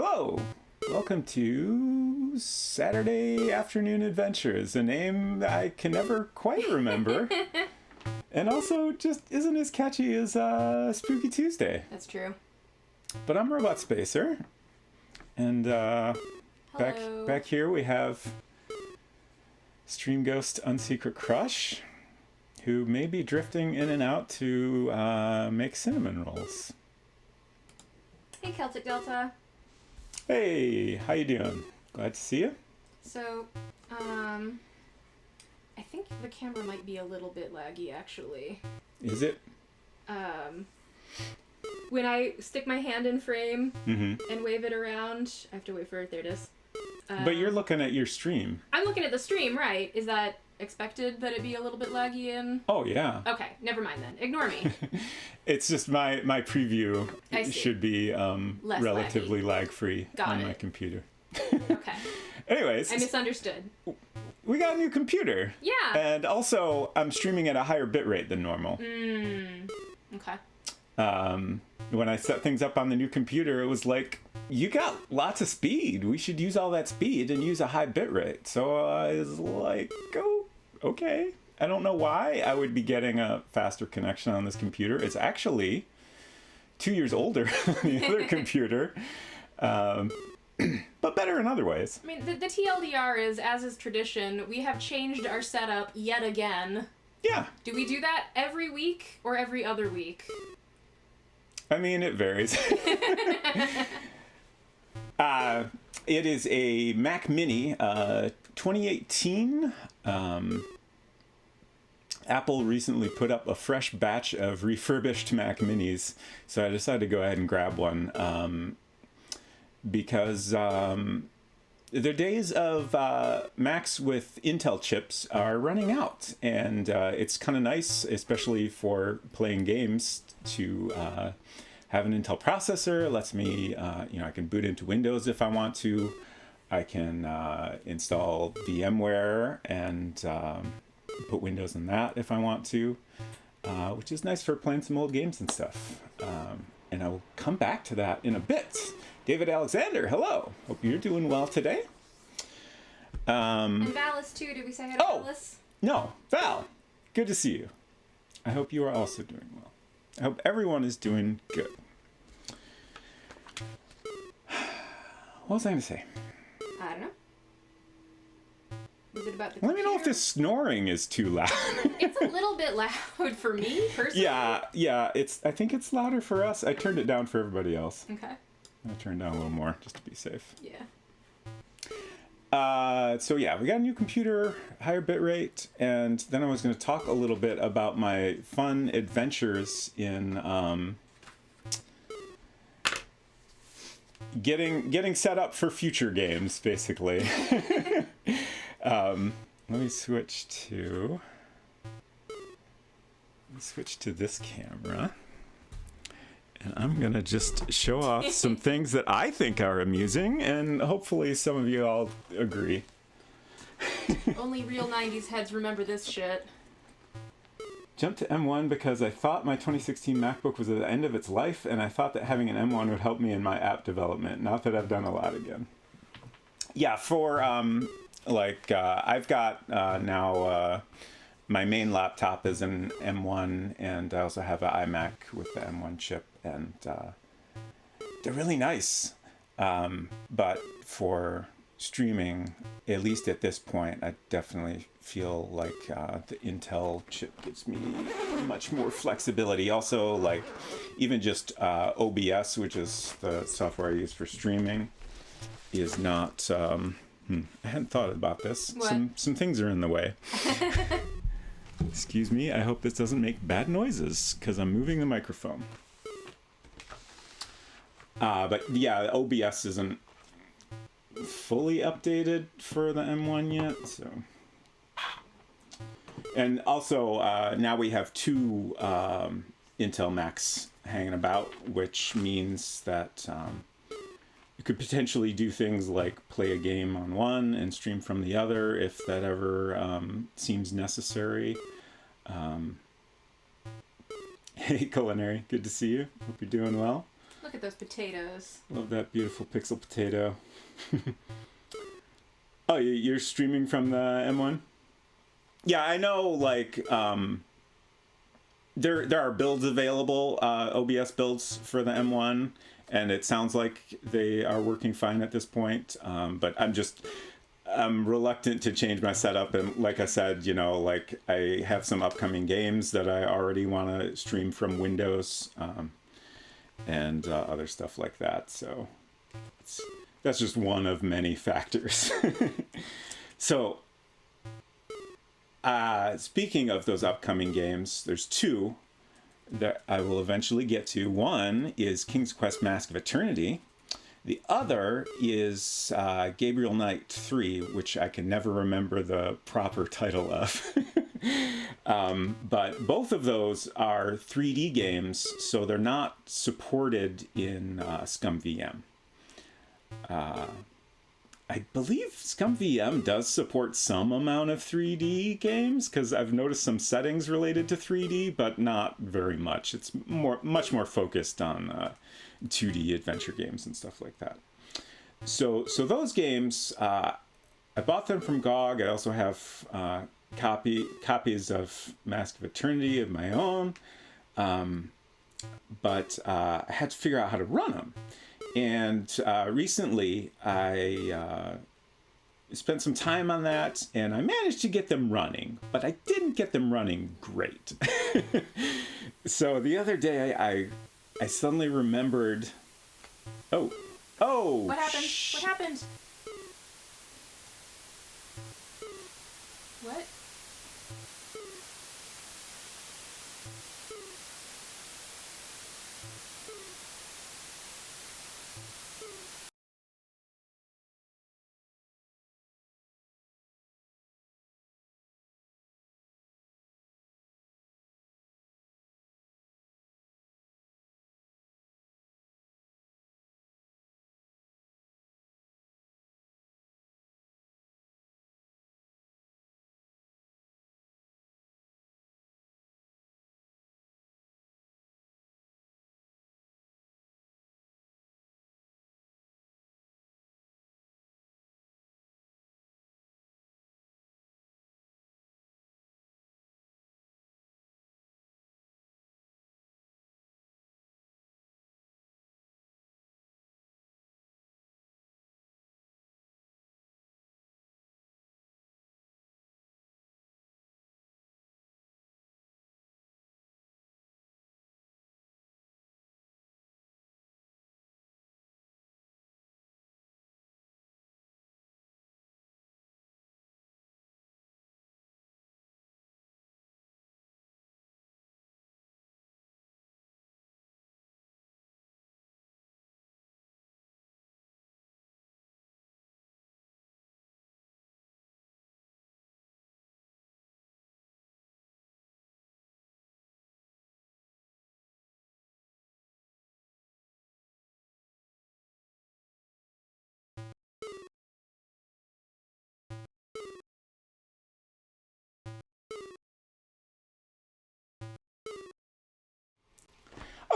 Hello! Welcome to Saturday Afternoon Adventures, a name I can never quite remember. And also just isn't as catchy as Spooky Tuesday. That's true. But I'm Robot Spacer. And back here we have Stream Ghost Unsecret Crush, who may be drifting in and out to make cinnamon rolls. Hey, Celtic Delta. Hey, how you doing? Glad to see you. So, I think the camera might be a little bit laggy, actually. Is it? When I stick my hand in frame Mm-hmm. and wave it around, I have to wait for it. There it is. But you're looking at your stream. I'm looking at the stream, right? Is that expected that it be a little bit laggy in? Oh, yeah. Okay, never mind then. Ignore me. It's just my preview should be relatively lag-free on my computer. Okay. Anyways. I misunderstood. We got a new computer. Yeah. And also, I'm streaming at a higher bitrate than normal. Okay. When I set things up on the new computer, it was like, you got lots of speed. We should use all that speed and use a high bitrate. So I was like, oh, okay. I don't know why I would be getting a faster connection on this computer. It's actually 2 years older than the other computer. But better in other ways. I mean, the TLDR is, as is tradition, we have changed our setup yet again. Yeah. Do we do that every week or every other week? I mean, it varies. It is a Mac Mini 2018. Apple recently put up a fresh batch of refurbished Mac Minis, so I decided to go ahead and grab one because the days of Macs with Intel chips are running out, and it's kind of nice, especially for playing games, to have an Intel processor. It lets me, I can boot into Windows if I want to. I can install VMware and put Windows in that if I want to, which is nice for playing some old games and stuff. And I will come back to that in a bit. David Alexander, hello. Hope you're doing well today. And Valis too. Did we say hi to Valis? No, Val. Good to see you. I hope you are also doing well. I hope everyone is doing good. What was I going to say? I don't know. Was it about the Let me know if this snoring is too loud. It's a little bit loud for me, personally. Yeah. I think it's louder for us. I turned it down for everybody else. Okay. I turned down a little more just to be safe. Yeah. We got a new computer, higher bitrate, and then I was going to talk a little bit about my fun adventures in getting set up for future games, basically. Let me switch to this camera. And I'm going to just show off some things that I think are amusing, and hopefully some of you all agree. Only real 90s heads remember this shit. Jumped to M1 because I thought my 2016 MacBook was at the end of its life, and I thought that having an M1 would help me in my app development. Not that I've done a lot again. Yeah, for, I've got now... my main laptop is an M1, and I also have an iMac with the M1 chip, and they're really nice. But for streaming, at least at this point, I definitely feel like the Intel chip gives me much more flexibility. Also, like, even just OBS, which is the software I use for streaming, is not... I hadn't thought about this. What? Some things are in the way. Excuse me, I hope this doesn't make bad noises, because I'm moving the microphone. But yeah, OBS isn't fully updated for the M1 yet, so... And also, now we have two Intel Macs hanging about, which means that you could potentially do things like play a game on one and stream from the other if that ever seems necessary. Hey, Culinary, good to see you. Hope you're doing well. Look at those potatoes. Love that beautiful pixel potato. Oh, you're streaming from the M1? Yeah, I know, like, there are builds available, OBS builds for the M1, and it sounds like they are working fine at this point, but I'm reluctant to change my setup, and like I said, you know, like, I have some upcoming games that I already want to stream from Windows, and other stuff like that, so that's just one of many factors. So, speaking of those upcoming games, there's two that I will eventually get to. One is King's Quest Mask of Eternity. The other is Gabriel Knight 3, which I can never remember the proper title of. But both of those are 3D games, so they're not supported in ScumVM. I believe ScumVM does support some amount of 3D games, because I've noticed some settings related to 3D, but not very much. It's much more focused on 2D adventure games and stuff like that. So those games, I bought them from GOG. I also have copies of Mask of Eternity of my own, but I had to figure out how to run them. And recently, I spent some time on that, and I managed to get them running, but I didn't get them running great. So the other day, I suddenly remembered... Oh! What happened? What happened? What?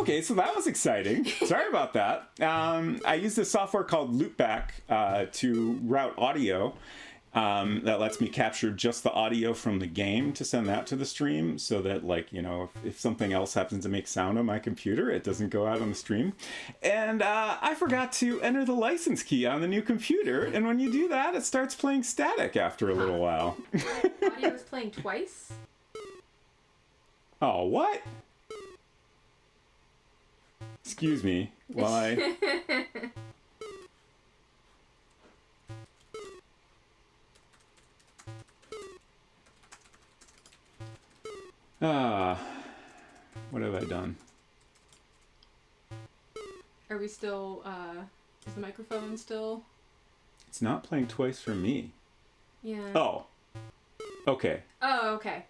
Okay, so that was exciting. Sorry about that. I used a software called Loopback to route audio. That lets me capture just the audio from the game to send that to the stream, so that, like, you know, if something else happens to make sound on my computer, it doesn't go out on the stream. And I forgot to enter the license key on the new computer, and when you do that, it starts playing static after a little while. Audio is playing twice? Oh, what? Excuse me while I... What have I done? Are we still, is the microphone still? It's not playing twice for me. Yeah. Oh. Okay. Oh, okay.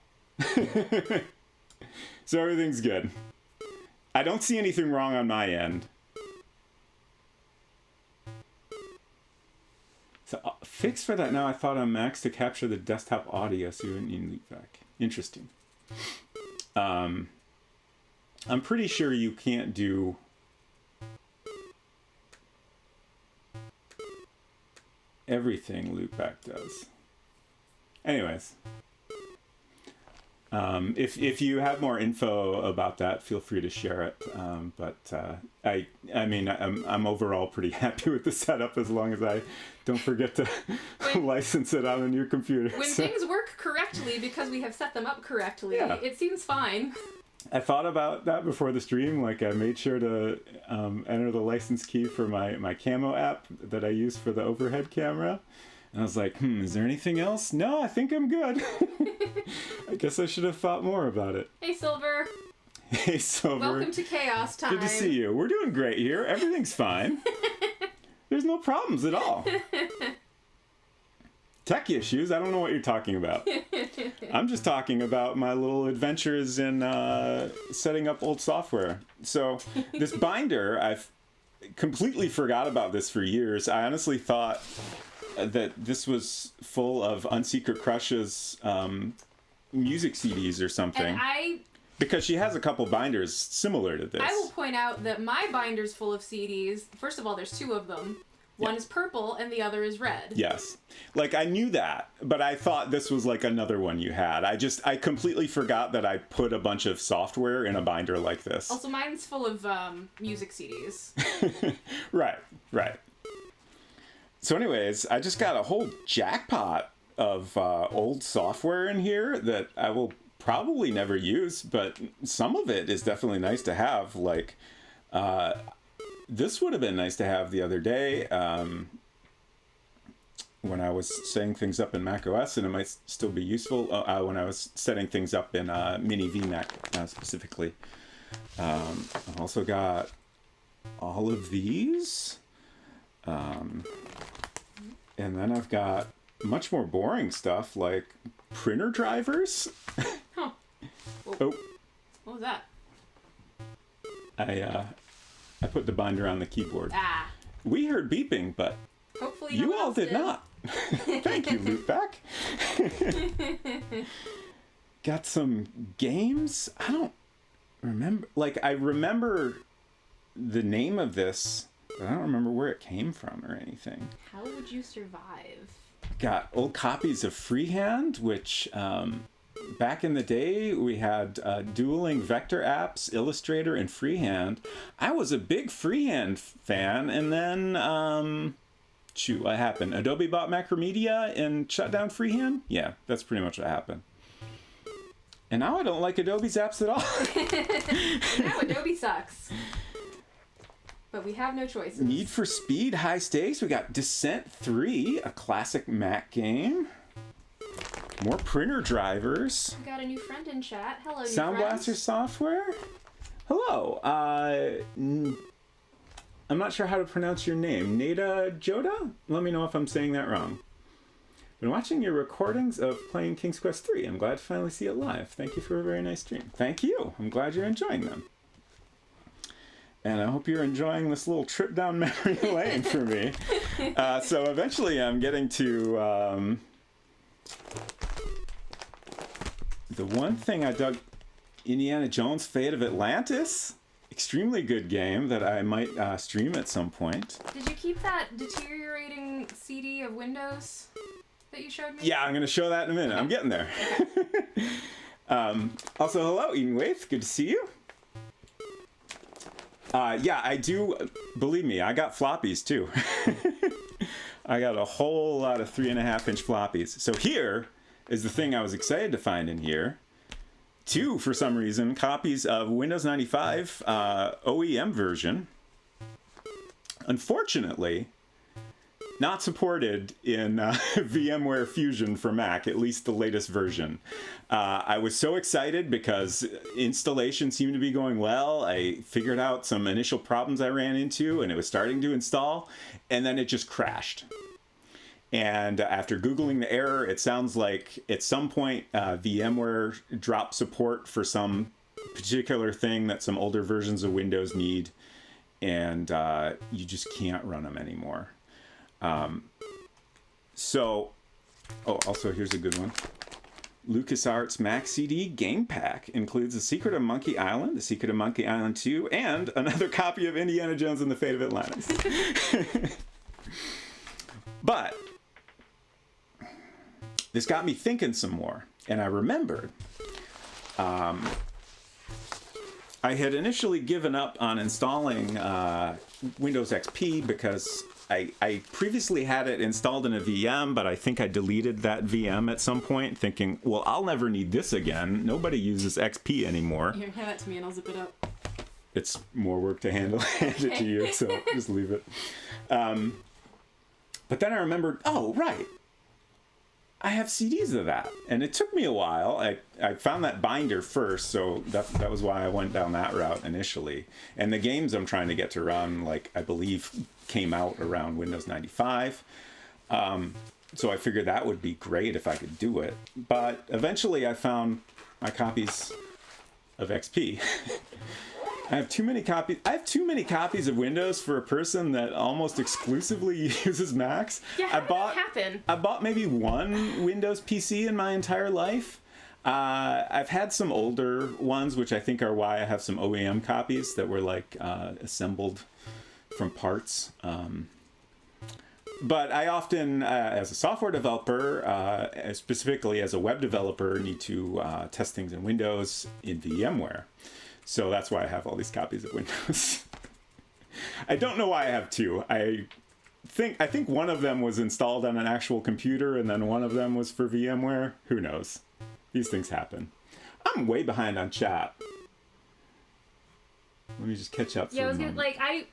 So everything's good. I don't see anything wrong on my end. So fix for that now. I thought on Macs to capture the desktop audio, so you wouldn't need loopback. Interesting. I'm pretty sure you can't do everything Loopback does. Anyways, if you have more info about that, feel free to share it. I mean, I'm overall pretty happy with the setup as long as I don't forget to license it on a new computer. When things work correctly because we have set them up correctly, it seems fine. I thought about that before the stream. Like, I made sure to enter the license key for my Camo app that I use for the overhead camera. And I was like, is there anything else? No, I think I'm good. I guess I should have thought more about it. Hey, Silver. Hey, Silver. Welcome to Chaos Time. Good to see you. We're doing great here. Everything's fine. There's no problems at all. Tech issues? I don't know what you're talking about. I'm just talking about my little adventures in setting up old software. So this binder, I've completely forgot about this for years. I honestly thought that this was full of Unsecret Crush's music CDs or something. And because she has a couple binders similar to this. I will point out that my binder's full of CDs. First of all, there's two of them. One is purple and the other is red. Yes. Like, I knew that, but I thought this was like another one you had. I completely forgot that I put a bunch of software in a binder like this. Also, mine's full of music CDs. Right. So anyways, I just got a whole jackpot of old software in here that I will probably never use, but some of it is definitely nice to have. Like, this would have been nice to have the other day when I was setting things up in macOS, and it might still be useful when I was setting things up in Mini VMac specifically. I've also got all of these. And then I've got much more boring stuff like printer drivers. Huh. Oh. What was that? I put the binder on the keyboard. Ah. We heard beeping, but hopefully you all did not. Thank you, Loopback. Got some games. I don't remember. Like, I remember the name of this, but I don't remember where it came from or anything. How would you survive? Got old copies of Freehand, which back in the day we had dueling vector apps, Illustrator, and Freehand. I was a big Freehand fan, and then what happened? Adobe bought Macromedia and shut down Freehand? Yeah, that's pretty much what happened. And now I don't like Adobe's apps at all. Now Adobe sucks. But we have no choices. Need for Speed, High Stakes. We got Descent 3, a classic Mac game. More printer drivers. We got a new friend in chat. Hello, new Sound friend. Blaster software. Hello. I'm not sure how to pronounce your name. Nada Joda? Let me know if I'm saying that wrong. Been watching your recordings of playing King's Quest 3. I'm glad to finally see it live. Thank you for a very nice stream. Thank you. I'm glad you're enjoying them. And I hope you're enjoying this little trip down memory lane for me. So eventually I'm getting to the one thing I dug, Indiana Jones Fate of Atlantis. Extremely good game that I might stream at some point. Did you keep that deteriorating CD of Windows that you showed me? Yeah, I'm going to show that in a minute. I'm getting there. Also, hello, Eden Waith. Good to see you. Yeah, I do. Believe me, I got floppies too. I got a whole lot of 3.5-inch floppies. So here is the thing I was excited to find in here. 2, for some reason, copies of Windows 95 OEM version. Unfortunately, not supported in VMware Fusion for Mac, at least the latest version. I was so excited because installation seemed to be going well. I figured out some initial problems I ran into, and it was starting to install, and then it just crashed. And after Googling the error, it sounds like at some point VMware dropped support for some particular thing that some older versions of Windows need, and you just can't run them anymore. Also, here's a good one. LucasArts Mac CD Game Pack includes The Secret of Monkey Island, The Secret of Monkey Island 2, and another copy of Indiana Jones and the Fate of Atlantis. But this got me thinking some more, and I remembered I had initially given up on installing Windows XP because I previously had it installed in a VM, but I think I deleted that VM at some point, thinking, well, I'll never need this again. Nobody uses XP anymore. Here, hand that to me and I'll zip it up. It's more work to hand it to you, so just leave it. But then I remembered, oh, right. I have CDs of that. And it took me a while. I found that binder first, so that was why I went down that route initially. And the games I'm trying to get to run, like, I believe came out around Windows 95. So I figured that would be great if I could do it. But eventually I found my copies of XP. I have too many copies of Windows for a person that almost exclusively uses Macs. Yeah, how did that happen? I bought maybe one Windows PC in my entire life. I've had some older ones, which I think are why I have some OEM copies that were like assembled from parts. But I often, as a software developer, specifically as a web developer, need to test things in Windows in VMware. So that's why I have all these copies of Windows. I don't know why I have two. I think one of them was installed on an actual computer, and then one of them was for VMware. Who knows? These things happen. I'm way behind on chat. Let me just catch up. Yeah, I was gonna, like, I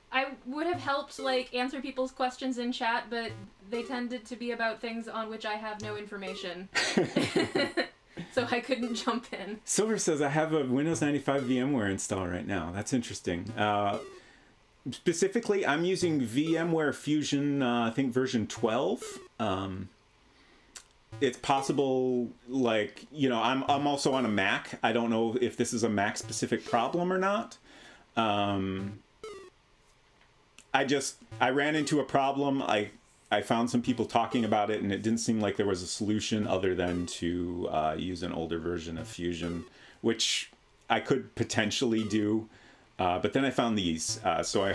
would have helped, like, answer people's questions in chat, but they tended to be about things on which I have no information. So I couldn't jump in. Silver says, I have a Windows 95 VMware installed right now. That's interesting. Specifically, I'm using VMware Fusion, I think version 12. It's possible, like, you know, I'm also on a Mac. I don't know if this is a Mac-specific problem or not. I ran into a problem. I found some people talking about it, and it didn't seem like there was a solution other than to use an older version of Fusion, which I could potentially do. But then I found these. So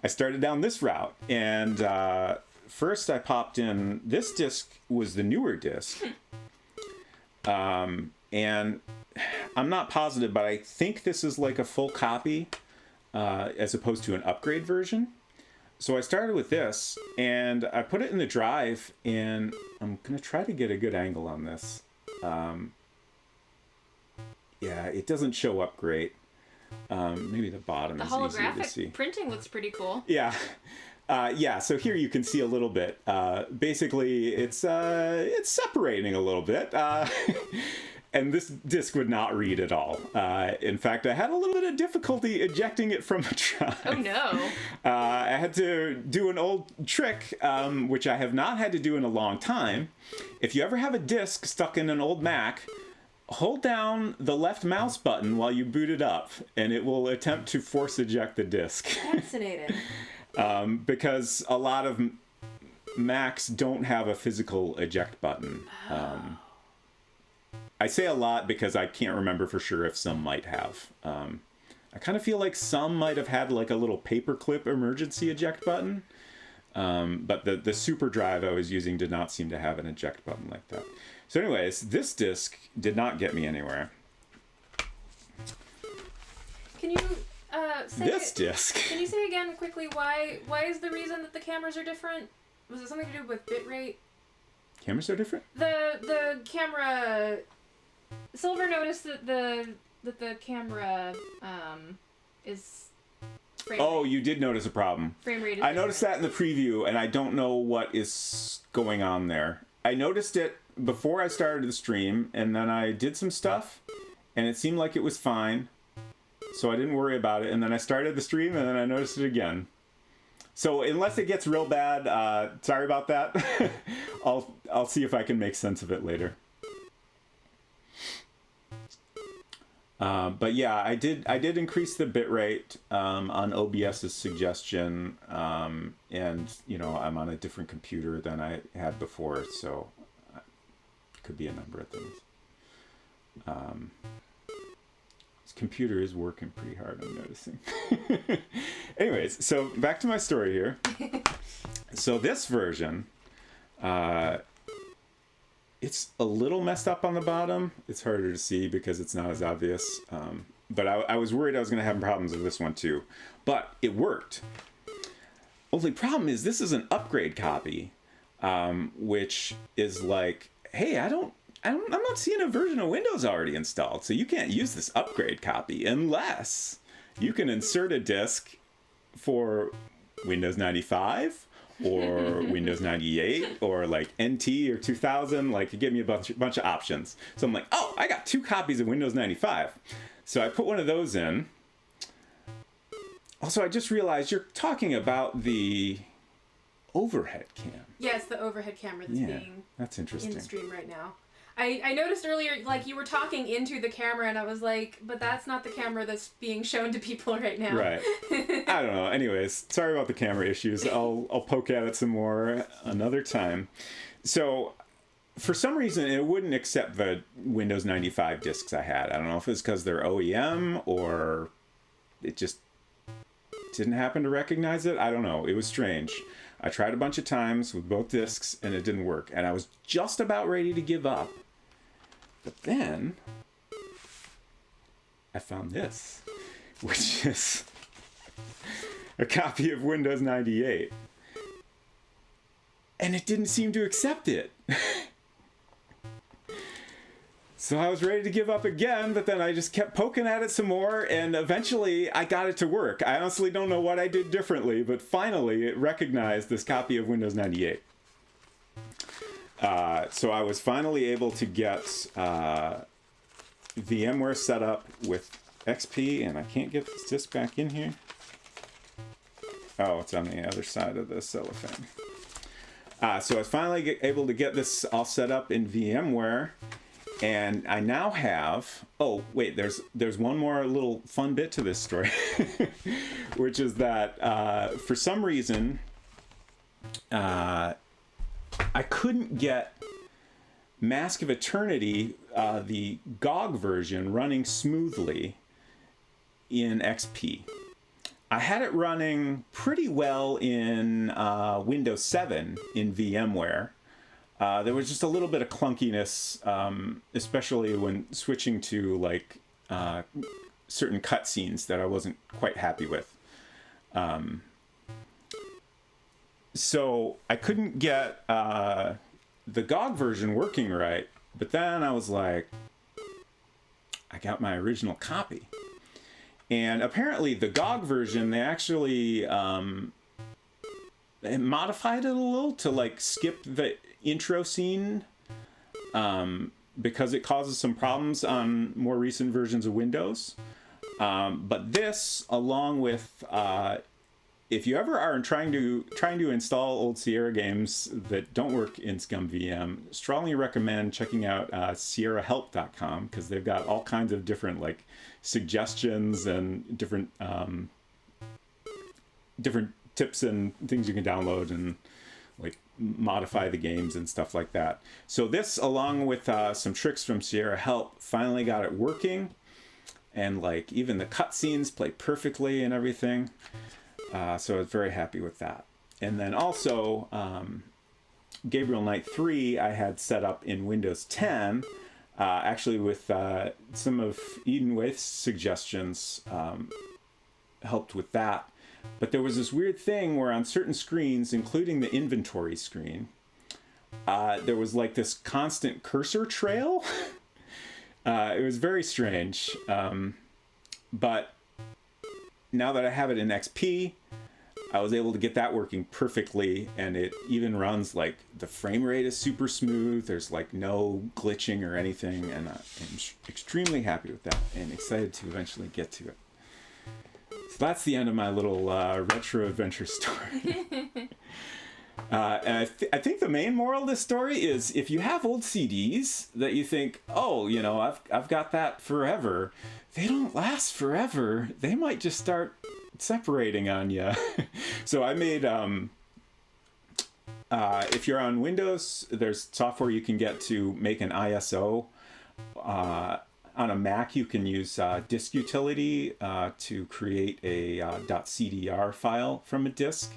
I started down this route. And first I popped in, this disc was the newer disc. And I'm not positive, but I think this is like a full copy as opposed to an upgrade version. So I started with this, and I put it in the drive, and I'm going to try to get a good angle on this. Yeah, it doesn't show up great. Maybe the bottom is easier to see. The holographic printing looks pretty cool. Yeah. Yeah, so here you can see a little bit. Basically, it's separating a little bit. And this disc would not read at all. In fact, I had a little bit of difficulty ejecting it from the drive. Oh no. I had to do an old trick, which I have not had to do in a long time. If you ever have a disc stuck in an old Mac, hold down the left mouse button while you boot it up, and it will attempt to force eject the disc. Fascinating. Because a lot of Macs don't have a physical eject button. I say a lot because I can't remember for sure if some might have. I kind of feel like some might have had like a little paperclip emergency eject button. But the super drive I was using did not seem to have an eject button like that. So anyways, this disc did not get me anywhere. Can you say this disc? Can you say again quickly why is the reason that the cameras are different? Was it something to do with bitrate? Cameras are different? The camera. Silver noticed that the camera is frame Oh, you did notice a problem. frame rate. Is I noticed that in the preview, and I don't know what is going on there. I noticed it before I started the stream, and then I did some stuff, and it seemed like it was fine, so I didn't worry about it. And then I started the stream, and then I noticed it again. So unless it gets real bad, sorry about that. I'll see if I can make sense of it later. But yeah, I did increase the bitrate on OBS's suggestion, and you know, I'm on a different computer than I had before, so it could be a number of things. This computer is working pretty hard, I'm noticing. Anyways, so back to my story here. So this version it's a little messed up on the bottom. It's harder to see because it's not as obvious. But I was worried I was going to have problems with this one too. But it worked. Only problem is this is an upgrade copy, which is like, hey, I'm not seeing a version of Windows already installed, so you can't use this upgrade copy unless you can insert a disk for Windows 95 or Windows 98 or like NT or 2000. Like, it gave me a bunch of options. So I'm like, oh, I got 2 copies of Windows 95. So I put one of those in. Also, I just realized you're talking about the overhead cam. Yeah, it's the overhead camera that's being that's interesting. in stream right now. I noticed earlier, like, you were talking into the camera, and I was like, but that's not the camera that's being shown to people right now. Right. I don't know. Anyways, sorry about the camera issues. I'll poke at it some more another time. So, for some reason, it wouldn't accept the Windows 95 discs I had. I don't know if it's because they're OEM or it just didn't happen to recognize it. I don't know. It was strange. I tried a bunch of times with both discs, and it didn't work. And I was just about ready to give up. But then I found this, which is a copy of Windows 98. And it didn't seem to accept it. So I was ready to give up again, but then I just kept poking at it some more, and eventually I got it to work. I honestly don't know what I did differently, but finally it recognized this copy of Windows 98. So I was finally able to get VMware set up with XP, and I can't get this disk back in here. Oh, it's on the other side of the cellophane. So I was finally able to get this all set up in VMware. And I now have, oh, wait, there's one more little fun bit to this story, which is that for some reason, I couldn't get Mask of Eternity, the GOG version, running smoothly in XP. I had it running pretty well in Windows 7 in VMware. There was just a little bit of clunkiness, especially when switching to like certain cutscenes that I wasn't quite happy with. So I couldn't get the GOG version working right, but then I was like, I got my original copy. And apparently the GOG version, they actually modified it a little to like skip the intro scene because it causes some problems on more recent versions of Windows. But this, along with if you ever are trying to install old Sierra games that don't work in ScumVM, strongly recommend checking out SierraHelp.com, because they've got all kinds of different like suggestions and different tips and things you can download and like modify the games and stuff like that. So this, along with some tricks from Sierra Help, finally got it working, and like even the cutscenes play perfectly and everything. So I was very happy with that. And then also Gabriel Knight 3 I had set up in Windows 10, actually with some of Eden Waith's suggestions helped with that. But there was this weird thing where on certain screens, including the inventory screen, there was like this constant cursor trail. It was very strange. But now that I have it in XP, I was able to get that working perfectly, and it even runs like the frame rate is super smooth. There's like no glitching or anything, and I'm extremely happy with that and excited to eventually get to it. So that's the end of my little retro adventure story. And I think the main moral of this story is, if you have old CDs that you think, oh, you know, I've got that forever, they don't last forever. They might just start separating on you. So I made, if you're on Windows, there's software you can get to make an ISO. On a Mac, you can use Disk Utility to create a .cdr file from a disk.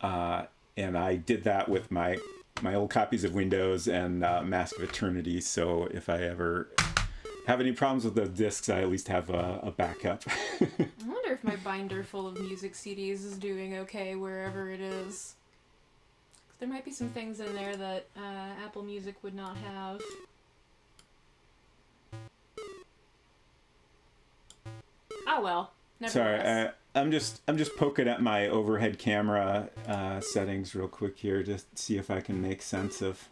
And I did that with my my old copies of Windows and Mask of Eternity. So if I ever have any problems with the discs, I at least have a backup. I wonder if my binder full of music CDs is doing okay wherever it is. There might be some things in there that Apple Music would not have. Oh well. Sorry, I'm just poking at my overhead camera settings real quick here to see if I can make sense of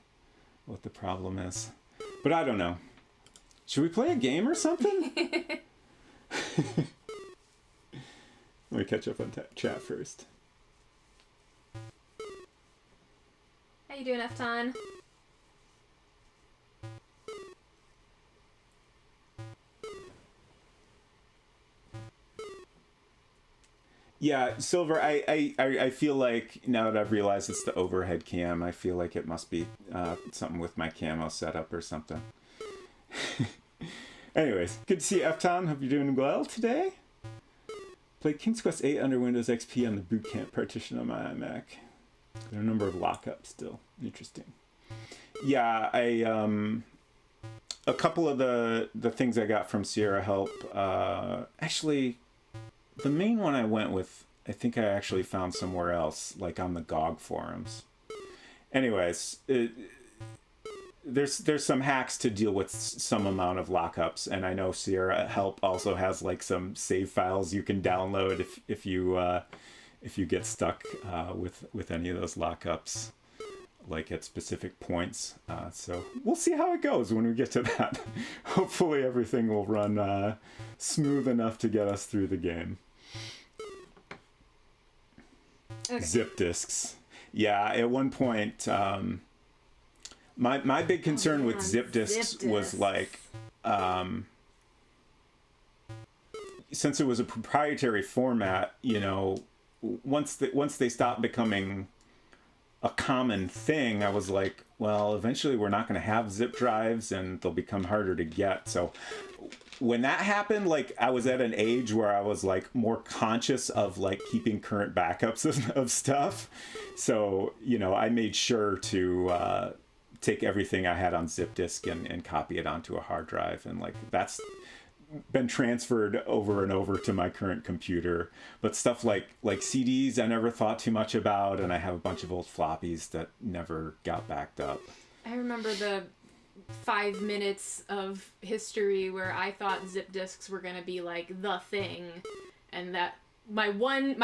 what the problem is. But I don't know. Should we play a game or something? Let me catch up on chat first. How you doing, Efton? Yeah, Silver, I feel like now that I've realized it's the overhead cam, I feel like it must be something with my camo setup or something. Anyways, good to see you, Efton. Hope you're doing well today. Played King's Quest 8 under Windows XP on the boot camp partition on my iMac. There are a number of lockups still. Interesting. Yeah, a couple of the things I got from Sierra help. Actually, the main one I went with, I think I actually found somewhere else, like on the GOG forums. Anyways, there's some hacks to deal with some amount of lockups, and I know Sierra Help also has like some save files you can download if you get stuck with any of those lockups, like at specific points. So we'll see how it goes when we get to that. Hopefully everything will run smooth enough to get us through the game. Okay. Zip disks. Yeah, at one point, my big concern with zip disks was like, since it was a proprietary format, you know, once they stopped becoming a common thing, I was like, well, eventually we're not going to have zip drives and they'll become harder to get. So when that happened, like I was at an age where I was like more conscious of like keeping current backups of stuff. So, you know, I made sure to take everything I had on zip disk and copy it onto a hard drive. And like that's been transferred over and over to my current computer. But stuff like CDs I never thought too much about, and I have a bunch of old floppies that never got backed up. I remember the 5 minutes of history where I thought zip disks were gonna be like the thing, and that my one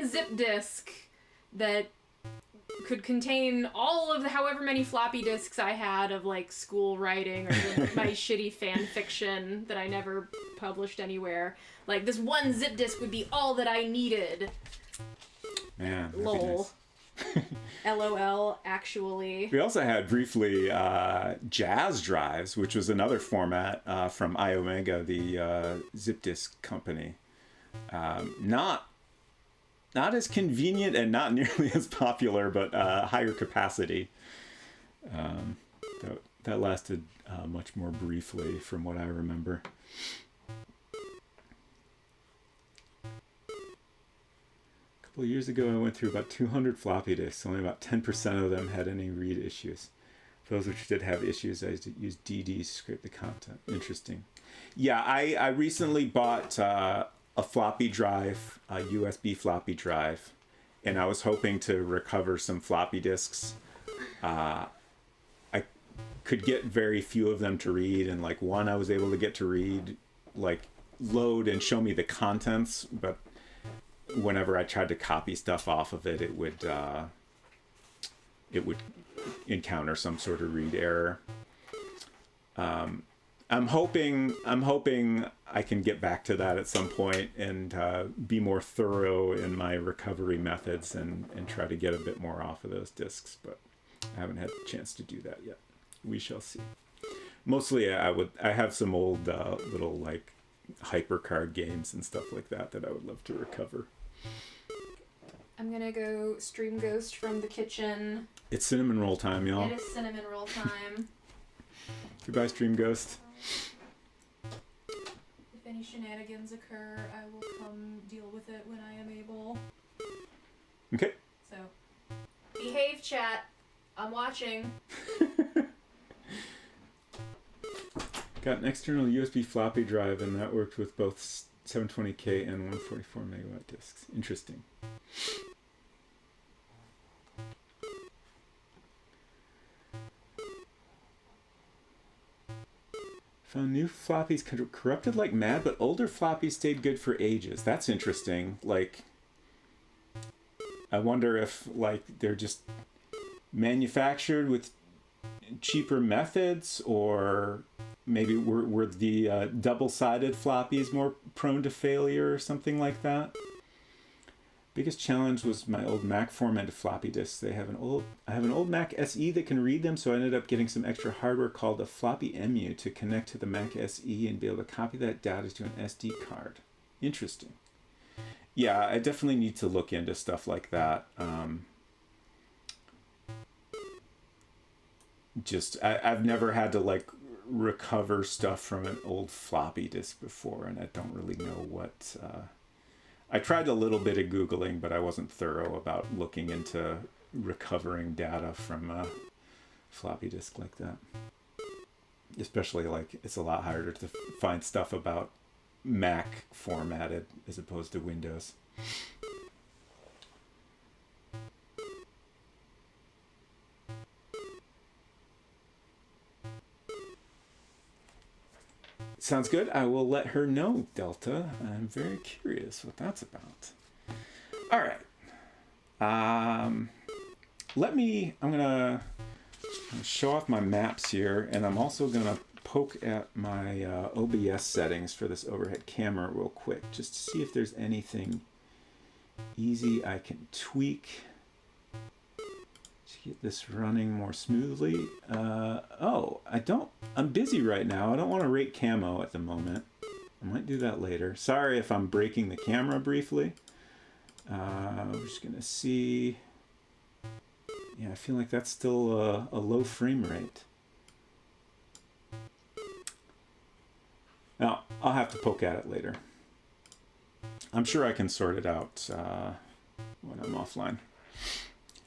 zip disk that could contain all of the however many floppy disks I had of like school writing or my shitty fan fiction that I never published anywhere. Like this one zip disk would be all that I needed. Man, lol. Nice. LOL, actually. We also had briefly Jazz drives, which was another format from iOmega, the zip disk company. Not as convenient and not nearly as popular, but higher capacity. That lasted much more briefly from what I remember. A couple of years ago, I went through about 200 floppy disks. Only about 10% of them had any read issues. For those which did have issues, I used DD to scrape the content. Interesting. Yeah, I recently bought a floppy drive, a USB floppy drive, and I was hoping to recover some floppy disks. I could get very few of them to read, and like one I was able to get to read, like load and show me the contents, but whenever I tried to copy stuff off of it, it would encounter some sort of read error. I'm hoping I can get back to that at some point and be more thorough in my recovery methods and try to get a bit more off of those discs, but I haven't had the chance to do that yet. We shall see. Mostly I have some old little like hypercard games and stuff like that I would love to recover. I'm gonna go stream Ghost from the kitchen. It's cinnamon roll time, y'all. It is cinnamon roll time. Goodbye, Stream Ghost. If any shenanigans occur, I will come deal with it when I am able. Okay. So, behave, chat. I'm watching. Got an external USB floppy drive, and that worked with both 720K and 144 megabyte disks. Interesting. Found new floppies corrupted like mad, but older floppies stayed good for ages. That's interesting. Like, I wonder if, like, they're just manufactured with cheaper methods, or maybe were the double-sided floppies more prone to failure or something like that. Biggest challenge was my old Mac formatted floppy disks. I have an old Mac SE that can read them, so I ended up getting some extra hardware called a floppy emu to connect to the Mac SE and be able to copy that data to an SD card. Interesting. Yeah, I definitely need to look into stuff like that. I've never had to like recover stuff from an old floppy disk before, and I don't really know what. I tried a little bit of Googling, but I wasn't thorough about looking into recovering data from a floppy disk like that. Especially, like, it's a lot harder to find stuff about Mac formatted as opposed to Windows. Sounds good. I will let her know, Delta. I'm very curious what that's about. All right. I'm gonna show off my maps here, and I'm also gonna poke at my OBS settings for this overhead camera real quick, just to see if there's anything easy I can tweak to get this running more smoothly. I'm busy right now. I don't want to rate camo at the moment. I might do that later. Sorry if I'm breaking the camera briefly. We're just gonna see. Yeah, I feel like that's still a low frame rate. Now, I'll have to poke at it later. I'm sure I can sort it out when I'm offline.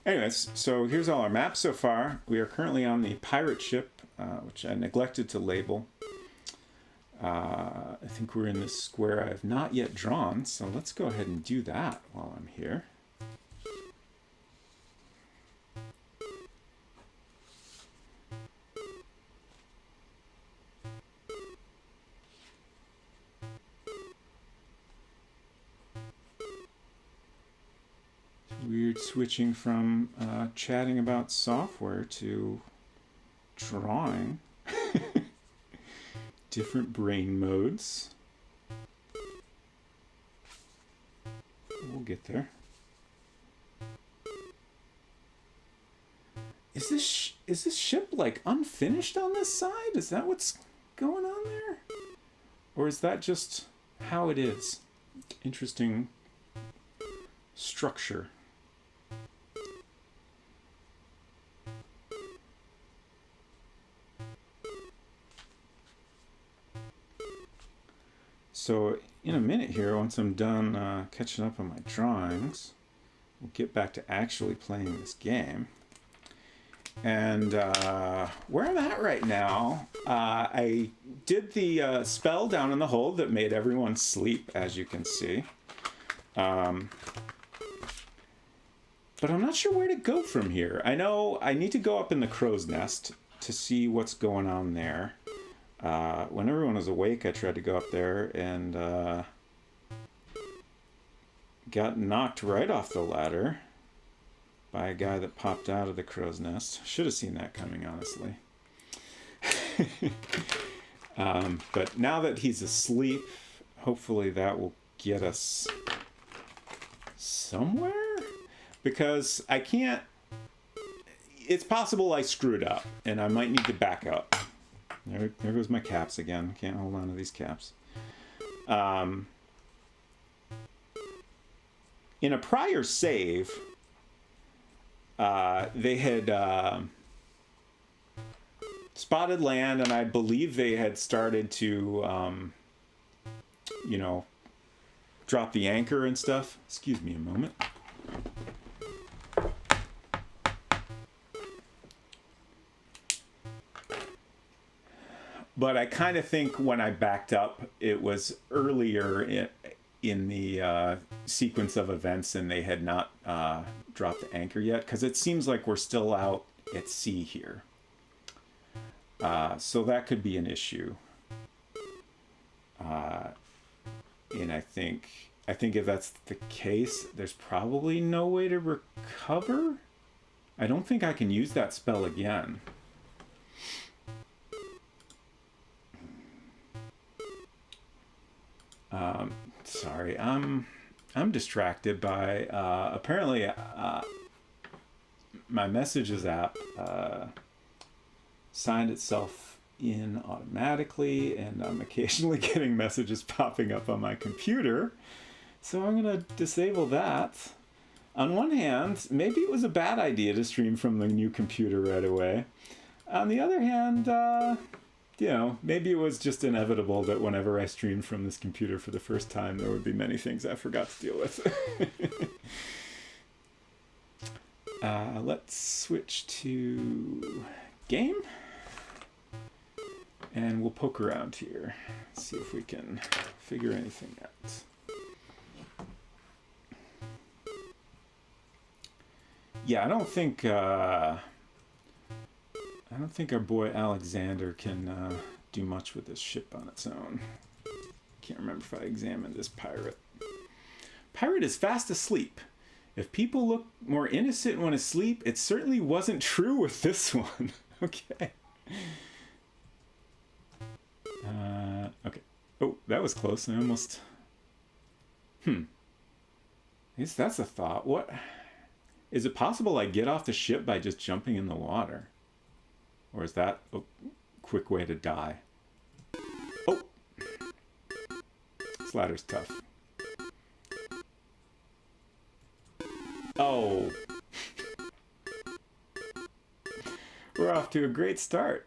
Anyways, so here's all our maps so far. We are currently on the pirate ship, which I neglected to label. I think we're in this square I have not yet drawn, so let's go ahead and do that while I'm here. Weird switching from chatting about software to drawing. Different brain modes. We'll get there. Is this ship like unfinished on this side? Is that what's going on there? Or is that just how it is? Interesting structure. So in a minute here, once I'm done catching up on my drawings, we'll get back to actually playing this game. And where I'm at right now, I did the spell down in the hold that made everyone sleep, as you can see. But I'm not sure where to go from here. I know I need to go up in the crow's nest to see what's going on there. When everyone was awake, I tried to go up there and got knocked right off the ladder by a guy that popped out of the crow's nest. Should have seen that coming, honestly. But now that he's asleep, hopefully that will get us somewhere? Because I can't... It's possible I screwed up, and I might need to back up. There goes my caps again. Can't hold on to these caps. In a prior save, they had spotted land, and I believe they had started to, drop the anchor and stuff. Excuse me a moment. But I kind of think when I backed up, it was earlier in the sequence of events and they had not dropped the anchor yet, because it seems like we're still out at sea here. So that could be an issue. And I think if that's the case, there's probably no way to recover. I don't think I can use that spell again. Sorry, I'm distracted by apparently my messages app signed itself in automatically, and I'm occasionally getting messages popping up on my computer, so I'm gonna disable that. On one hand, maybe it was a bad idea to stream from the new computer right away. On the other hand, maybe it was just inevitable that whenever I streamed from this computer for the first time, there would be many things I forgot to deal with. Let's switch to game. And we'll poke around here, see if we can figure anything out. Yeah, I don't think our boy Alexander can do much with this ship on its own. Can't remember if I examined this pirate. Pirate is fast asleep. If people look more innocent when asleep, it certainly wasn't true with this one. Okay. Okay. Oh, that was close. I almost... I guess that's a thought. What? Is it possible I get off the ship by just jumping in the water? Or is that a quick way to die? Oh! This ladder's tough. Oh! We're off to a great start.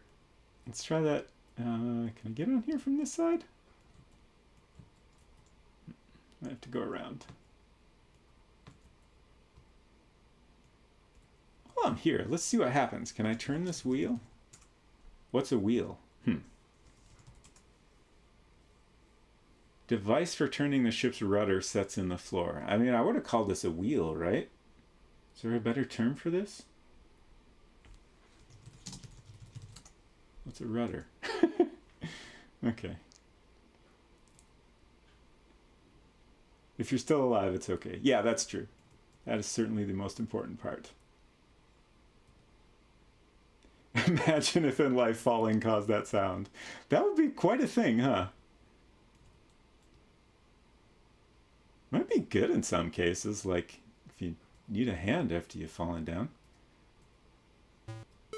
Let's try that. Can I get on here from this side? I have to go around. Well, I'm here. Let's see what happens. Can I turn this wheel? What's a wheel? Device for turning the ship's rudder sets in the floor. I mean, I would have called this a wheel, right? Is there a better term for this? What's a rudder? Okay. If you're still alive, it's okay. Yeah, that's true. That is certainly the most important part. Imagine if in life falling caused that sound. That would be quite a thing, huh? Might be good in some cases, like if you need a hand after you've fallen down.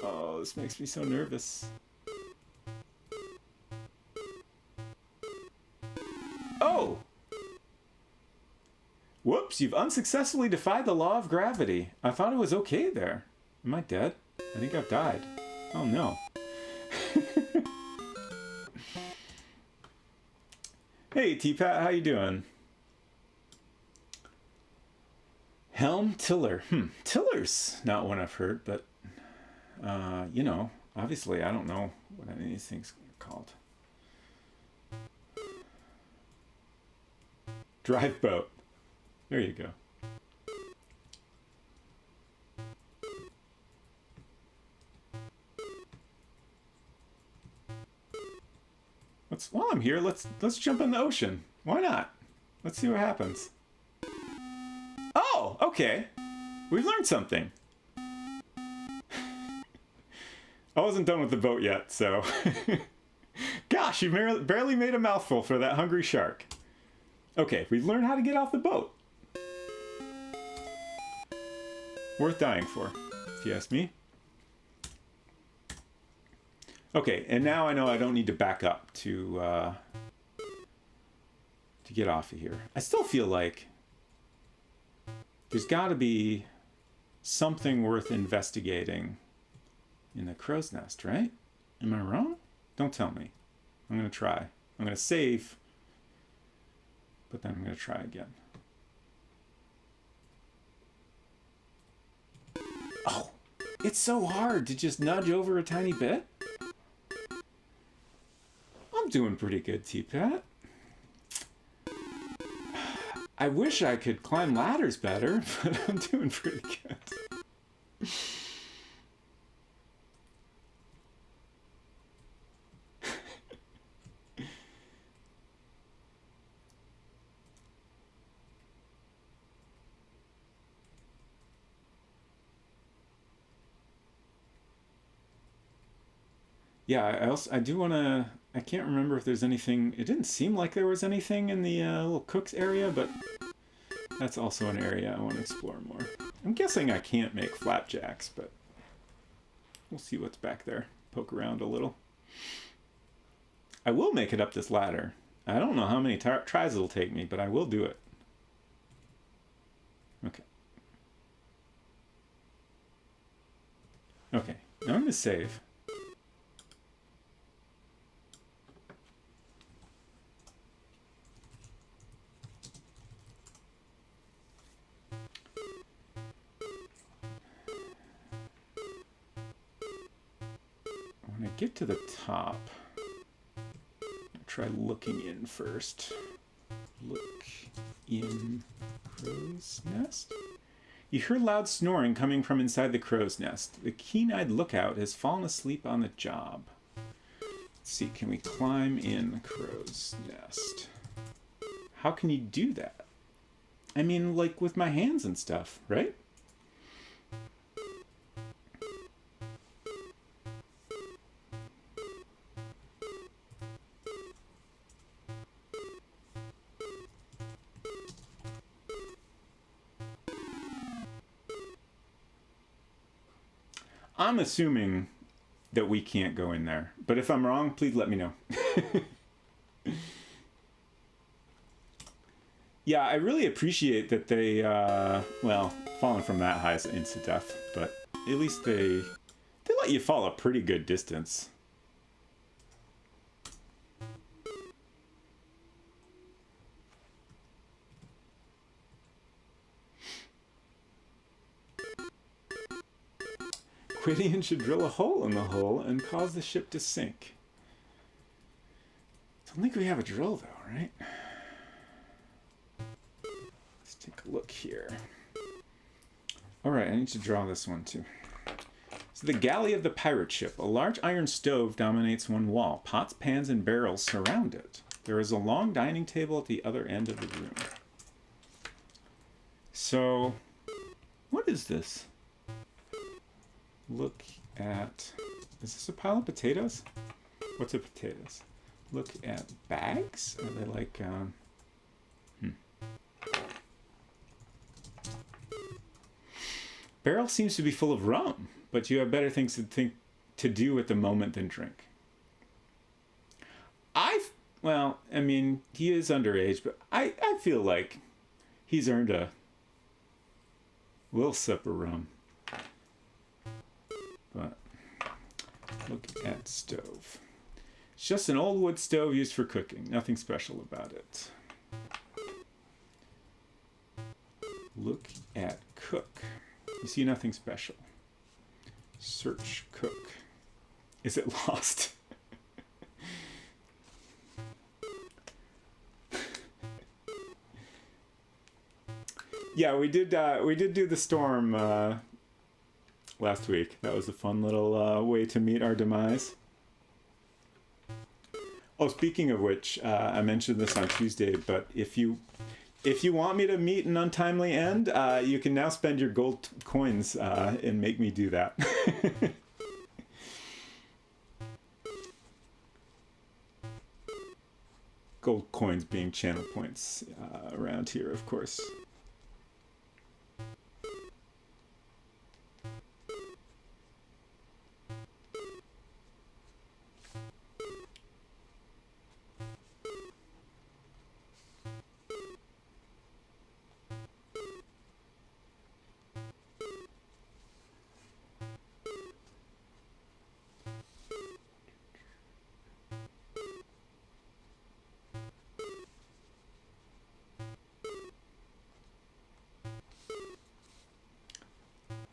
Oh, this makes me so nervous. Oh! Whoops, you've unsuccessfully defied the law of gravity. I thought it was okay there. Am I dead? I think I've died. Oh no. Hey T-Pat, how you doing? Helm Tiller. Tiller's not one I've heard, but obviously I don't know what any of these things are called. Drive boat. There you go. While I'm here, let's jump in the ocean. Why not? Let's see what happens. Oh, okay. We've learned something. I wasn't done with the boat yet, so... Gosh, you barely made a mouthful for that hungry shark. Okay, we've learned how to get off the boat. Worth dying for, if you ask me. Okay, and now I know I don't need to back up to get off of here. I still feel like there's got to be something worth investigating in the crow's nest, right? Am I wrong? Don't tell me. I'm going to try. I'm going to save, but then I'm going to try again. Oh, it's so hard to just nudge over a tiny bit. I'm doing pretty good, T-Pat. I wish I could climb ladders better, but I'm doing pretty good. Yeah, I do want to. I can't remember if there's anything. It didn't seem like there was anything in the little cooks area, but that's also an area I want to explore more. I'm guessing I can't make flapjacks, but we'll see what's back there. Poke around a little. I will make it up this ladder. I don't know how many tries it'll take me, but I will do it. Okay. Okay, now I'm going to save. When I get to the top, I'll try looking in first. Look in crow's nest? You hear loud snoring coming from inside the crow's nest. The keen-eyed lookout has fallen asleep on the job. Let's see, can we climb in the crow's nest? How can you do that? I mean, like with my hands and stuff, right? I'm assuming that we can't go in there, but if I'm wrong, please let me know. Yeah, I really appreciate that they, well, falling from that high is instant death, but at least they let you fall a pretty good distance. Quidian should drill a hole in the hull and cause the ship to sink. Don't think we have a drill though, right? Let's take a look here. Alright, I need to draw this one too. So the galley of the pirate ship. A large iron stove dominates one wall. Pots, pans, and barrels surround it. There is a long dining table at the other end of the room. So, what is this? Look at... Is this a pile of potatoes? What's a potatoes? Look at bags? Are they like... Barrel seems to be full of rum, but you have better things to do at the moment than drink. Well, I mean, he is underage, but I feel like he's earned a little sip of rum. But look at stove. It's just an old wood stove used for cooking. Nothing special about it. Look at cook. You see nothing special. Search cook. Is it lost? Yeah, we did do the storm last week. That was a fun little way to meet our demise. Oh, speaking of which, I mentioned this on Tuesday, but if you want me to meet an untimely end, you can now spend your gold coins and make me do that. Gold coins being channel points around here, of course.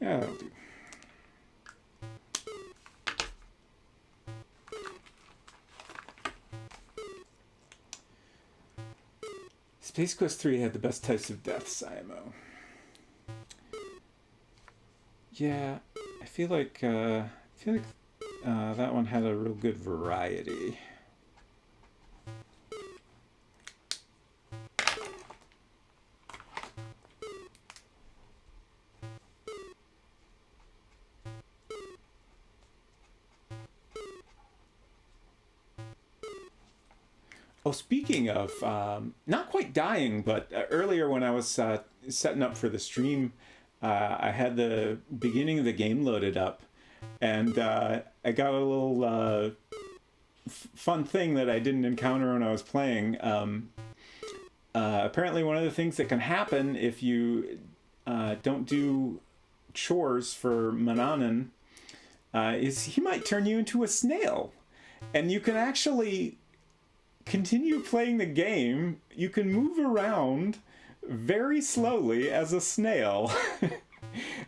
Yeah, that'll do. Space Quest 3 had the best types of deaths, IMO. Yeah, I feel like that one had a real good variety. Oh, speaking of not quite dying, but earlier when I was setting up for the stream, I had the beginning of the game loaded up, and I got a little fun thing that I didn't encounter when I was playing. Apparently, one of the things that can happen if you don't do chores for Mananan is he might turn you into a snail, and you can actually continue playing the game. You can move around very slowly as a snail.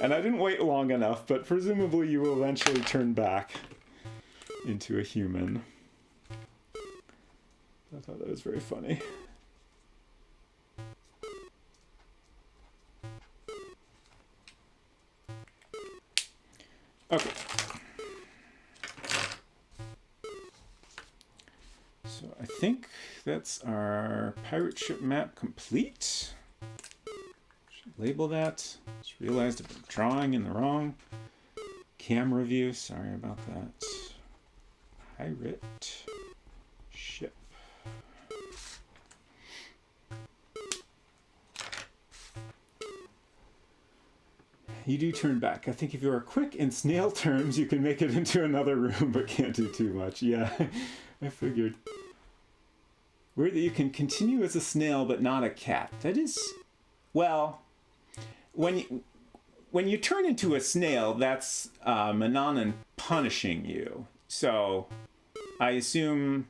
And I didn't wait long enough, but presumably you will eventually turn back into a human. I thought that was very funny. Okay. So I think that's our pirate ship map complete. Should label that. Just realized I've been drawing in the wrong camera view. Sorry about that. Pirate ship. You do turn back. I think if you are quick in snail terms, you can make it into another room, but can't do too much. Yeah, I figured. Weird that you can continue as a snail, but not a cat. That is, well, when you turn into a snail, that's Mananan punishing you. So, I assume,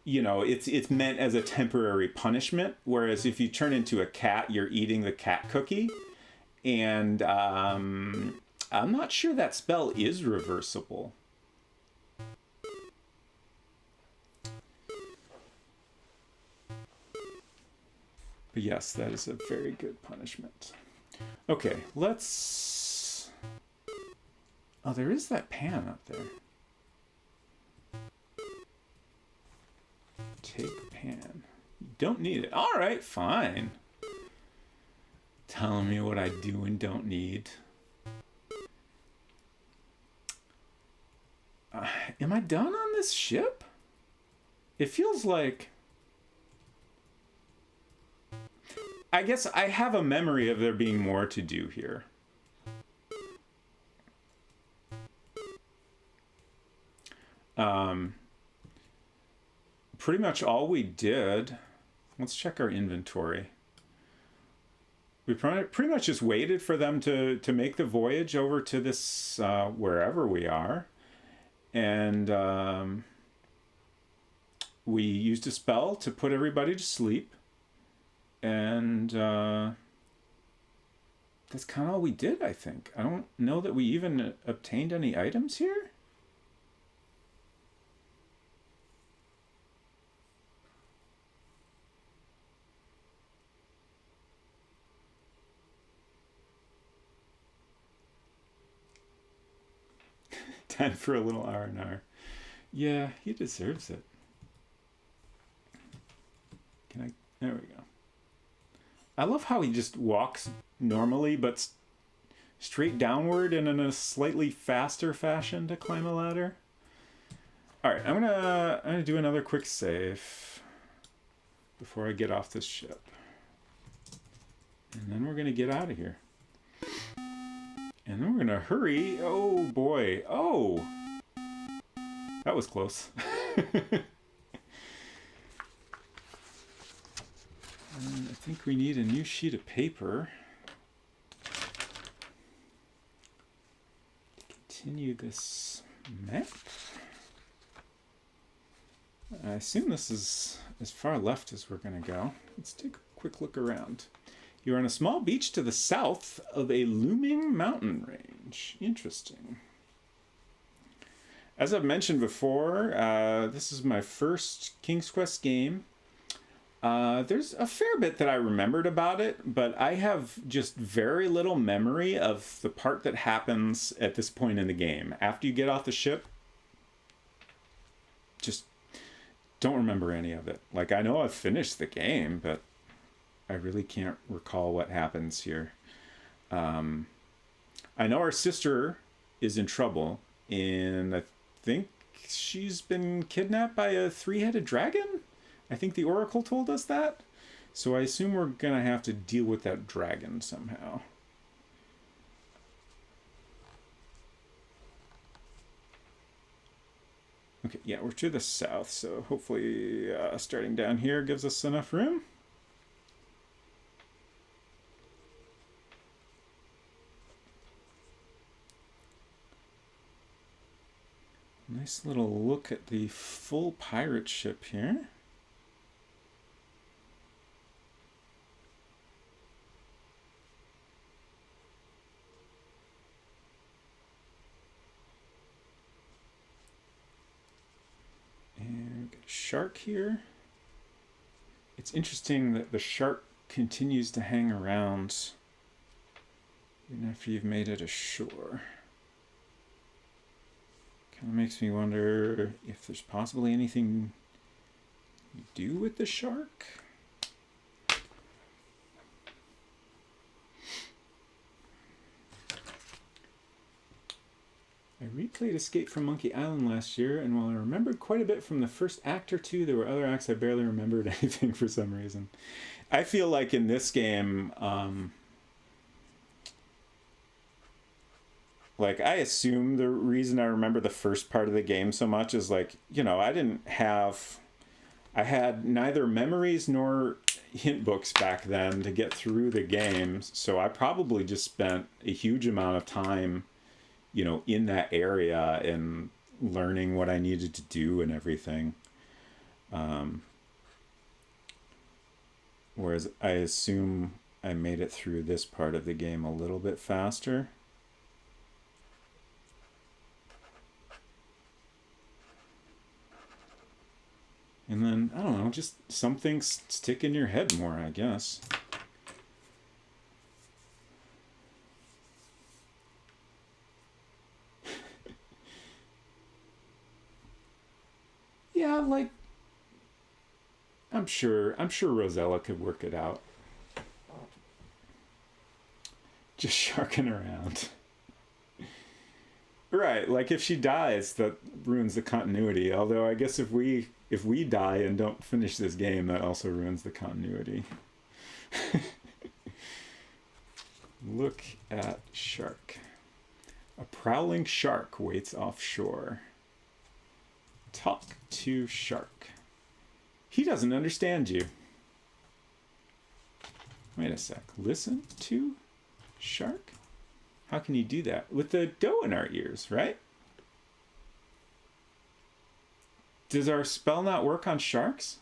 you know, it's meant as a temporary punishment. Whereas if you turn into a cat, you're eating the cat cookie. And I'm not sure that spell is reversible. But yes, that is a very good punishment. Okay, let's... Oh, there is that pan up there. Take pan. You don't need it. All right, fine. Telling me what I do and don't need. Am I done on this ship? It feels like... I guess I have a memory of there being more to do here. Pretty much all we did... Let's check our inventory. We pretty much just waited for them to make the voyage over to this, wherever we are. And we used a spell to put everybody to sleep. And that's kind of all we did, I think. I don't know that we even obtained any items here. Time for a little R&R. Yeah, he deserves it. Can I... There we go. I love how he just walks normally, but straight downward and in a slightly faster fashion to climb a ladder. All right, I'm gonna do another quick save before I get off this ship, and then we're gonna get out of here. And then we're gonna hurry. Oh boy! Oh, that was close. And I think we need a new sheet of paper to continue this map. I assume this is as far left as we're going to go. Let's take a quick look around. You're on a small beach to the south of a looming mountain range. Interesting. As I've mentioned before, this is my first King's Quest game. There's a fair bit that I remembered about it, but I have just very little memory of the part that happens at this point in the game. After you get off the ship, just don't remember any of it. Like, I know I've finished the game, but I really can't recall what happens here. I know our sister is in trouble, and I think she's been kidnapped by a three-headed dragon? I think the Oracle told us that. So I assume we're gonna have to deal with that dragon somehow. Okay, yeah, we're to the south, so hopefully starting down here gives us enough room. Nice little look at the full pirate ship here. And we've got a shark here. It's interesting that the shark continues to hang around even after you've made it ashore. Kind of makes me wonder if there's possibly anything you do with the shark. I replayed Escape from Monkey Island last year, and while I remembered quite a bit from the first act or two, there were other acts I barely remembered anything for some reason. I feel like in this game, like, I assume the reason I remember the first part of the game so much is, like, you know, I had neither memories nor hint books back then to get through the games, so I probably just spent a huge amount of time, you know, in that area and learning what I needed to do and everything. Whereas I assume I made it through this part of the game a little bit faster. And then, I don't know, just some things stick in your head more, I guess. Yeah, like, I'm sure Rosella could work it out. Just sharking around. Right, like if she dies, that ruins the continuity. Although I guess if we die and don't finish this game, that also ruins the continuity. Look at shark. A prowling shark waits offshore. Talk to shark. He doesn't understand you. Wait a sec. Listen to shark? How can you do that? With the dough in our ears, right? Does our spell not work on sharks?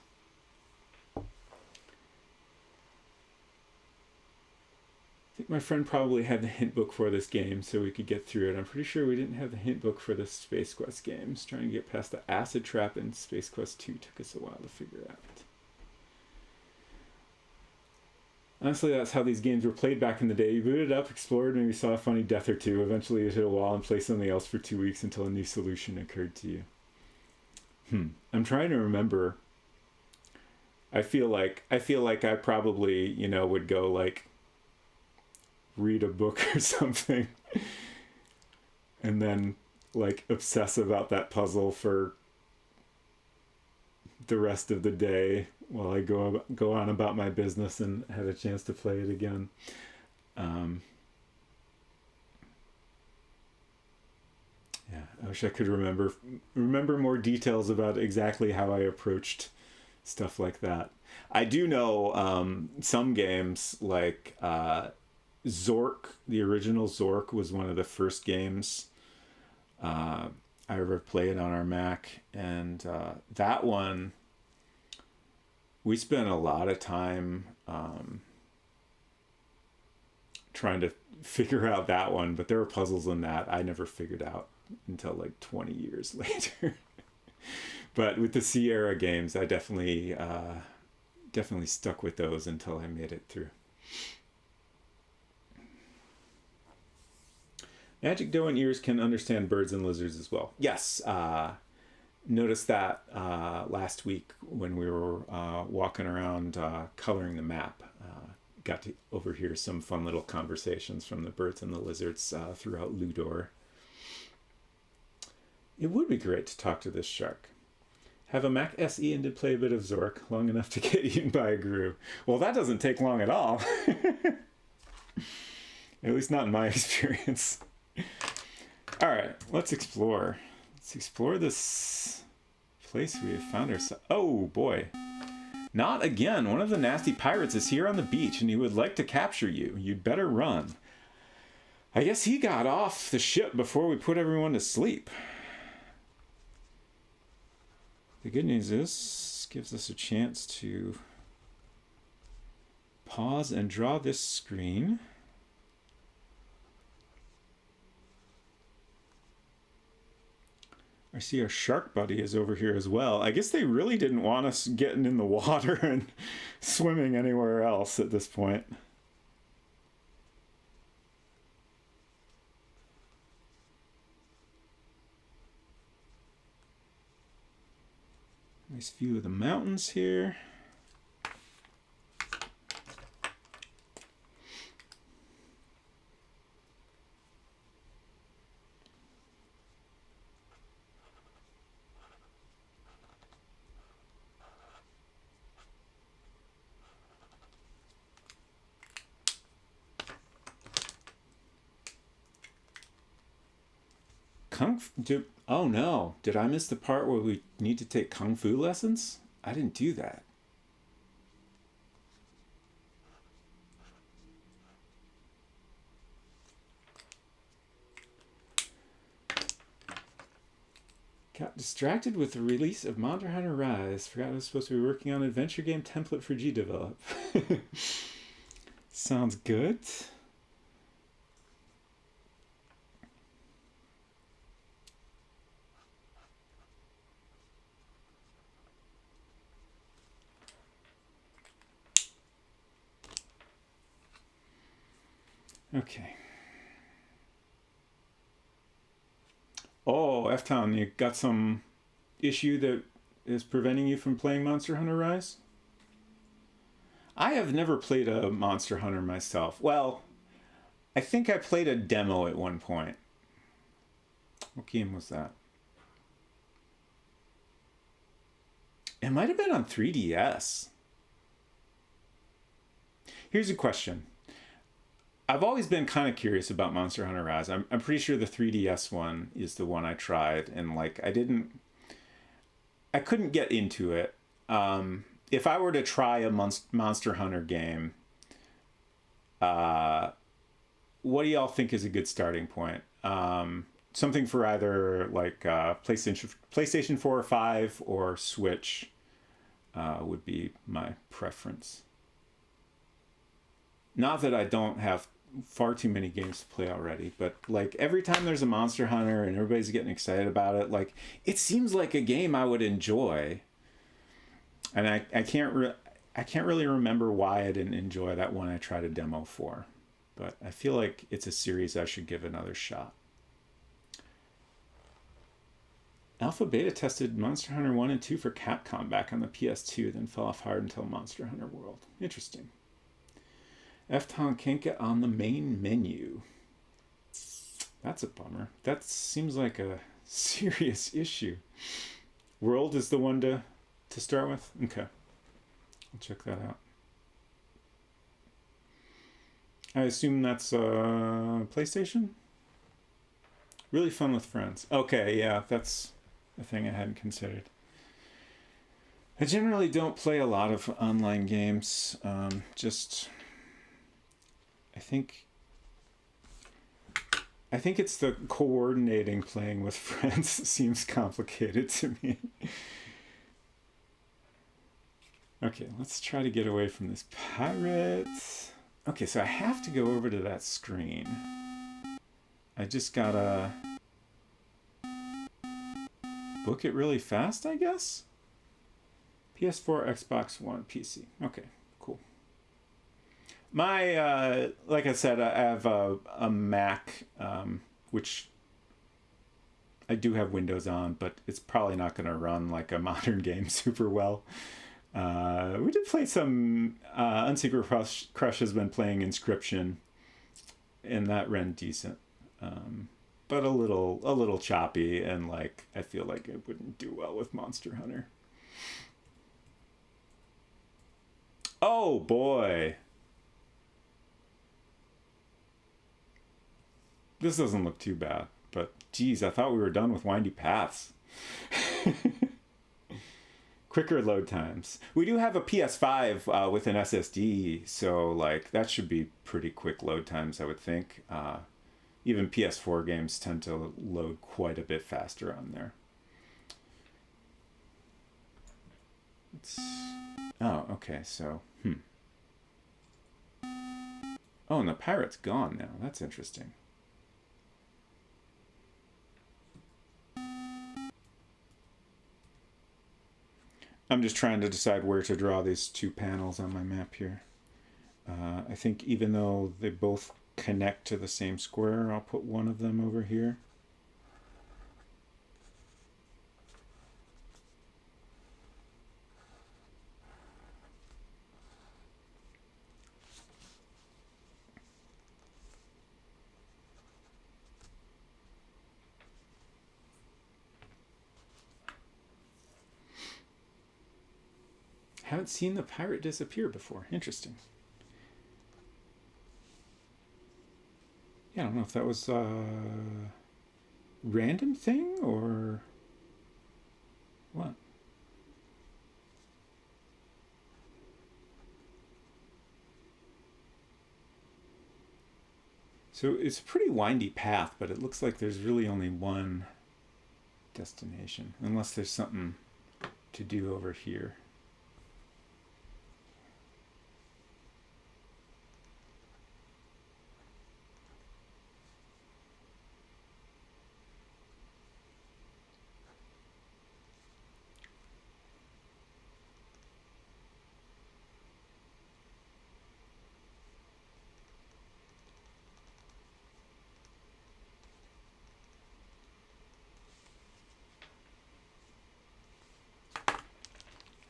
I think my friend probably had the hint book for this game so we could get through it. I'm pretty sure we didn't have the hint book for the Space Quest games. Trying to get past the acid trap in Space Quest 2 took us a while to figure out. Honestly, that's how these games were played back in the day. You booted up, explored, maybe saw a funny death or two. Eventually you hit a wall and played something else for 2 weeks until a new solution occurred to you. I'm trying to remember. I feel like I probably, you know, would go like read a book or something and then like obsess about that puzzle for the rest of the day while I go on about my business and have a chance to play it again. Yeah, I wish I could remember more details about exactly how I approached stuff like that. I do know some games like Zork, the original Zork was one of the first games I ever played on our Mac, and that one we spent a lot of time trying to figure out that one, but there were puzzles in that I never figured out until like 20 years later. But with the Sierra games, I definitely definitely stuck with those until I made it through. Magic doe and ears can understand birds and lizards as well. Yes, noticed that last week when we were walking around coloring the map. Got to overhear some fun little conversations from the birds and the lizards throughout Ludor. It would be great to talk to this shark. Have a Mac SE and did play a bit of Zork long enough to get eaten by a Gru. Well, that doesn't take long at all. At least not in my experience. All right, let's explore. Let's explore this place we have found ourselves. Oh boy. Not again. One of the nasty pirates is here on the beach and he would like to capture you. You'd better run. I guess he got off the ship before we put everyone to sleep. The good news is, this gives us a chance to pause and draw this screen. I see our shark buddy is over here as well. I guess they really didn't want us getting in the water and swimming anywhere else at this point. Nice view of the mountains here. Oh no, did I miss the part where we need to take Kung Fu lessons? I didn't do that. Got distracted with the release of Monster Hunter Rise. Forgot I was supposed to be working on an adventure game template for G-Develop. Sounds good. Okay. Oh, F-Town, you got some issue that is preventing you from playing Monster Hunter Rise? I have never played a Monster Hunter myself. Well, I think I played a demo at one point. What game was that? It might have been on 3DS. Here's a question. I've always been kind of curious about Monster Hunter Rise. I'm pretty sure the 3DS one is the one I tried, and like I couldn't get into it. If I were to try a Monster Hunter game, what do y'all think is a good starting point? Something for either like PlayStation 4 or 5 or Switch would be my preference. Not that I don't have far too many games to play already, but like every time there's a Monster Hunter and everybody's getting excited about it, like it seems like a game I would enjoy. And I can't really remember why I didn't enjoy that one I tried a demo for, but I feel like it's a series I should give another shot. Alpha Beta tested Monster Hunter 1 and 2 for Capcom back on the PS2, then fell off hard until Monster Hunter World. Interesting. F-Town can't get on the main menu. That's a bummer. That seems like a serious issue. World is the one to start with? Okay. I'll check that out. I assume that's PlayStation? Really fun with friends. Okay, yeah, that's a thing I hadn't considered. I generally don't play a lot of online games. I think it's the coordinating playing with friends seems complicated to me. Okay, let's try to get away from this pirate. Okay, so I have to go over to that screen. I just gotta book it really fast, I guess? PS4, Xbox One, PC. Okay, cool. My, like I said, I have a Mac, which I do have Windows on, but it's probably not going to run like a modern game super well. We did play some, Unsecret Crush has been playing Inscription, and that ran decent. But a little choppy, and like I feel like it wouldn't do well with Monster Hunter. Oh boy. This doesn't look too bad, but geez, I thought we were done with windy paths. Quicker load times. We do have a PS5 with an SSD, so like that should be pretty quick load times, I would think. Even PS4 games tend to load quite a bit faster on there. Oh, okay, so, Oh, and the pirate's gone now. That's interesting. I'm just trying to decide where to draw these two panels on my map here. I think even though they both connect to the same square, I'll put one of them over here. Haven't seen the pirate disappear before. Interesting. Yeah, I don't know if that was a random thing or what. So it's a pretty windy path, but it looks like there's really only one destination, unless there's something to do over here.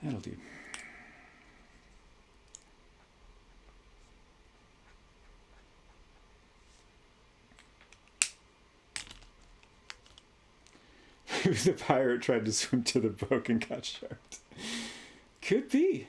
That'll do. Maybe the pirate tried to swim to the boat and got sharked. Could be.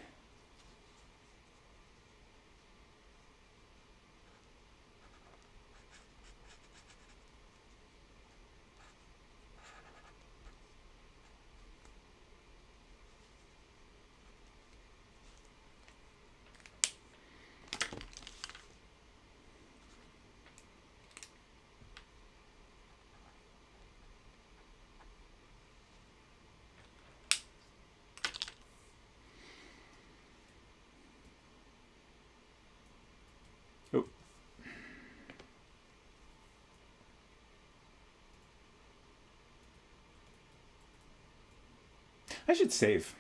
Oh. I should save.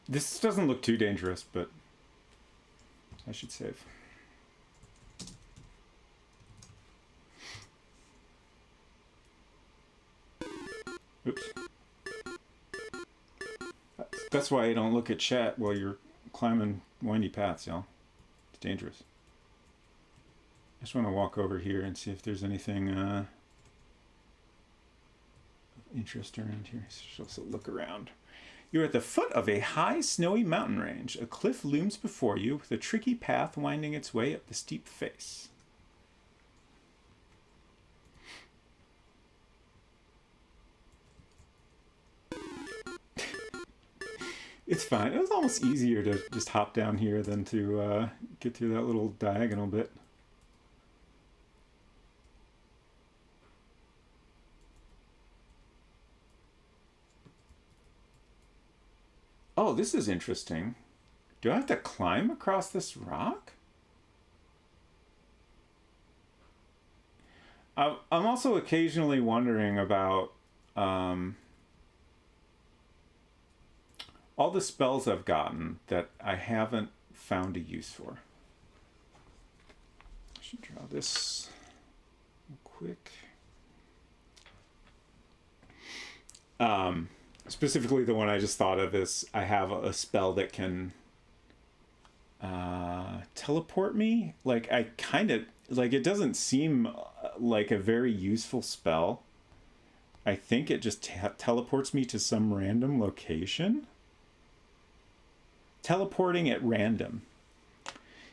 This doesn't look too dangerous, but I should save. Oops. That's why I don't look at chat while you're climbing windy paths, y'all. It's dangerous. I just want to walk over here and see if there's anything of interest around here. So just look around. You're at the foot of a high, snowy mountain range. A cliff looms before you with a tricky path winding its way up the steep face. It's fine. It was almost easier to just hop down here than to get through that little diagonal bit. Oh, this is interesting. Do I have to climb across this rock? I'm also occasionally wondering about all the spells I've gotten that I haven't found a use for. I should draw this real quick. Specifically, the one I just thought of is I have a spell that can teleport me. Like, I kind of, like, it doesn't seem like a very useful spell. I think it just teleports me to some random location. Teleporting at random.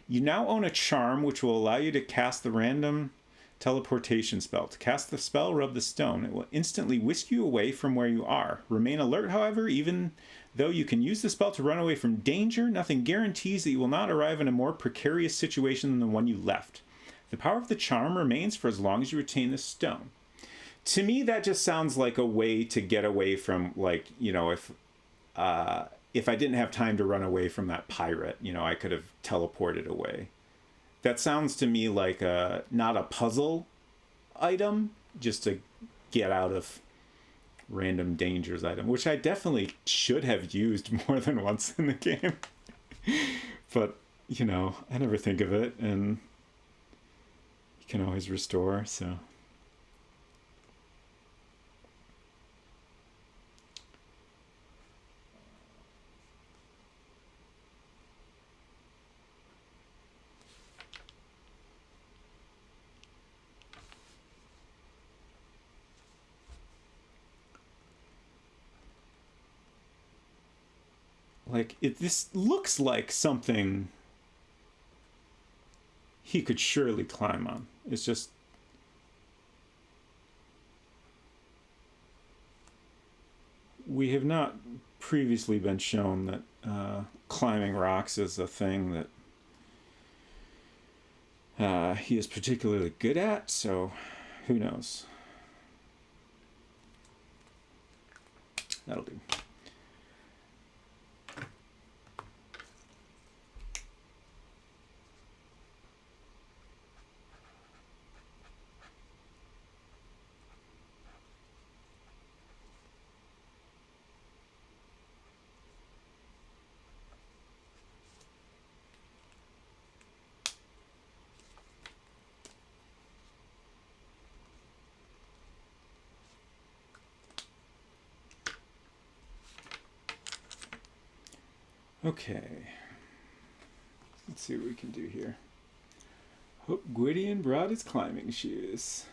You now own a charm which will allow you to cast the random teleportation spell. To cast the spell, rub the stone. It will instantly whisk you away from where you are. Remain alert, however, even though you can use the spell to run away from danger, nothing guarantees that you will not arrive in a more precarious situation than the one you left. The power of the charm remains for as long as you retain the stone. To me, that just sounds like a way to get away from, like, you know, if I didn't have time to run away from that pirate, you know, I could have teleported away. That sounds to me like not a puzzle item, just to get out of random dangers item, which I definitely should have used more than once in the game. But, you know, I never think of it, and you can always restore, so... Like, this looks like something he could surely climb on. It's just... We have not previously been shown that climbing rocks is a thing that he is particularly good at, so who knows? That'll do. Okay, let's see what we can do here. Hope Gwydion brought his climbing shoes.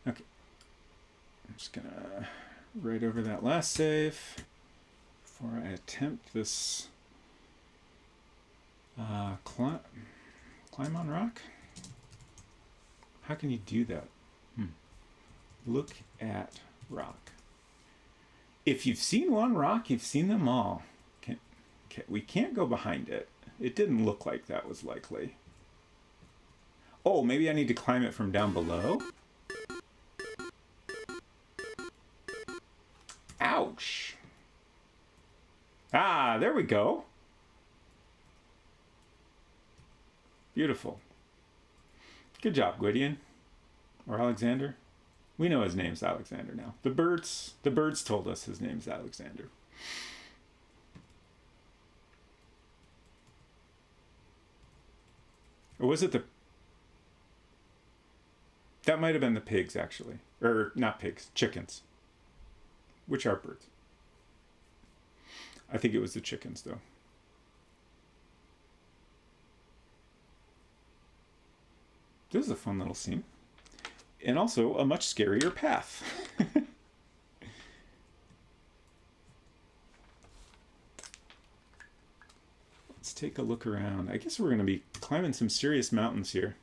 Okay, I'm just gonna write over that last save before I attempt this climb on rock. How can you do that? Look at rock. If you've seen one rock, you've seen them all. We can't go behind it. It didn't look like that was likely. Oh, maybe I need to climb it from down below? Ouch. Ah, there we go. Beautiful. Good job, Gwydion. Or Alexander. We know his name's Alexander now. The birds told us his name's Alexander. Or was it the... That might have been the pigs, actually. Or, not pigs, chickens. Which are birds. I think it was the chickens, though. This is a fun little scene. And also a much scarier path. Let's take a look around. I guess we're going to be climbing some serious mountains here.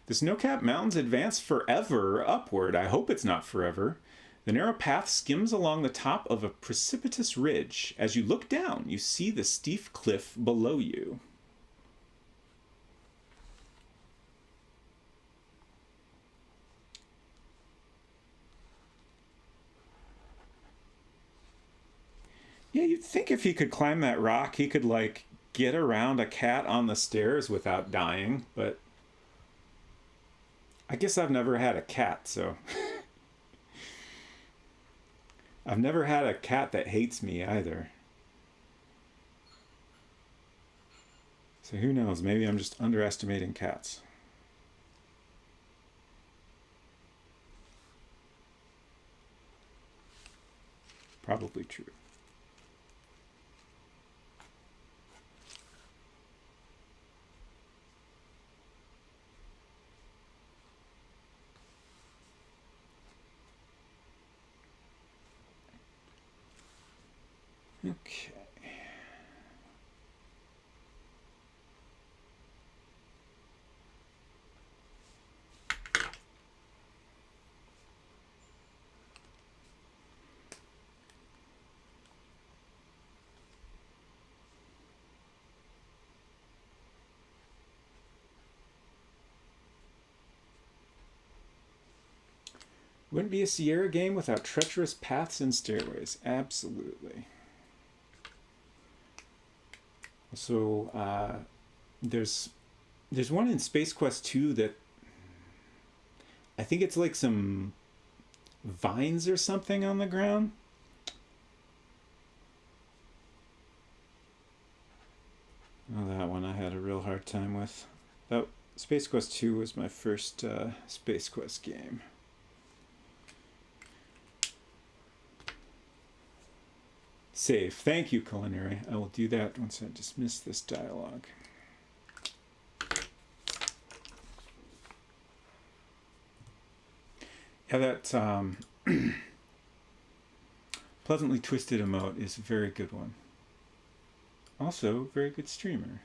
The snow-capped mountains advance forever upward. I hope it's not forever. The narrow path skims along the top of a precipitous ridge. As you look down, you see the steep cliff below you. Yeah, you'd think if he could climb that rock, he could, like, get around a cat on the stairs without dying, but I guess I've never had a cat, so... I've never had a cat that hates me either. So who knows? Maybe I'm just underestimating cats. Probably true. Okay. Wouldn't be a Sierra game without treacherous paths and stairways. Absolutely. So there's one in Space Quest 2 that I think it's like some vines or something on the ground. Oh, that one I had a real hard time with. That Space Quest 2 was my first Space Quest game. Save. Thank you, Culinary. I will do that once I dismiss this dialogue. Yeah, that Pleasantly Twisted emote is a very good one. Also, very good streamer.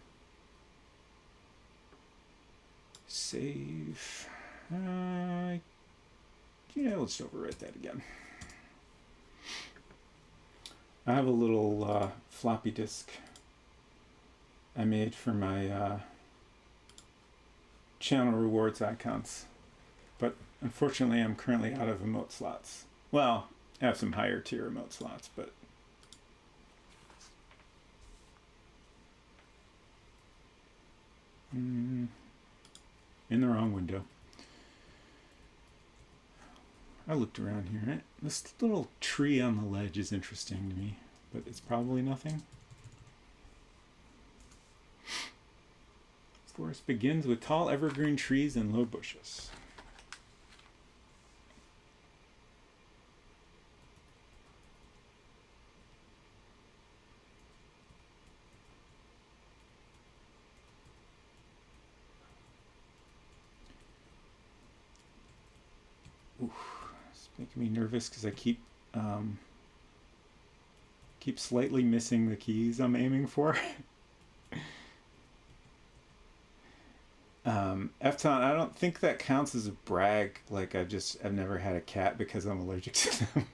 Save. Yeah, let's overwrite that again. I have a little floppy disk I made for my channel rewards icons. But unfortunately, I'm currently out of emote slots. Well, I have some higher tier emote slots, but... in the wrong window. I looked around here. Right? This little tree on the ledge is interesting to me, but it's probably nothing. The forest begins with tall evergreen trees and low bushes. Ooh, it's making me nervous because I keep slightly missing the keys I'm aiming for. Efton, I don't think that counts as a brag. Like I've never had a cat because I'm allergic to them.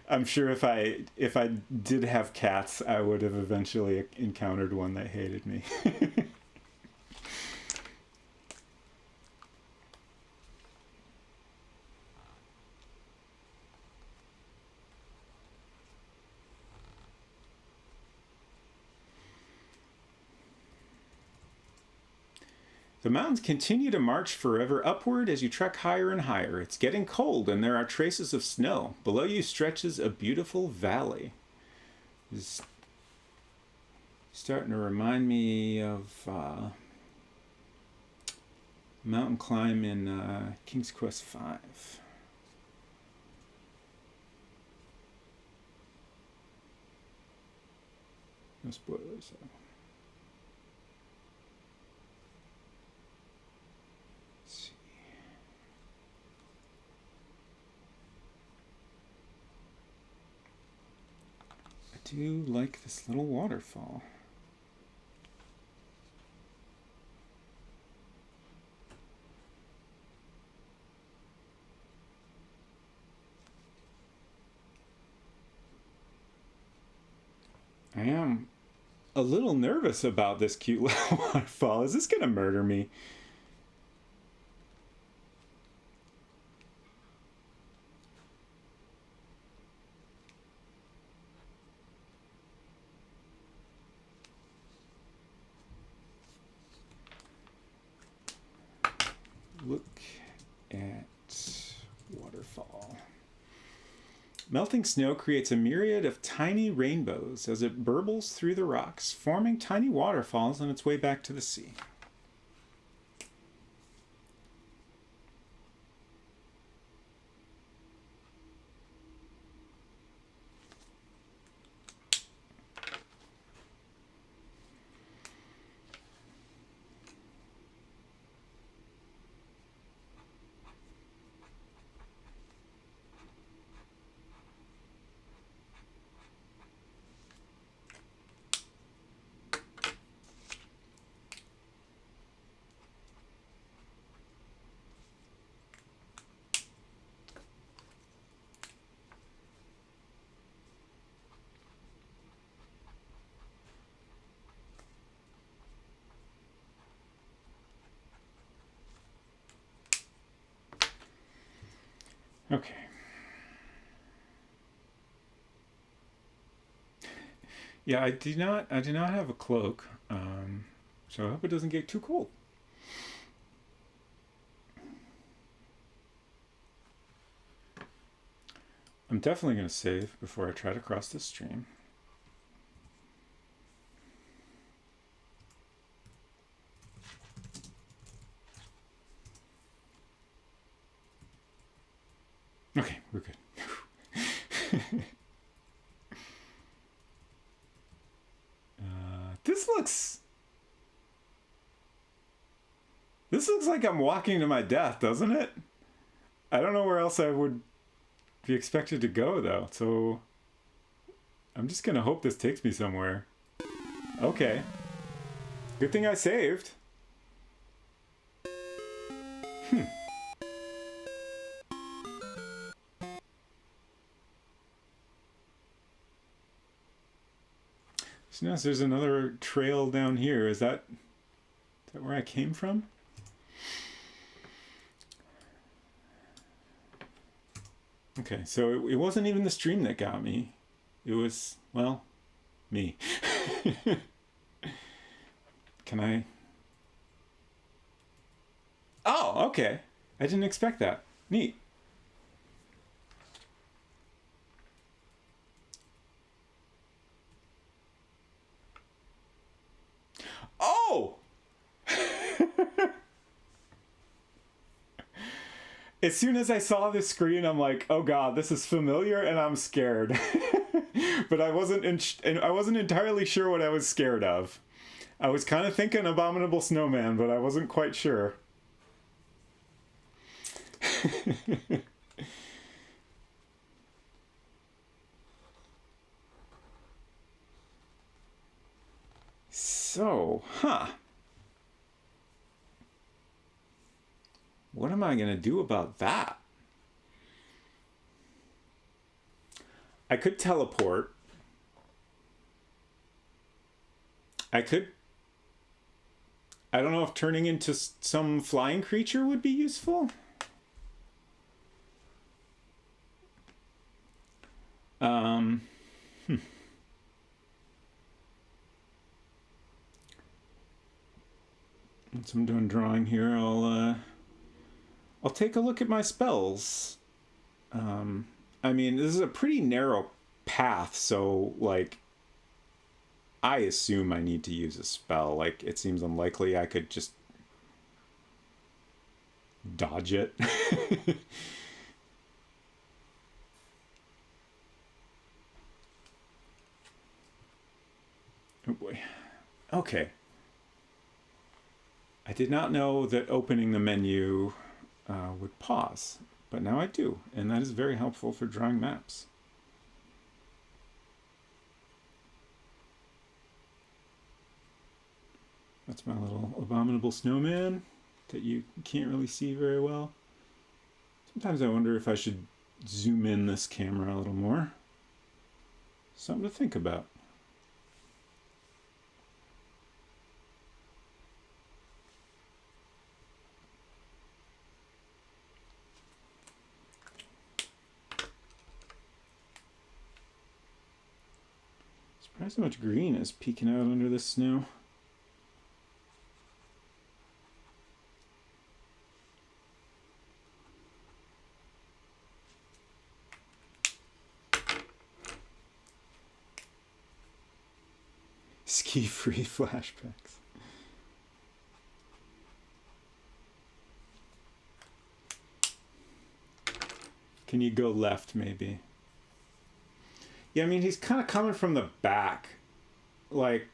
I'm sure if I did have cats, I would have eventually encountered one that hated me. The mountains continue to march forever upward as you trek higher and higher. It's getting cold and there are traces of snow. Below you stretches a beautiful valley. It's starting to remind me of mountain climb in King's Quest V. No spoilers though. I do like this little waterfall. I am a little nervous about this cute little waterfall. Is this gonna murder me? Look at waterfall. Melting snow creates a myriad of tiny rainbows as it burbles through the rocks, forming tiny waterfalls on its way back to the sea. Okay. Yeah, I do not have a cloak, so I hope it doesn't get too cold. I'm definitely going to save before I try to cross this stream. Okay, we're good. This looks like I'm walking to my death, doesn't it? I don't know where else I would be expected to go, though, so I'm just gonna hope this takes me somewhere. Okay. Good thing I saved. So notice there's another trail down here. Is that where I came from? Okay, so it wasn't even the stream that got me. It was, well, me. Can I? Oh, okay. I didn't expect that. Neat. Oh! As soon as I saw this screen, I'm like, oh god, this is familiar and I'm scared. But I wasn't entirely sure what I was scared of. I was kind of thinking Abominable Snowman, but I wasn't quite sure. So, what am I going to do about that? I could teleport. I don't know if turning into some flying creature would be useful. Once I'm done drawing here, I'll take a look at my spells. I mean, this is a pretty narrow path, so, like, I assume I need to use a spell. Like, it seems unlikely I could just dodge it. Oh boy. Okay. I did not know that opening the menu would pause, but now I do, and that is very helpful for drawing maps. That's my little Abominable Snowman that you can't really see very well. Sometimes I wonder if I should zoom in this camera a little more. Something to think about. Surprised how much green is peeking out under this snow. Ski-free flashbacks. Can you go left, maybe? Yeah, I mean, he's kind of coming from the back. Like...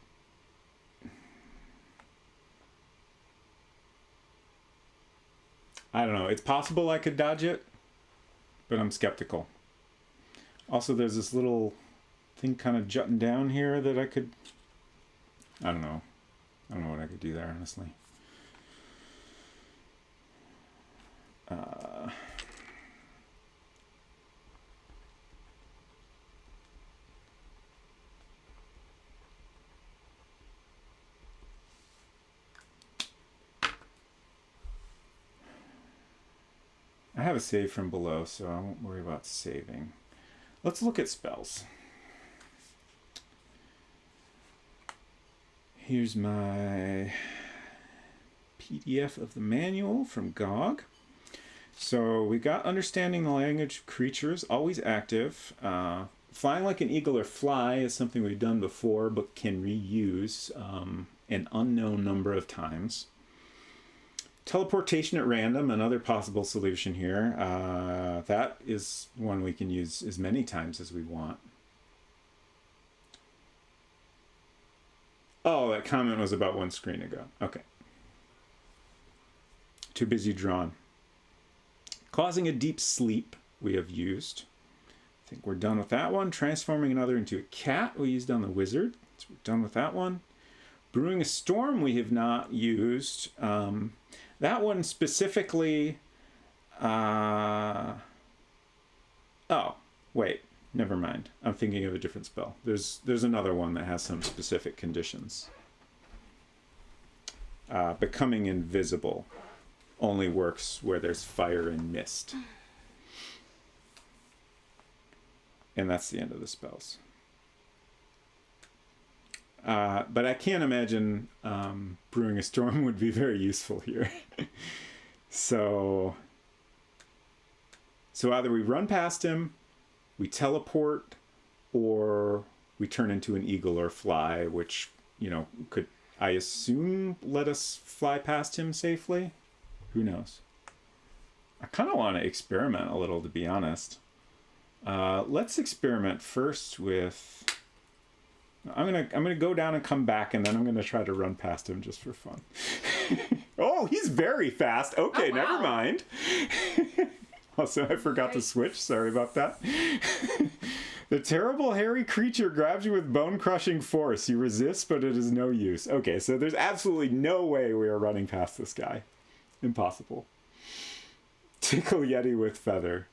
I don't know. It's possible I could dodge it, but I'm skeptical. Also, there's this little thing kind of jutting down here that I could... I don't know. I don't know what I could do there, honestly. I have a save from below, so I won't worry about saving. Let's look at spells. Here's my PDF of the manual from GOG. So we got Understanding the Language of Creatures, always active. Flying like an eagle or fly is something we've done before, but can reuse an unknown number of times. Teleportation at random, another possible solution here. That is one we can use as many times as we want. Oh, that comment was about one screen ago. Okay. Too busy drawn. Causing a deep sleep we have used. I think we're done with that one. Transforming another into a cat we used on the wizard. So we're done with that one. Brewing a storm we have not used. That one specifically... Oh, wait. Never mind. I'm thinking of a different spell. There's another one that has some specific conditions. Becoming invisible only works where there's fire and mist. And that's the end of the spells. But I can't imagine brewing a storm would be very useful here. So either we run past him, we teleport, or we turn into an eagle or fly, which, you know, could, I assume, let us fly past him safely. Who knows? I kind of want to experiment a little, to be honest. Let's experiment first with... I'm gonna go down and come back, and then I'm gonna try to run past him just for fun. Oh, he's very fast. Okay, oh, wow. Never mind. Also, I forgot to switch. Sorry about that. The terrible hairy creature grabs you with bone-crushing force. You resist, but it is no use. Okay, so there's absolutely no way we are running past this guy. Impossible. Tickle Yeti with feather.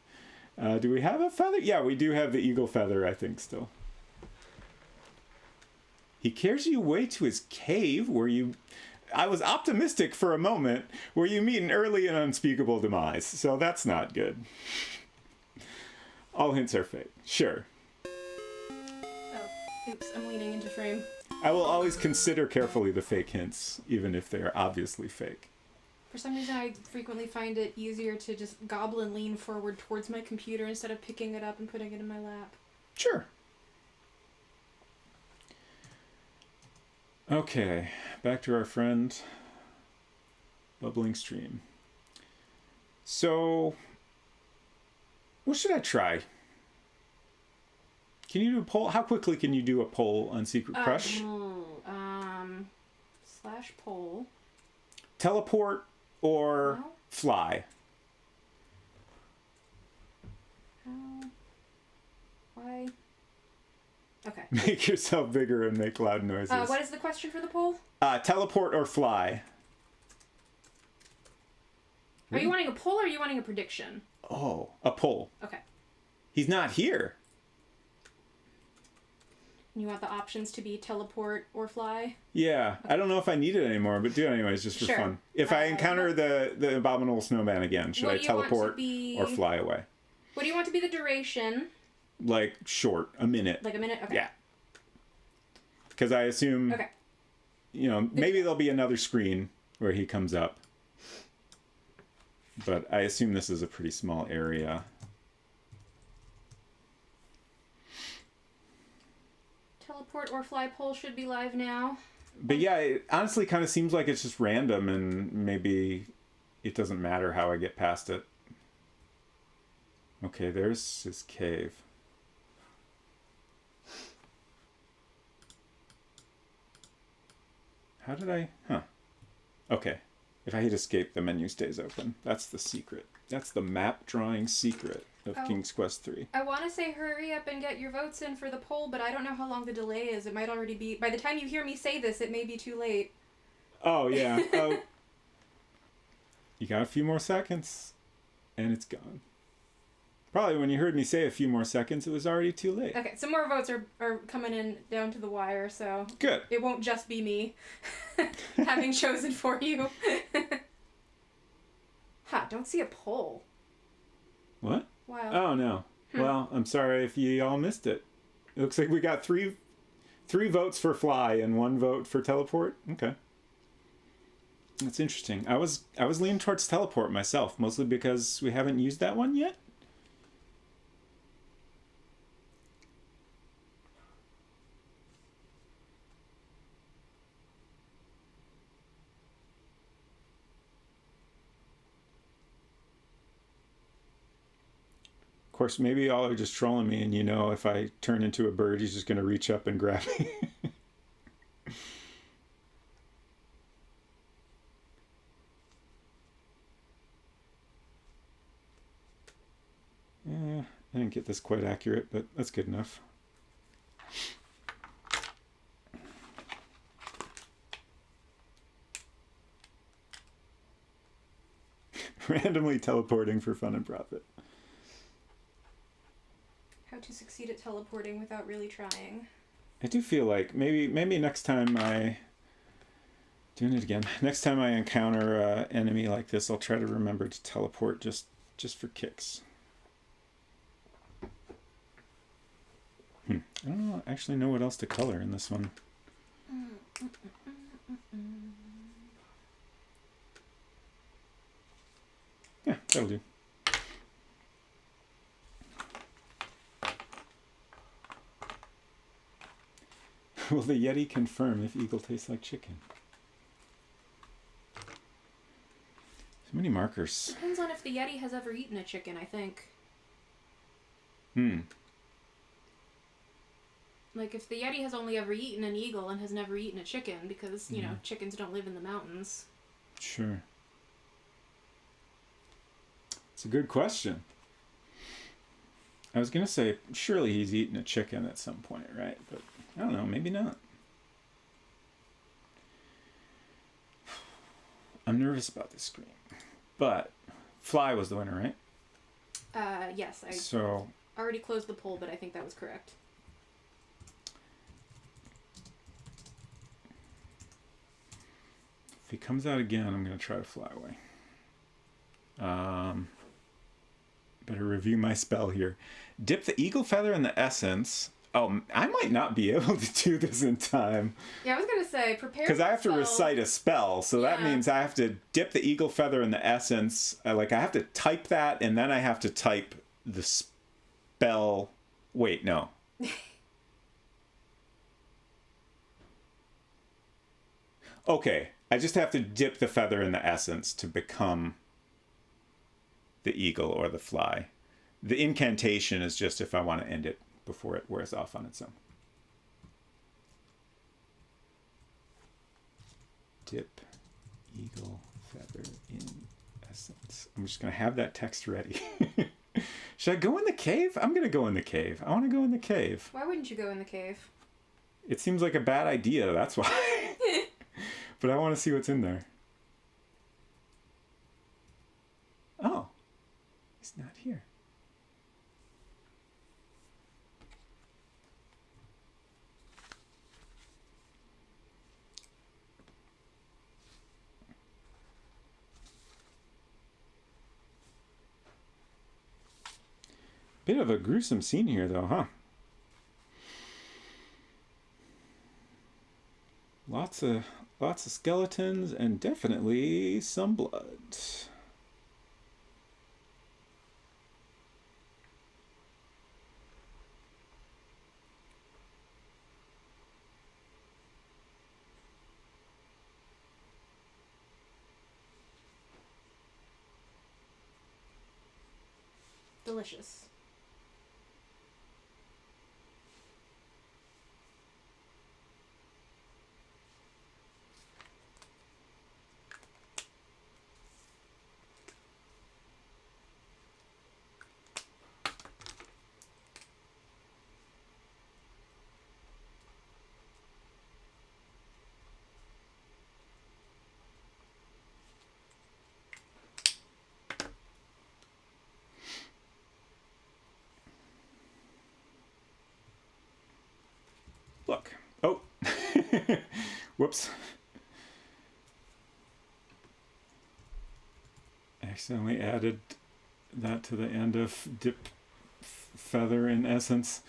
Do we have a feather? Yeah, we do have the eagle feather, I think, still. He carries you away to his cave, where you... I was optimistic for a moment, where you meet an early and unspeakable demise. So that's not good. All hints are fake. Sure. Oh, oops, I'm leaning into frame. I will always consider carefully the fake hints, even if they are obviously fake. For some reason, I frequently find it easier to just goblin lean forward towards my computer instead of picking it up and putting it in my lap. Sure. Okay, back to our friend, Bubbling Stream. So, what should I try? Can you do a poll? How quickly can you do a poll on Secret Crush? Slash poll. Teleport or fly? How? Why? Okay. Make yourself bigger and make loud noises. What is the question for the poll? Teleport or fly? Are you wanting a poll or are you wanting a prediction? Oh, a poll. Okay. He's not here. You want the options to be teleport or fly? Yeah. Okay. I don't know if I need it anymore, but do it anyways, just for fun. If I encounter the abominable snowman again, should I teleport or fly away? What do you want to be the duration? Like short, a minute. Like a minute? Okay. Yeah. Because I assume, you know, maybe there'll be another screen where he comes up. But I assume this is a pretty small area. Teleport or fly pole should be live now. But yeah, it honestly kind of seems like it's just random, and maybe it doesn't matter how I get past it. Okay, there's his cave. How did I... Huh. Okay. If I hit escape, the menu stays open. That's the secret. That's the map drawing secret of King's Quest 3. I want to say hurry up and get your votes in for the poll, but I don't know how long the delay is. It might already be... By the time you hear me say this, it may be too late. Oh, yeah. Oh. You got a few more seconds, and it's gone. Probably when you heard me say a few more seconds, it was already too late. Okay, some more votes are coming in down to the wire, so... Good. It won't just be me having chosen for you. Don't see a poll. What? Wow. Oh, no. Well, I'm sorry if you all missed it. It looks like we got three votes for fly and 1 vote for teleport. Okay. That's interesting. I was leaning towards teleport myself, mostly because we haven't used that one yet. Of course, maybe y'all are just trolling me, and if I turn into a bird, he's just going to reach up and grab me. I didn't get this quite accurate, but that's good enough. Randomly teleporting for fun and profit. How to succeed at teleporting without really trying. I do feel like maybe next time doing it again. Next time I encounter an enemy like this, I'll try to remember to teleport just for kicks. I don't actually know what else to color in this one. Yeah, that'll do. Will the Yeti confirm if eagle tastes like chicken? So many markers. Depends on if the Yeti has ever eaten a chicken, I think. Like, if the Yeti has only ever eaten an eagle and has never eaten a chicken, because, chickens don't live in the mountains. Sure. It's a good question. I was going to say, surely he's eaten a chicken at some point, right? But I don't know, maybe not. I'm nervous about this screen. But fly was the winner, right? Yes. I already closed the poll, but I think that was correct. If he comes out again, I'm going to try to fly away. Better review my spell here. Dip the eagle feather in the essence. Oh, I might not be able to do this in time. Yeah, I was going to say, prepare. Because I have to recite a spell, so that means I have to dip the eagle feather in the essence. I have to type that, and then I have to type the spell. Wait, no. Okay, I just have to dip the feather in the essence to become the eagle or the fly. The incantation is just if I want to end it before it wears off on its own. Dip eagle feather in essence. I'm just going to have that text ready. Should I go in the cave? I'm going to go in the cave. I want to go in the cave. Why wouldn't you go in the cave? It seems like a bad idea, that's why. But I want to see what's in there. Oh. He's not here. Bit of a gruesome scene here, though, huh? Lots of skeletons and definitely some blood. delicious. Look. Oh. Whoops. Accidentally added that to the end of dip feather in essence.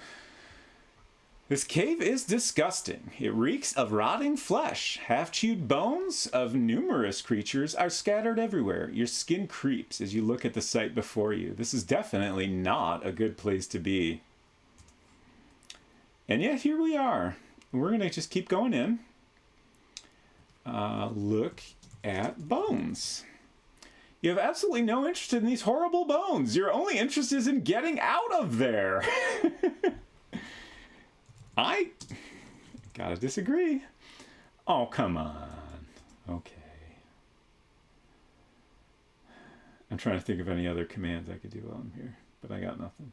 This cave is disgusting. It reeks of rotting flesh. Half-chewed bones of numerous creatures are scattered everywhere. Your skin creeps as you look at the sight before you. This is definitely not a good place to be. And yet here we are. We're going to just keep going in. Look at bones. You have absolutely no interest in these horrible bones. Your only interest is in getting out of there. I gotta disagree. Oh, come on. Okay. I'm trying to think of any other commands I could do while I'm here, but I got nothing.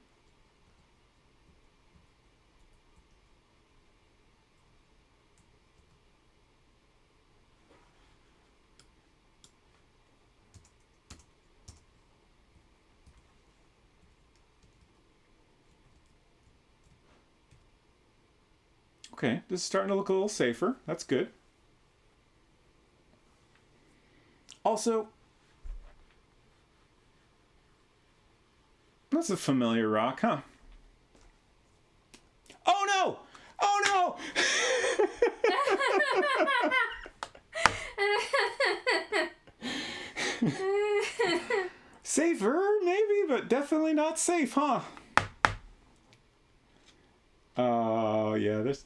Okay, this is starting to look a little safer. That's good. Also, that's a familiar rock, huh? Oh no! Oh no! Safer, maybe, but definitely not safe, huh? Oh, yeah, there's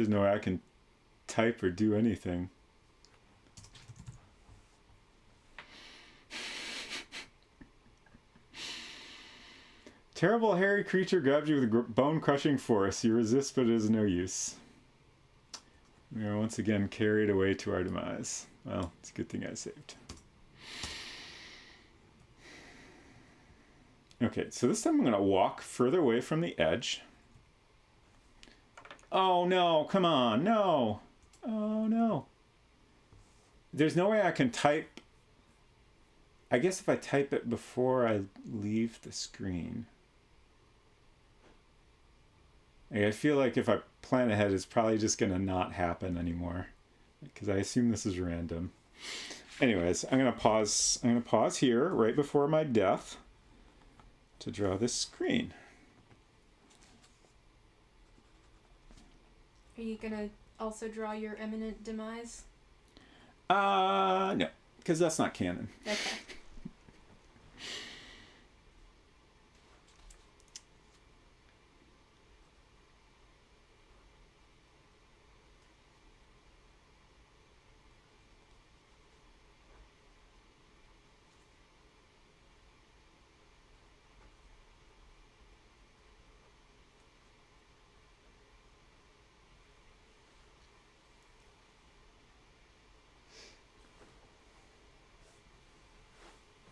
no way I can type or do anything. Terrible hairy creature grabs you with a bone-crushing force. You resist, but it is no use. We are once again carried away to our demise. Well, it's a good thing I saved. Okay, so this time I'm going to walk further away from the edge. Oh no, come on, no. Oh no. There's no way I can type. I guess if I type it before I leave the screen. I feel like if I plan ahead, it's probably just going to not happen anymore. Because I assume this is random. Anyways, I'm going to pause. I'm going to pause here right before my death to draw this screen. Are you gonna also draw your imminent demise? No, because that's not canon. Okay.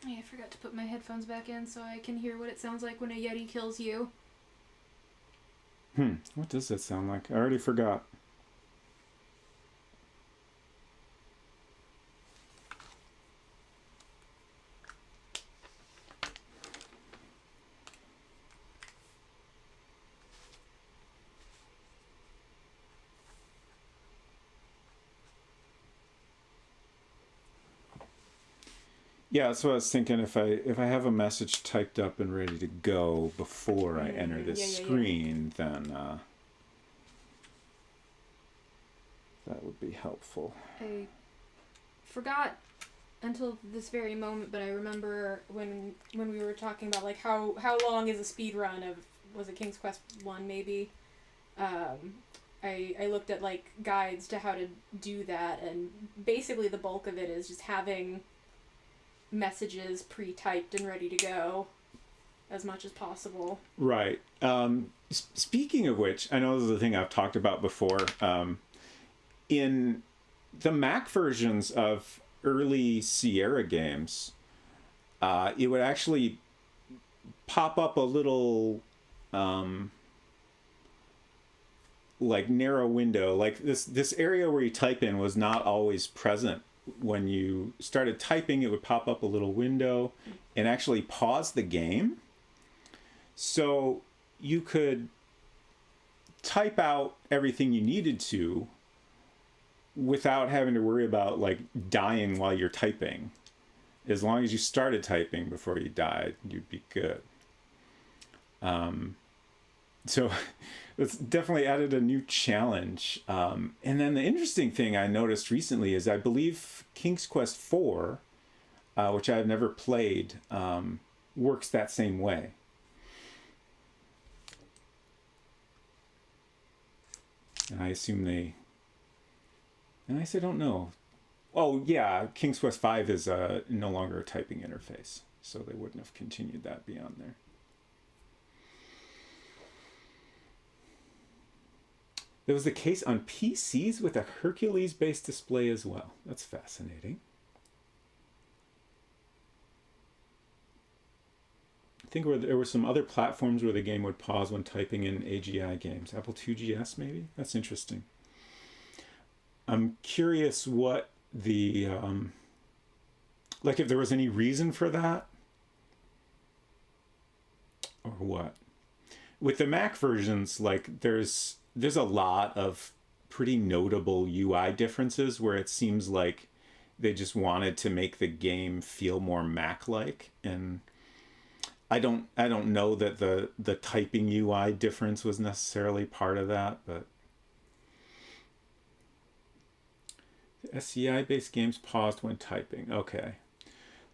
I forgot to put my headphones back in so I can hear what it sounds like when a Yeti kills you. What does that sound like? I already forgot. Yeah, that's what I was thinking. If I have a message typed up and ready to go before I enter this screen, then that would be helpful. I forgot until this very moment, but I remember when we were talking about like how long is a speed run of, was it King's Quest 1 maybe? I looked at like guides to how to do that, and basically the bulk of it is just having messages pre-typed and ready to go. as much as possible. Right. Speaking of which, I know this is a thing I've talked about before. In the Mac versions of early Sierra games, it would actually pop up a little like narrow window, like this area where you type in was not always present. When you started typing, it would pop up a little window and actually pause the game, so you could type out everything you needed to without having to worry about like dying while you're typing. As long as you started typing before you died, you'd be good. So it's definitely added a new challenge. And then the interesting thing I noticed recently is I believe King's Quest IV, which I've never played, works that same way. And I assume they... And I don't know. Oh, yeah, King's Quest V is no longer a typing interface, so they wouldn't have continued that beyond there. There was the case on PCs with a Hercules-based display as well. That's fascinating. I think there were some other platforms where the game would pause when typing in AGI games. Apple IIgs, maybe? That's interesting. I'm curious what the... like if there was any reason for that? Or what? With the Mac versions, like there's a lot of pretty notable UI differences where it seems like they just wanted to make the game feel more Mac-like, and I don't know that the typing UI difference was necessarily part of that, but SCI-based games paused when typing. Okay.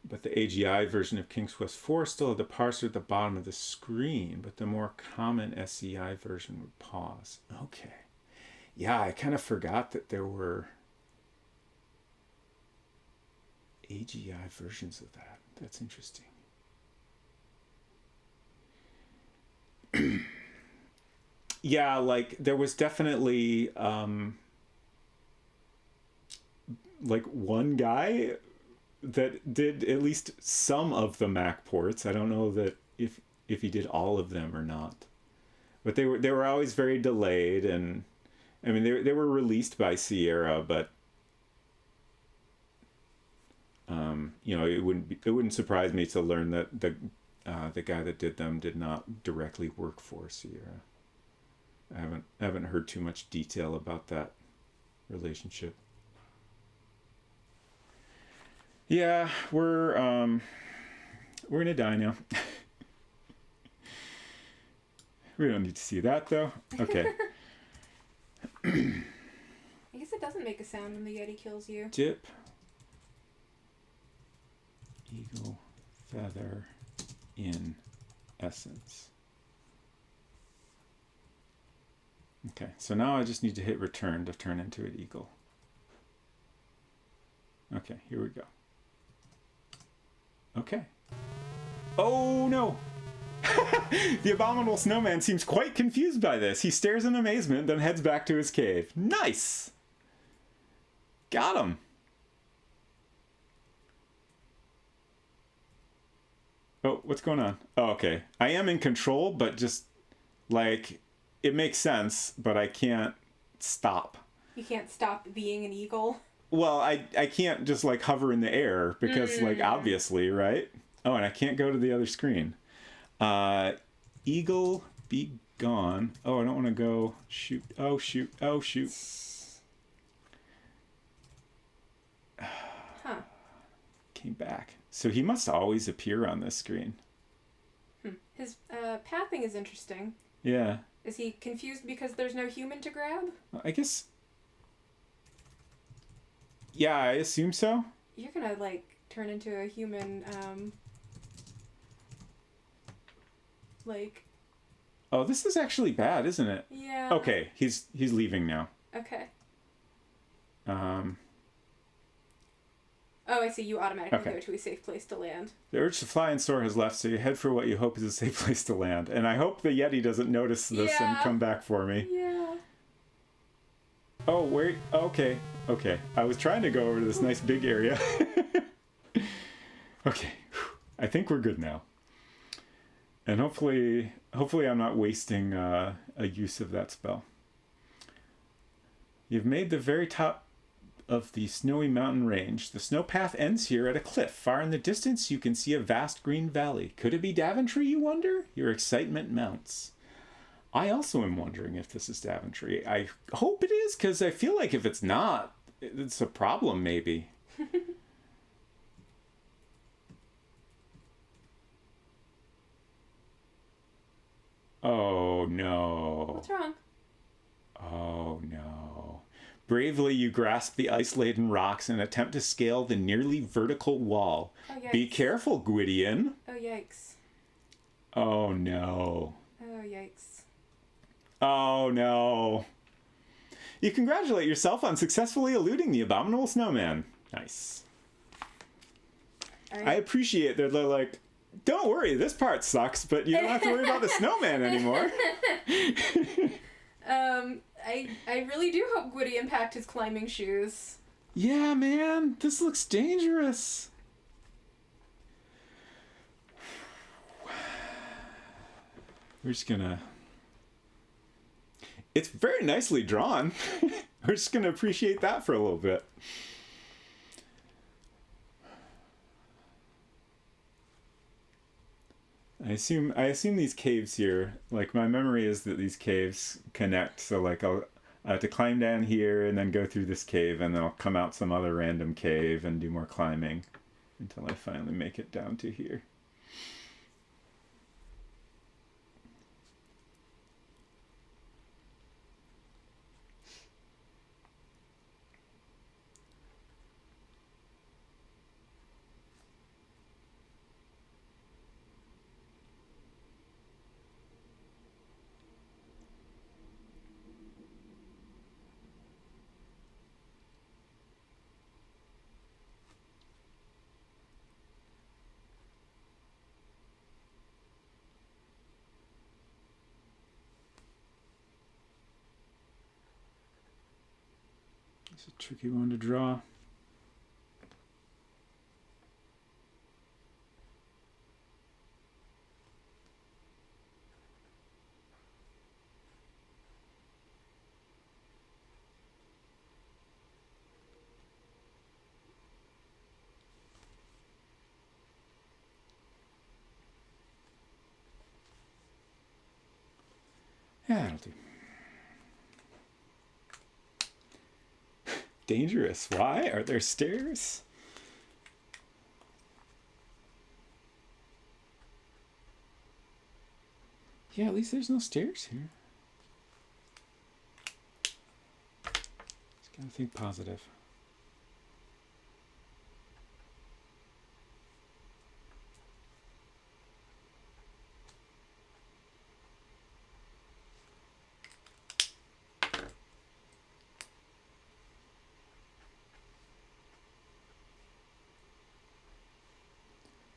But the AGI version of King's Quest IV still had the parser at the bottom of the screen, but the more common SCI version would pause. Okay. Yeah, I kind of forgot that there were AGI versions of that. That's interesting. Yeah, like there was definitely like one guy that did at least some of the Mac ports. I don't know that if he did all of them or not, but they were always very delayed, and I mean they were released by Sierra, but you know, it wouldn't surprise me to learn that the guy that did them did not directly work for Sierra. I haven't heard too much detail about that relationship. Yeah, we're gonna die now. We don't need to see that though. Okay. I guess it doesn't make a sound when the Yeti kills you. Dip. Eagle feather in essence. Okay, so now I just need to hit return to turn into an eagle. Okay, here we go. Okay. Oh no! The abominable snowman seems quite confused by this. He stares in amazement, then heads back to his cave. Nice! Got him! Oh, what's going on? Oh, okay. I am in control, but just, like, it makes sense, but I can't stop. You can't stop being an eagle? Well, I can't just, like, hover in the air, because, like, obviously, right? Oh, and I can't go to the other screen. Eagle, be gone. Oh, I don't want to go. Shoot. Oh, shoot. Oh, shoot. Huh. Came back. So he must always appear on this screen. His pathing is interesting. Yeah. Is he confused because there's no human to grab? I guess... Yeah, I assume so. You're gonna, like, turn into a human, like... Oh, this is actually bad, isn't it? Yeah. Okay, he's leaving now. Okay. Oh, I see. You automatically Okay. go to a safe place to land. The urge to fly and soar has left, so you head for what you hope is a safe place to land. And I hope the Yeti doesn't notice this and Yeah. come back for me. Yeah. Oh, wait. Okay. Okay. I was trying to go over to this nice big area. Okay. I think we're good now. And hopefully I'm not wasting a use of that spell. You've made the very top of the snowy mountain range. The snow path ends here at a cliff. Far in the distance, you can see a vast green valley. Could it be Daventry, you wonder? Your excitement mounts. I also am wondering if this is Daventry. I hope it is, because I feel like if it's not, it's a problem, maybe. Oh, no. What's wrong? Oh, no. Bravely, you grasp the ice-laden rocks and attempt to scale the nearly vertical wall. Oh, yikes. Be careful, Gwydion. Oh, yikes. Oh, no. Oh, yikes. Oh, no. You congratulate yourself on successfully eluding the abominable snowman. Nice. I appreciate that they're like, don't worry, this part sucks, but you don't have to worry about the snowman anymore. I really do hope Gwydion packed his climbing shoes. Yeah, man, this looks dangerous. We're just gonna... It's very nicely drawn. We're just gonna appreciate that for a little bit. I assume these caves here, like my memory is that these caves connect, so like I have to climb down here and then go through this cave and then I'll come out some other random cave and do more climbing until I finally make it down to here. It's a tricky one to draw. Yeah, that'll do. Dangerous. Why? Are there stairs? Yeah, at least there's no stairs here. Just gotta think positive.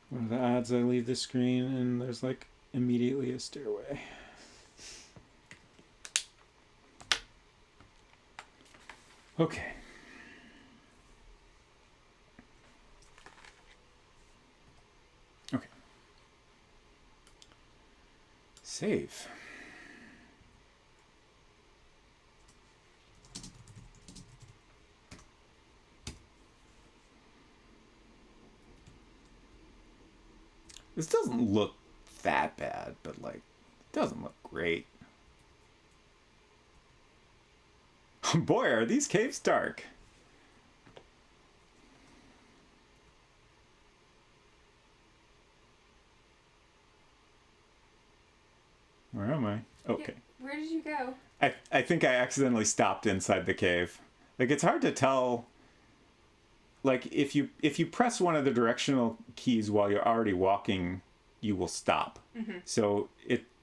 What are the odds I leave the screen and there's like immediately a stairway? Okay. Okay. Save. This doesn't look that bad, but like, it doesn't look great. Boy, are these caves dark. Where am I? Okay. Where did you go? I think I accidentally stopped inside the cave. Like, it's hard to tell. Like, if you press one of the directional keys while you're already walking, you will stop. Mm-hmm. So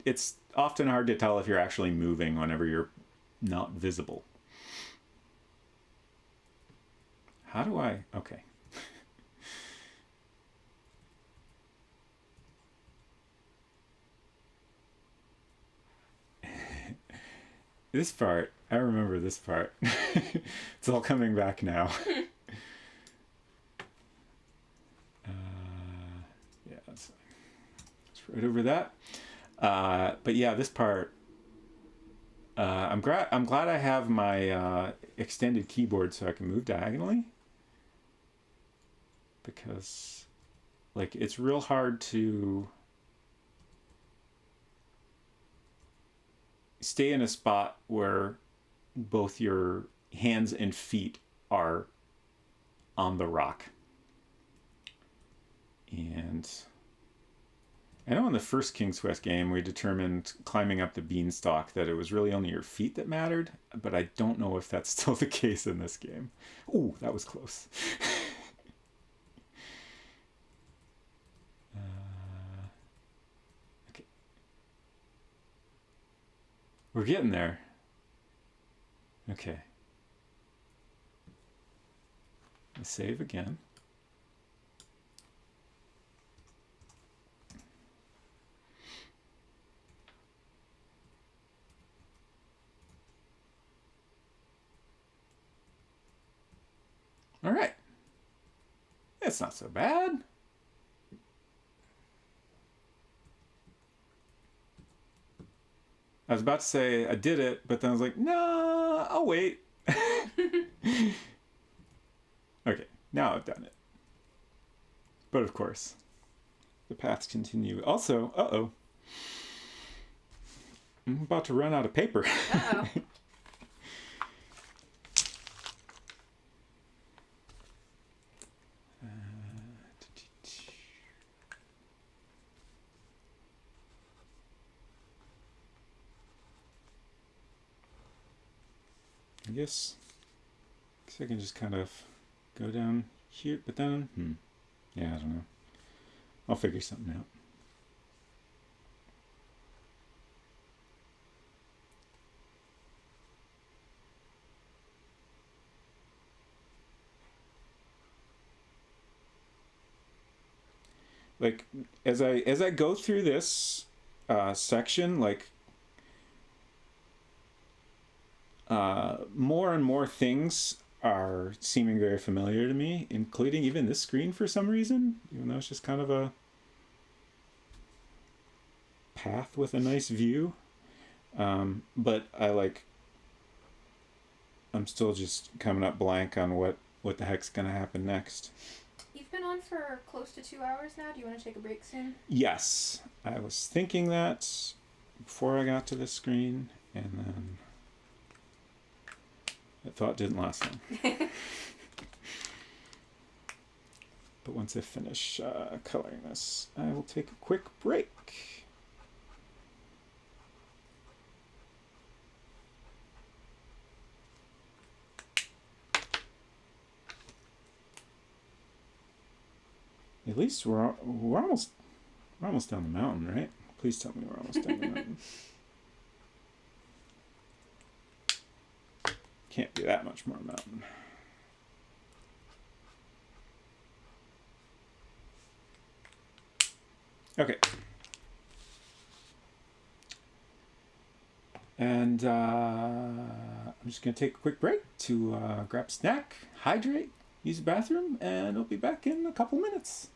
it's often hard to tell if you're actually moving whenever you're not visible. How do I... Okay. This part, I remember this part. It's all coming back now. Yeah, that's fine. It's right over that. But yeah, this part. I'm glad I have my extended keyboard so I can move diagonally. Because, like, it's real hard to stay in a spot where both your hands and feet are on the rock. And I know in the first King's Quest game we determined climbing up the beanstalk that it was really only your feet that mattered, but I don't know if that's still the case in this game. Ooh, that was close. Okay. We're getting there. Okay. Let's save again. All right. It's not so bad. I was about to say I did it, but then I was like, no, I'll wait. Okay, now I've done it. But of course, the paths continue. Also, uh-oh. I'm about to run out of paper. Uh-oh. I guess I can just kind of go down here, but then, yeah, I don't know. I'll figure something out. Like, as I go through this section, like, more and more things are seeming very familiar to me, including even this screen for some reason, even though it's just kind of a path with a nice view. But I'm still just coming up blank on what the heck's gonna happen next. You've been on for close to 2 hours now. Do you want to take a break soon? Yes, I was thinking that before I got to this screen, and then that thought didn't last long. But once I finish coloring this, I will take a quick break. At least we're almost down the mountain, right? Please tell me we're almost down the mountain. Can't be that much more mountain. Okay. And I'm just going to take a quick break to grab a snack, hydrate, use the bathroom, and I'll be back in a couple minutes.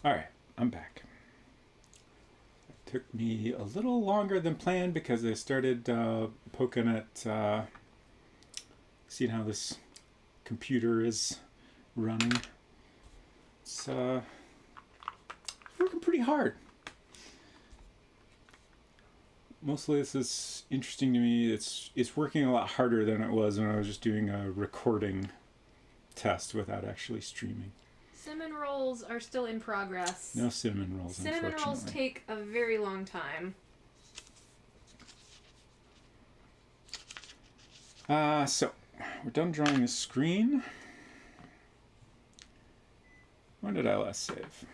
All right, I'm back. It took me a little longer than planned because I started poking at seeing how this computer is running. It's working pretty hard. Mostly this is interesting to me. It's working a lot harder than it was when I was just doing a recording test without actually streaming. Cinnamon rolls are still in progress. No cinnamon rolls, Cinnamon rolls take a very long time. So, we're done drawing the screen. When did I last save?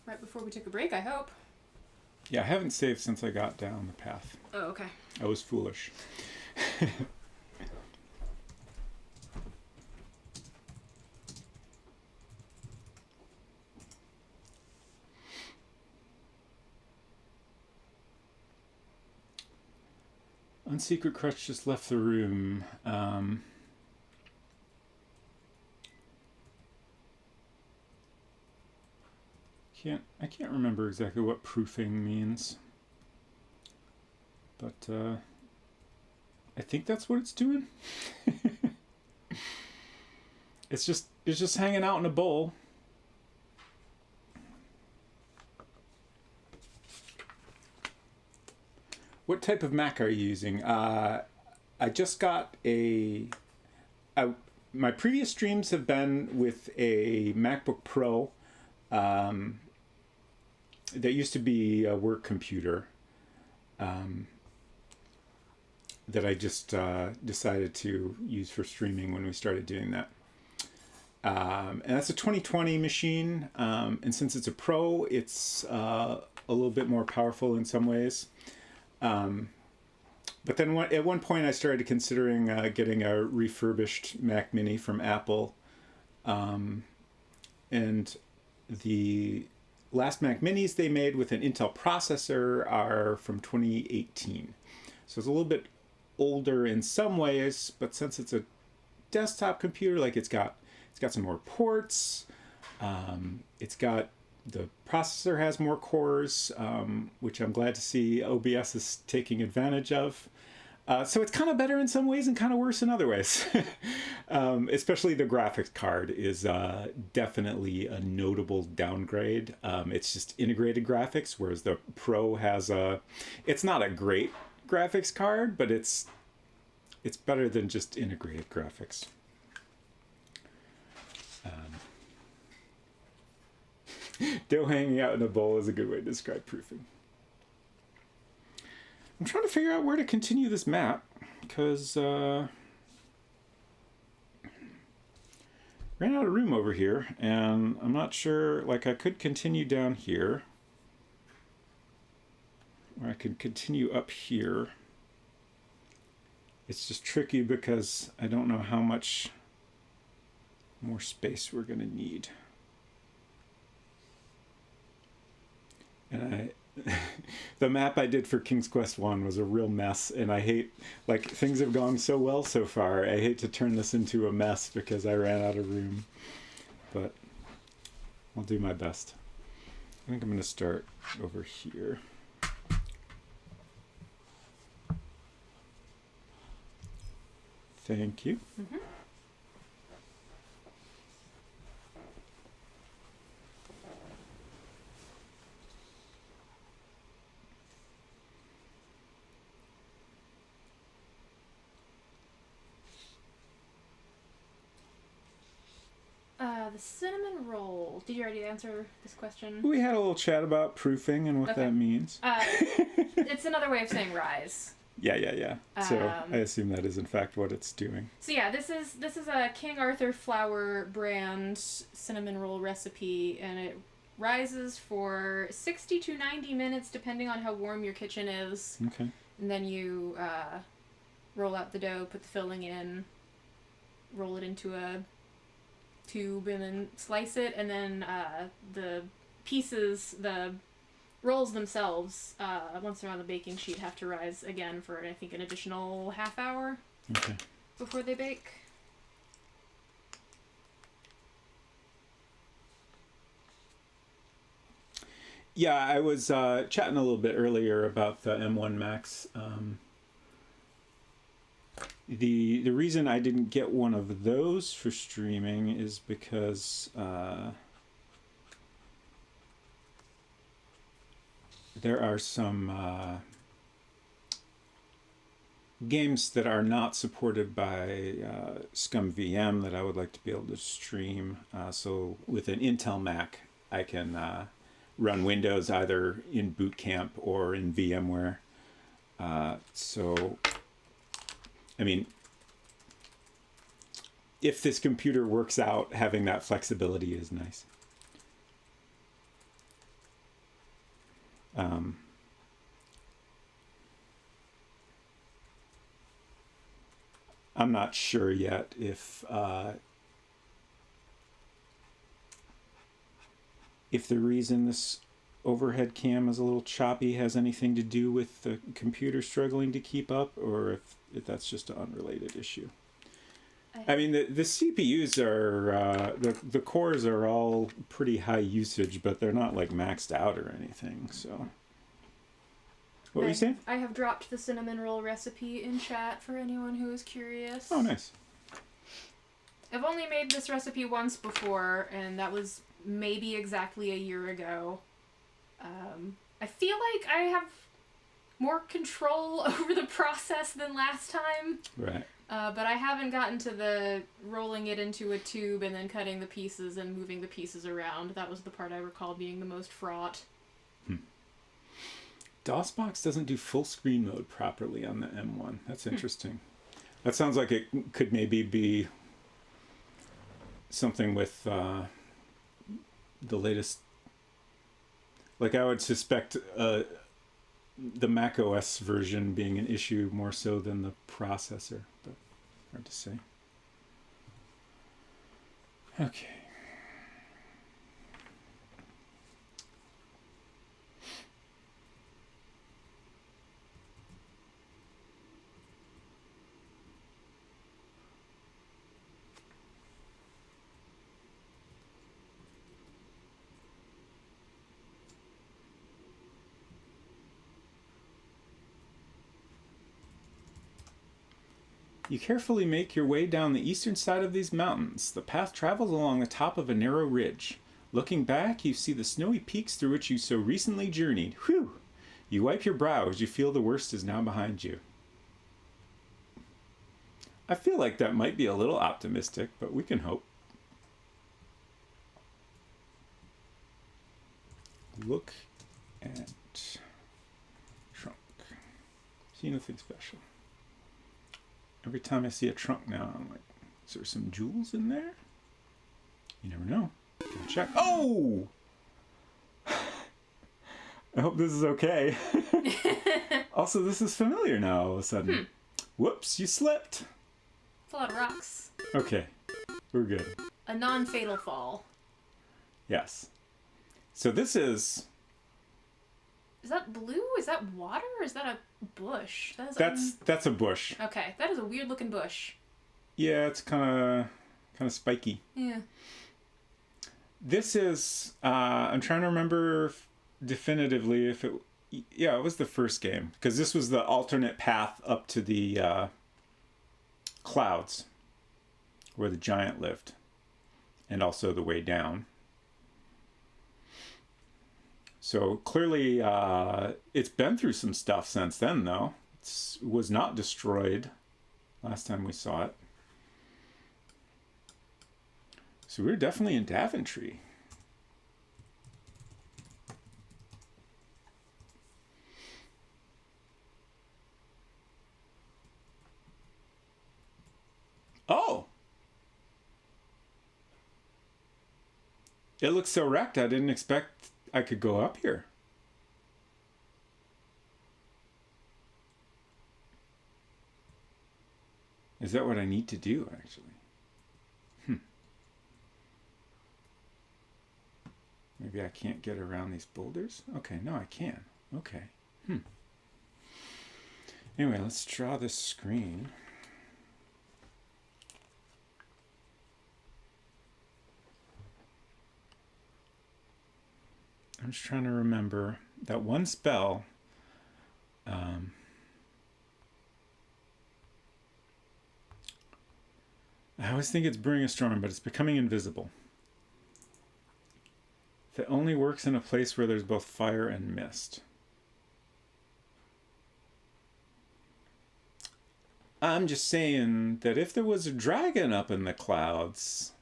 Right before we took a break, I hope. Yeah, I haven't saved since I got down the path. Oh, okay. I was foolish. Unsecret Crutch just left the room. I can't remember exactly what proofing means, but I think that's what it's doing. It's just hanging out in a bowl. What type of Mac are you using? I just got my previous streams have been with a MacBook Pro. That used to be a work computer that I just decided to use for streaming when we started doing that. And that's a 2020 machine. And since it's a Pro, it's a little bit more powerful in some ways. But then at one point I started considering getting a refurbished Mac Mini from Apple. And the last Mac Minis they made with an Intel processor are from 2018. So it's a little bit older in some ways, but since it's a desktop computer, like it's got some more ports, the processor has more cores, which I'm glad to see OBS is taking advantage of. So it's kind of better in some ways and kind of worse in other ways. Especially the graphics card is definitely a notable downgrade. It's just integrated graphics, whereas the Pro has it's not a great graphics card, but it's better than just integrated graphics. Dough hanging out in a bowl is a good way to describe proofing. I'm trying to figure out where to continue this map, because ran out of room over here, and I'm not sure, like I could continue down here, or I could continue up here. It's just tricky because I don't know how much more space we're going to need. And the map I did for King's Quest 1 was a real mess, and I hate, like, things have gone so well so far. I hate to turn this into a mess because I ran out of room, but I'll do my best. I think I'm going to start over here. Thank you. Mm-hmm. The cinnamon roll. Did you already answer this question? We had a little chat about proofing and what that means. It's another way of saying rise. Yeah. So I assume that is in fact what it's doing. So yeah, this is a King Arthur flour brand cinnamon roll recipe, and it rises for 60 to 90 minutes depending on how warm your kitchen is. Okay. And then you roll out the dough, put the filling in, roll it into a tube, and then slice it, and then the pieces, the rolls themselves, once they're on the baking sheet, have to rise again for, I think, an additional half hour before they bake. Yeah, I was chatting a little bit earlier about the M1 Max. The reason I didn't get one of those for streaming is because there are some games that are not supported by ScumVM that I would like to be able to stream. So with an Intel Mac, I can run Windows either in Boot Camp or in VMware. So, I mean, if this computer works out, having that flexibility is nice. I'm not sure yet if the reason this overhead cam is a little choppy has anything to do with the computer struggling to keep up, or if that's just an unrelated issue. I mean, the CPUs are, the cores are all pretty high usage, but they're not like maxed out or anything, so. What were you saying? I have dropped the cinnamon roll recipe in chat for anyone who is curious. Oh, nice. I've only made this recipe once before, and that was maybe exactly a year ago. I feel like I have more control over the process than last time. Right. But I haven't gotten to the rolling it into a tube and then cutting the pieces and moving the pieces around. That was the part I recall being the most fraught. DOSBox doesn't do full screen mode properly on the M1. That's interesting. That sounds like it could maybe be something with the latest. Like, I would suspect the Mac OS version being an issue more so than the processor, but hard to say. Okay. You carefully make your way down the eastern side of these mountains. The path travels along the top of a narrow ridge. Looking back, you see the snowy peaks through which you so recently journeyed. Whew! You wipe your brow as you feel the worst is now behind you. I feel like that might be a little optimistic, but we can hope. Look at trunk. See nothing special. Every time I see a trunk now, I'm like, is there some jewels in there? You never know. Gotta check. Oh! I hope this is okay. Also, this is familiar now all of a sudden. Whoops, you slipped. It's a lot of rocks. Okay, we're good. A non-fatal fall. Yes. So this is... Is that blue? Is that water? Or is that a bush? That's a bush. Okay, that is a weird looking bush. Yeah, it's kind of spiky. Yeah. This is I'm trying to remember definitively if it was the first game, because this was the alternate path up to the clouds where the giant lived, and also the way down. So clearly, it's been through some stuff since then, though. It was not destroyed last time we saw it. So we're definitely in Daventry. Oh! It looks so wrecked, I didn't expect I could go up here. Is that what I need to do, actually? Maybe I can't get around these boulders? Okay, no, I can. Okay. Anyway, let's draw this screen. I'm just trying to remember that one spell. I always think it's Brewing a Storm, but it's becoming invisible. That only works in a place where there's both fire and mist. I'm just saying that if there was a dragon up in the clouds,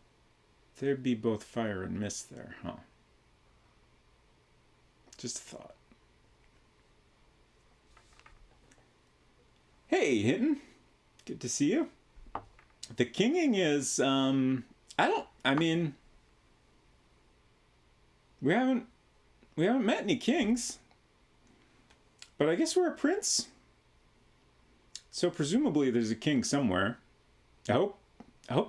there'd be both fire and mist there, huh? Just a thought. Hey, Hinton. Good to see you. The kinging is, we haven't met any kings. But I guess we're a prince. So presumably there's a king somewhere. I hope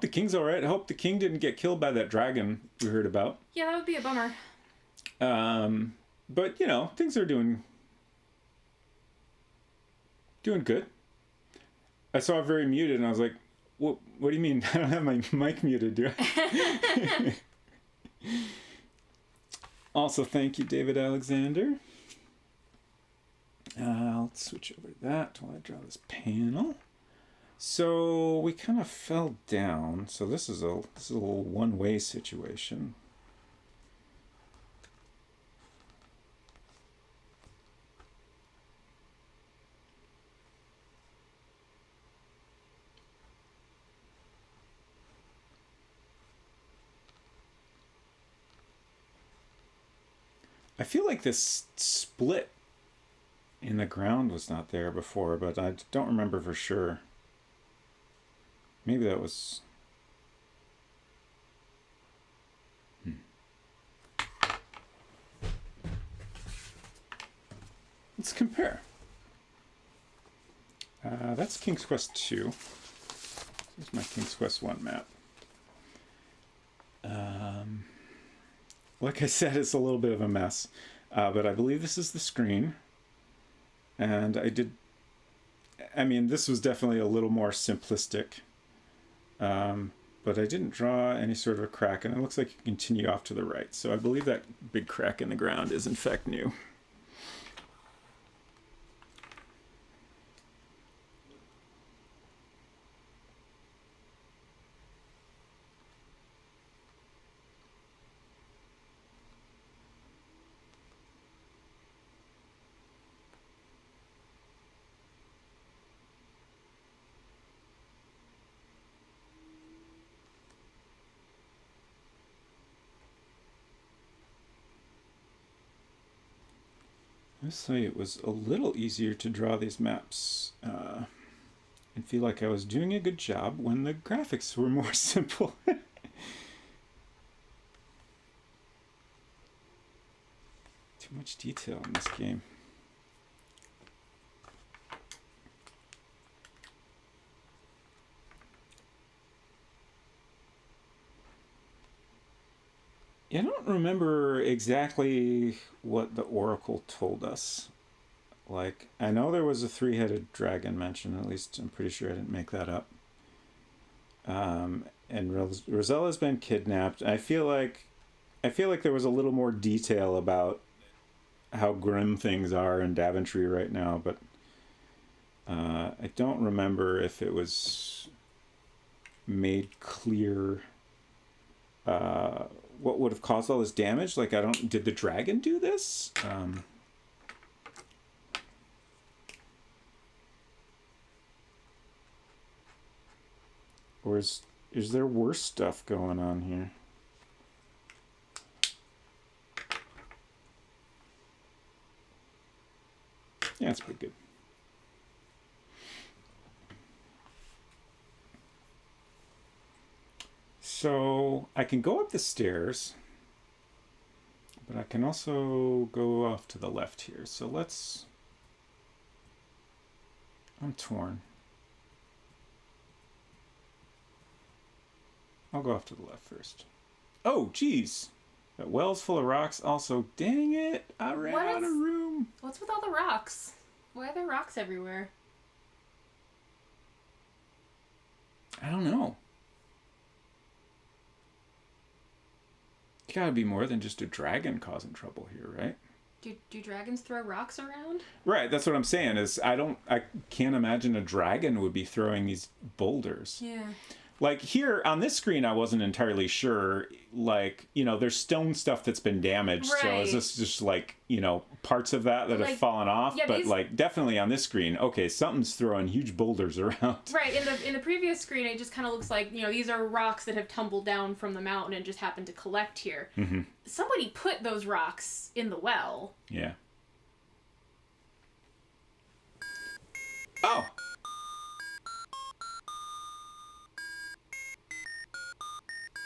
the king's all right. I hope the king didn't get killed by that dragon we heard about. Yeah, that would be a bummer. But things are doing good. I saw it very muted, and I was like, "What do you mean? I don't have my mic muted, do I?" Also, thank you, David Alexander. I'll switch over to that while I draw this panel. So we kind of fell down. So this is a little one-way situation. I feel like this split in the ground was not there before, but I don't remember for sure. Maybe that was... Let's compare. That's King's Quest 2. Here's my King's Quest 1 map. Like I said, it's a little bit of a mess, but I believe this is the screen. And this was definitely a little more simplistic, but I didn't draw any sort of a crack, and it looks like you continue off to the right. So I believe that big crack in the ground is in fact new. Honestly, it was a little easier to draw these maps and feel like I was doing a good job when the graphics were more simple. Too much detail in this game. I don't remember exactly what the Oracle told us. Like, I know there was a three-headed dragon mentioned, at least I'm pretty sure I didn't make that up. And Rosella's been kidnapped. I feel like there was a little more detail about how grim things are in Daventry right now, but I don't remember if it was made clear what would have caused all this damage. Like, did the dragon do this? Or is there worse stuff going on here? Yeah, it's pretty good. So I can go up the stairs, but I can also go off to the left here. So I'm torn. I'll go off to the left first. Oh, geez. That well's full of rocks. Also, dang it, I ran out of room. What's with all the rocks? Why are there rocks everywhere? I don't know. Gotta be more than just a dragon causing trouble here, right? Do dragons throw rocks around? Right, that's what I'm saying, is I can't imagine a dragon would be throwing these boulders. Yeah. Like here on this screen, I wasn't entirely sure. Like, you know, there's stone stuff that's been damaged. Right. So is this just like, you know, parts of that like, have fallen off? yeah, but like definitely on this screen, okay, something's throwing huge boulders around. Right. In the previous screen, it just kind of looks like, you know, these are rocks that have tumbled down from the mountain and just happened to collect here. Mm-hmm. Somebody put those rocks in the well. Yeah. Oh.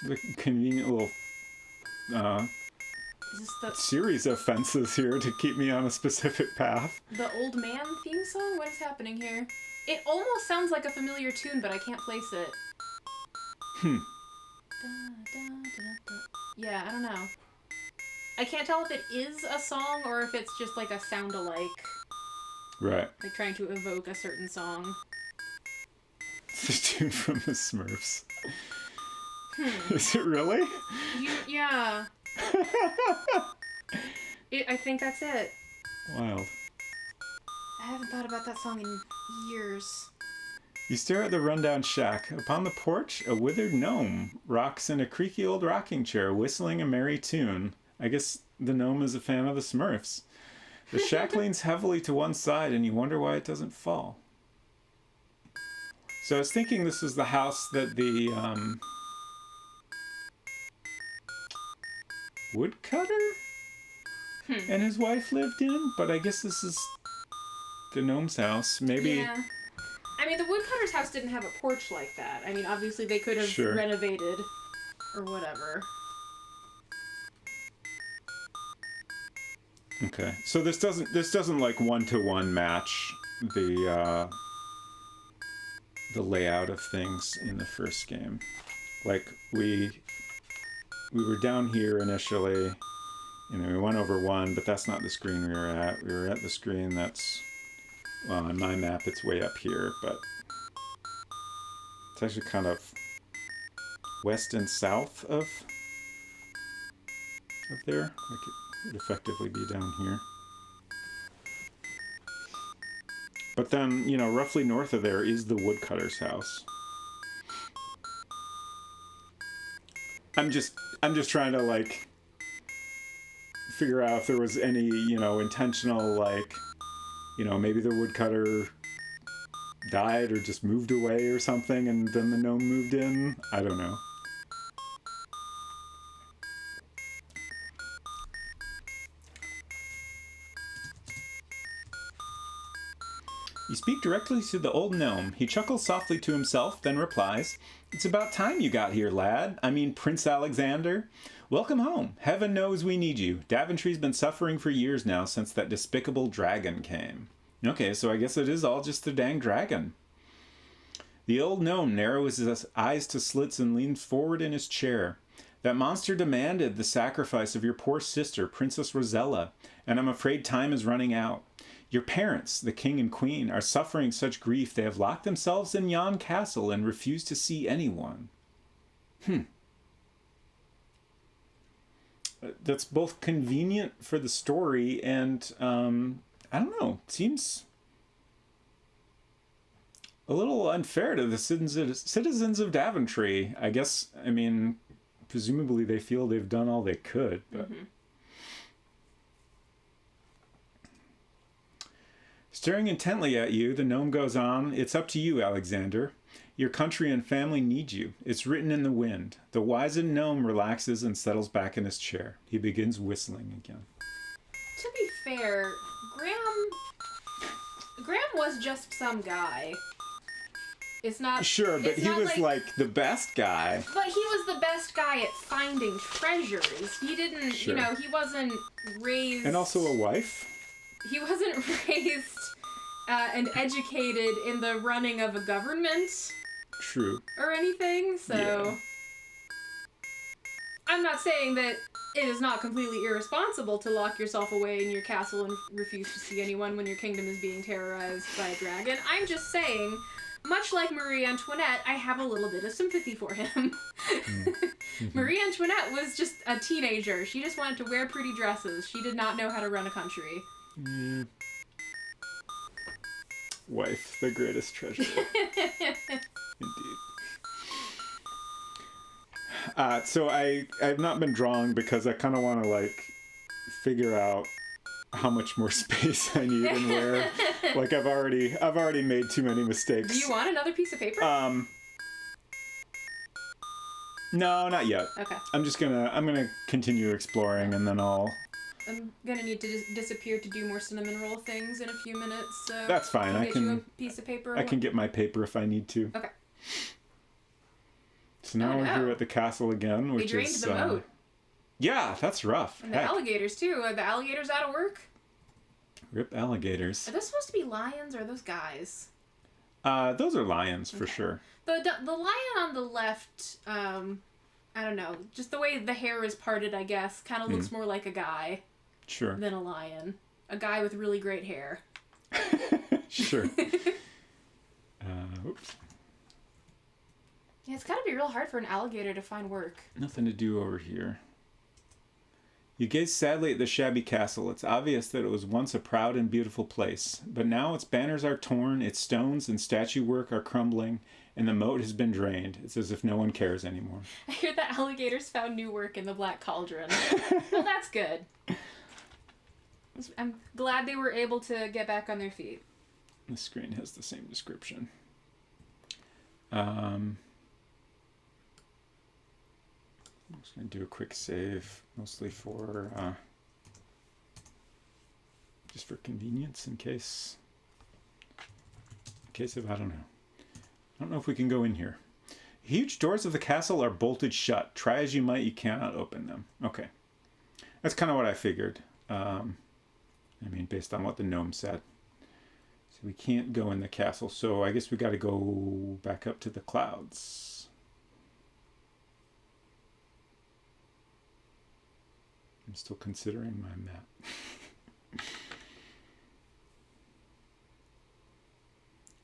The convenient little Is this the series of fences here to keep me on a specific path. the old man theme song? What is happening here? It almost sounds like a familiar tune, but I can't place it. Yeah, I don't know. I can't tell if it is a song or if it's just like a sound-alike. Right. Like trying to evoke a certain song. It's a tune from the Smurfs. Is it really? Yeah. I think that's it. Wild. I haven't thought about that song in years. You stare at the rundown shack. Upon the porch, a withered gnome rocks in a creaky old rocking chair, whistling a merry tune. I guess the gnome is a fan of the Smurfs. The shack leans heavily to one side, and you wonder why it doesn't fall. So I was thinking this is the house that the woodcutter and his wife lived in, but I guess this is the gnome's house. Maybe. Yeah. I mean, the woodcutter's house didn't have a porch like that. I mean, obviously they could have renovated or whatever. Okay, so this doesn't like one-to-one match the layout of things in the first game. Like we were down here initially, you know, we went over one, but that's not the screen we were at. We were at the screen that's, well, on my map it's way up here, but it's actually kind of west and south of there. Like it would effectively be down here. But then, you know, roughly north of there is the woodcutter's house. I'm just trying to like figure out if there was any, you know, intentional, like, you know, maybe the woodcutter died or just moved away or something and then the gnome moved in. I don't know. You speak directly to the old gnome. He chuckles softly to himself, then replies, "It's about time you got here, lad. I mean, Prince Alexander. Welcome home. Heaven knows we need you. Daventry's been suffering for years now since that despicable dragon came." Okay, so I guess it is all just the dang dragon. The old gnome narrows his eyes to slits and leans forward in his chair. "That monster demanded the sacrifice of your poor sister, Princess Rosella, and I'm afraid time is running out. Your parents, the king and queen, are suffering such grief they have locked themselves in yon castle and refuse to see anyone." That's both convenient for the story and, I don't know, seems a little unfair to the citizens of Daventry. I guess, I mean, presumably they feel they've done all they could, but... Staring intently at you, the gnome goes on, "It's up to you, Alexander. Your country and family need you. It's written in the wind." The wizened gnome relaxes and settles back in his chair. He begins whistling again. To be fair, Graham was just some guy. It's not... Sure, but he was like the best guy. But he was the best guy at finding treasures. He didn't, you know, he wasn't raised... And also a wife? He wasn't raised and educated in the running of a government. True. Or anything, so... Yeah. I'm not saying that it is not completely irresponsible to lock yourself away in your castle and refuse to see anyone when your kingdom is being terrorized by a dragon. I'm just saying much like Marie Antoinette, I have a little bit of sympathy for him. Marie Antoinette was just a teenager. She just wanted to wear pretty dresses. She did not know how to run a country. Mm. Wife, the greatest treasure. Indeed. So I've not been drawing because I kind of want to like figure out how much more space I need and where. Like I've already made too many mistakes. Do you want another piece of paper? No, not yet. Okay. I'm gonna continue exploring and then I'm gonna need to disappear to do more cinnamon roll things in a few minutes. So that's fine. I can get you a piece of paper. I can get my paper if I need to. Okay. So now we're here at the castle again, which drained is the moat. Yeah, that's rough. And the alligators too. Are the alligators out of work? Rip alligators. Are those supposed to be lions or are those guys? Those are lions for sure. The lion on the left, I don't know, just the way the hair is parted, I guess, kind of looks more like a guy. Sure. Than a lion. A guy with really great hair. Sure. Oops. Yeah, it's gotta be real hard for an alligator to find work. Nothing to do over here. You gaze sadly at the shabby castle. It's obvious that it was once a proud and beautiful place, but now its banners are torn, its stones and statue work are crumbling, and the moat has been drained. It's as if no one cares anymore. I hear that alligators found new work in the Black Cauldron. Well, that's good. I'm glad they were able to get back on their feet. The screen has the same description. I'm just going to do a quick save, mostly for just for convenience, in case of, I don't know if we can go in here. Huge doors of the castle are bolted shut. Try as you might, you cannot open them. Okay. That's kind of what I figured. I mean, based on what the gnome said. So we can't go in the castle, so I guess we got to go back up to the clouds. I'm still considering my map.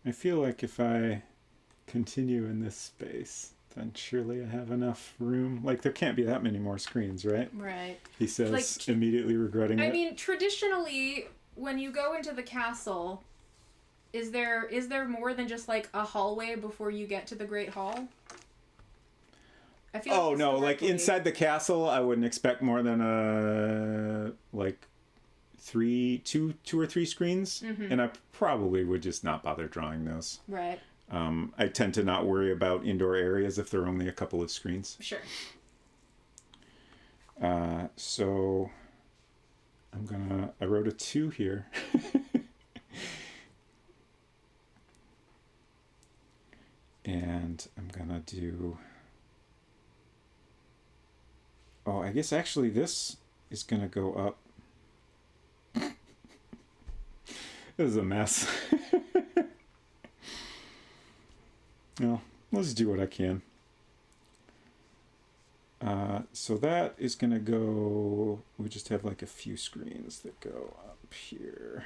I feel like if I continue in this space, then surely I have enough room. Like, there can't be that many more screens, right? Right. He says, like, immediately regretting it. I mean, traditionally, when you go into the castle, is there more than just, like, a hallway before you get to the Great Hall? I feel no, like, inside the castle, I wouldn't expect more than, like, two or three screens. Mm-hmm. And I probably would just not bother drawing those. Right. I tend to not worry about indoor areas if there are only a couple of screens. Sure. So I wrote a 2 here. And I'm gonna do, I guess actually this is gonna go up. This is a mess. No, let's do what I can. So that is going to go... We just have like a few screens that go up here.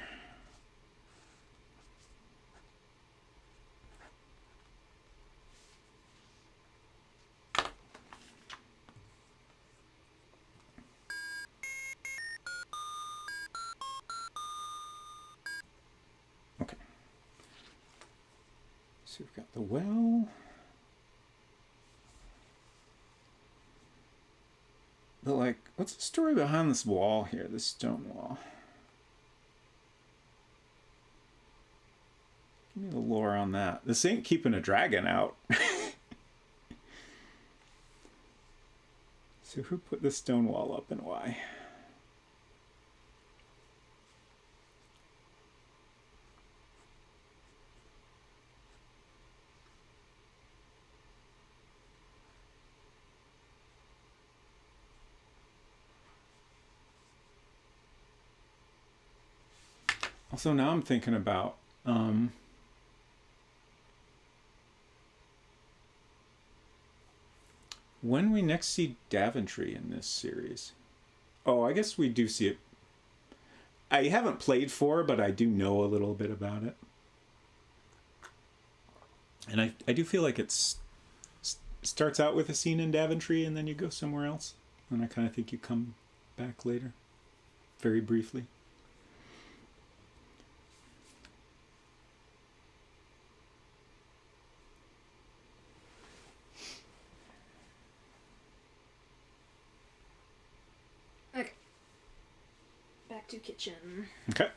Okay. So we've got the well. But, like, what's the story behind this wall here, this stone wall? Give me the lore on that. This ain't keeping a dragon out. So who put this stone wall up and why? Also, now I'm thinking about when we next see Daventry in this series. Oh, I guess we do see it. I haven't played 4, but I do know a little bit about it. And I do feel like starts out with a scene in Daventry and then you go somewhere else. And I kind of think you come back later, very briefly. Okay. Back to kitchen. Okay.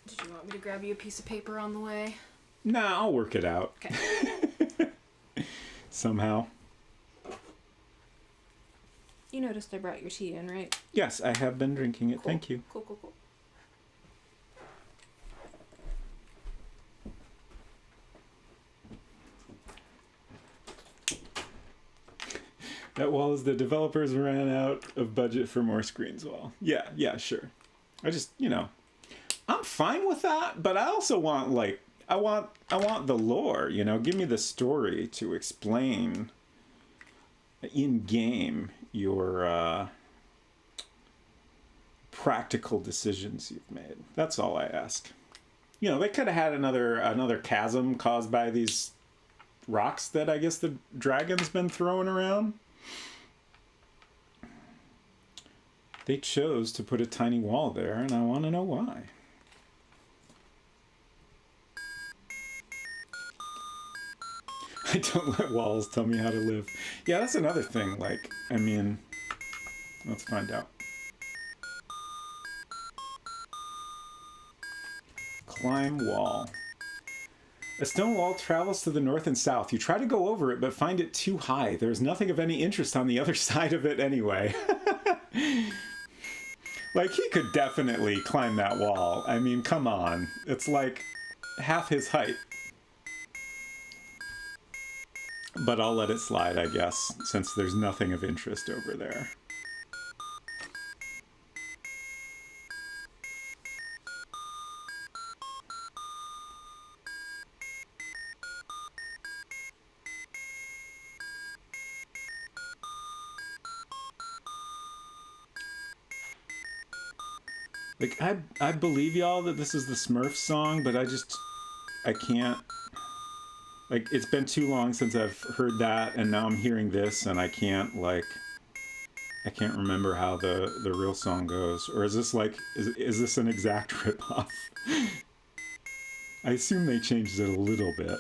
Did you want me to grab you a piece of paper on the way? Nah, I'll work it out. Okay. Somehow. You noticed I brought your tea in, right? Yes, I have been drinking it. Cool. Thank you. Cool, cool, cool. That wall is the developers ran out of budget for more screens wall. Yeah, sure. I just, I'm fine with that, but I also want I want the lore, give me the story to explain in game your practical decisions you've made. That's all I ask. They could have had another chasm caused by these rocks that I guess the dragon's been throwing around. They chose to put a tiny wall there, and I want to know why. I don't let walls tell me how to live. Yeah, that's another thing. Let's find out. Climb wall. A stone wall travels to the north and south. You try to go over it, but find it too high. There's nothing of any interest on the other side of it anyway. He could definitely climb that wall. Come on. It's half his height. But I'll let it slide, I guess, since there's nothing of interest over there. I believe y'all that this is the Smurfs song, but I can't. It's been too long since I've heard that, and now I'm hearing this, and I can't remember how the real song goes. Or is this is this an exact ripoff? I assume they changed it a little bit.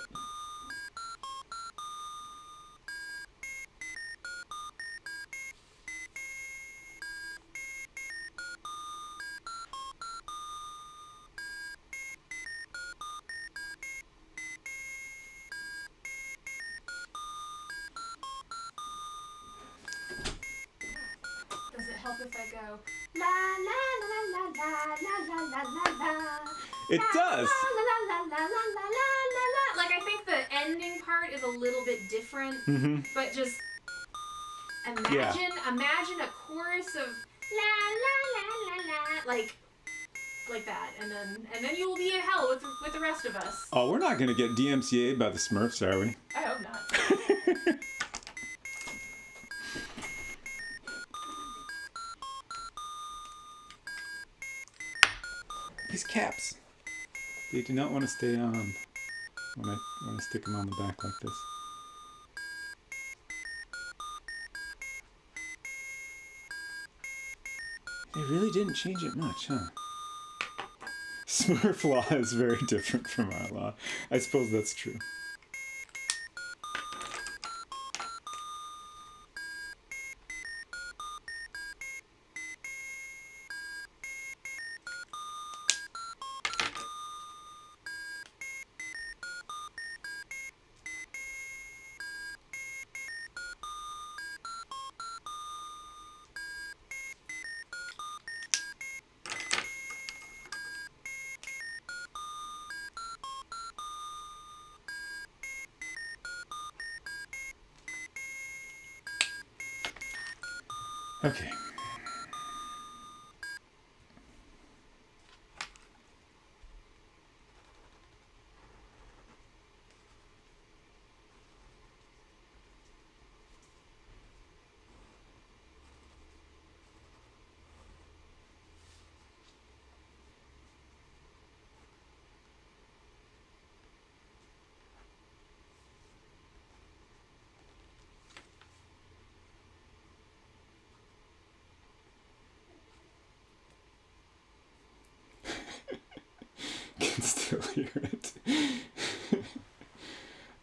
Does it help if I go la la la la la la la la la? It does. La la la la la la la la. I think the ending part is a little bit different, but just imagine a chorus of la la la la la, like that, and then you will be in hell with the rest of us. Oh, we're not gonna get DMCA'd by the Smurfs, are we? I hope not. These caps. They do not want to stay on when I stick them on the back like this. They really didn't change it much, huh? Smurf law is very different from our law. I suppose that's true. Okay. still hear it.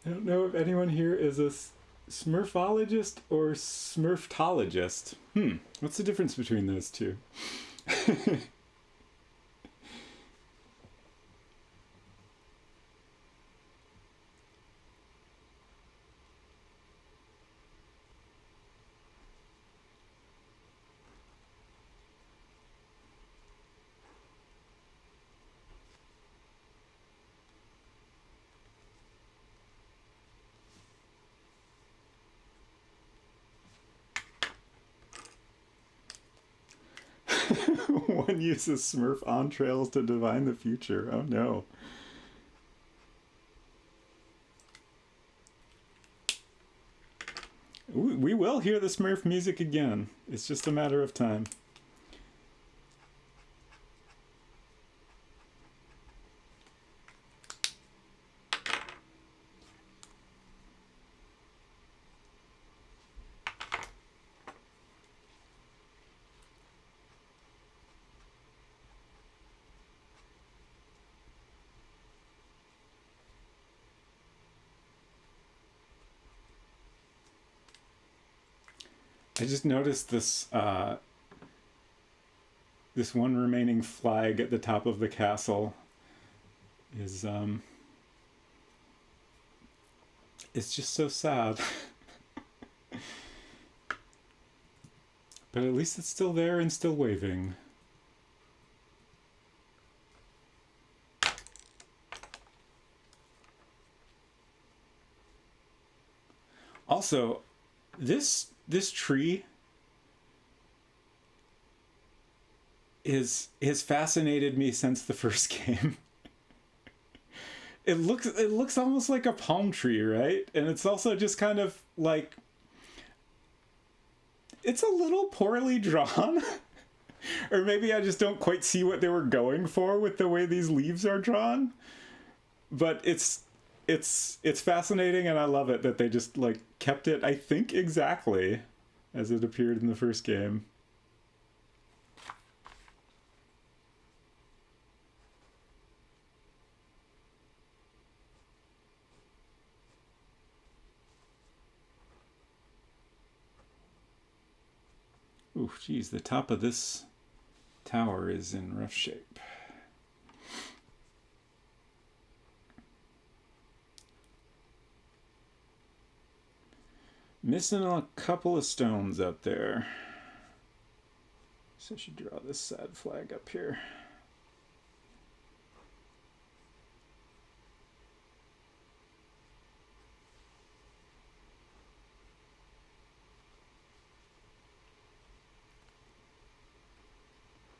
I don't know if anyone here is a smurfologist or smurftologist. What's the difference between those two? One uses Smurf entrails to divine the future. Oh no. We will hear the Smurf music again. It's just a matter of time. I just noticed this this one remaining flag at the top of the castle is it's just so sad. But at least it's still there and still waving. Also, this tree has fascinated me since the first game. It looks almost like a palm tree, right? And it's also just kind of like, it's a little poorly drawn. Or maybe I just don't quite see what they were going for with the way these leaves are drawn. But it's fascinating, and I love it that they just like kept it, I think, exactly as it appeared in the first game. Ooh, geez, the top of this tower is in rough shape. Missing a couple of stones out there. So I should draw this sad flag up here.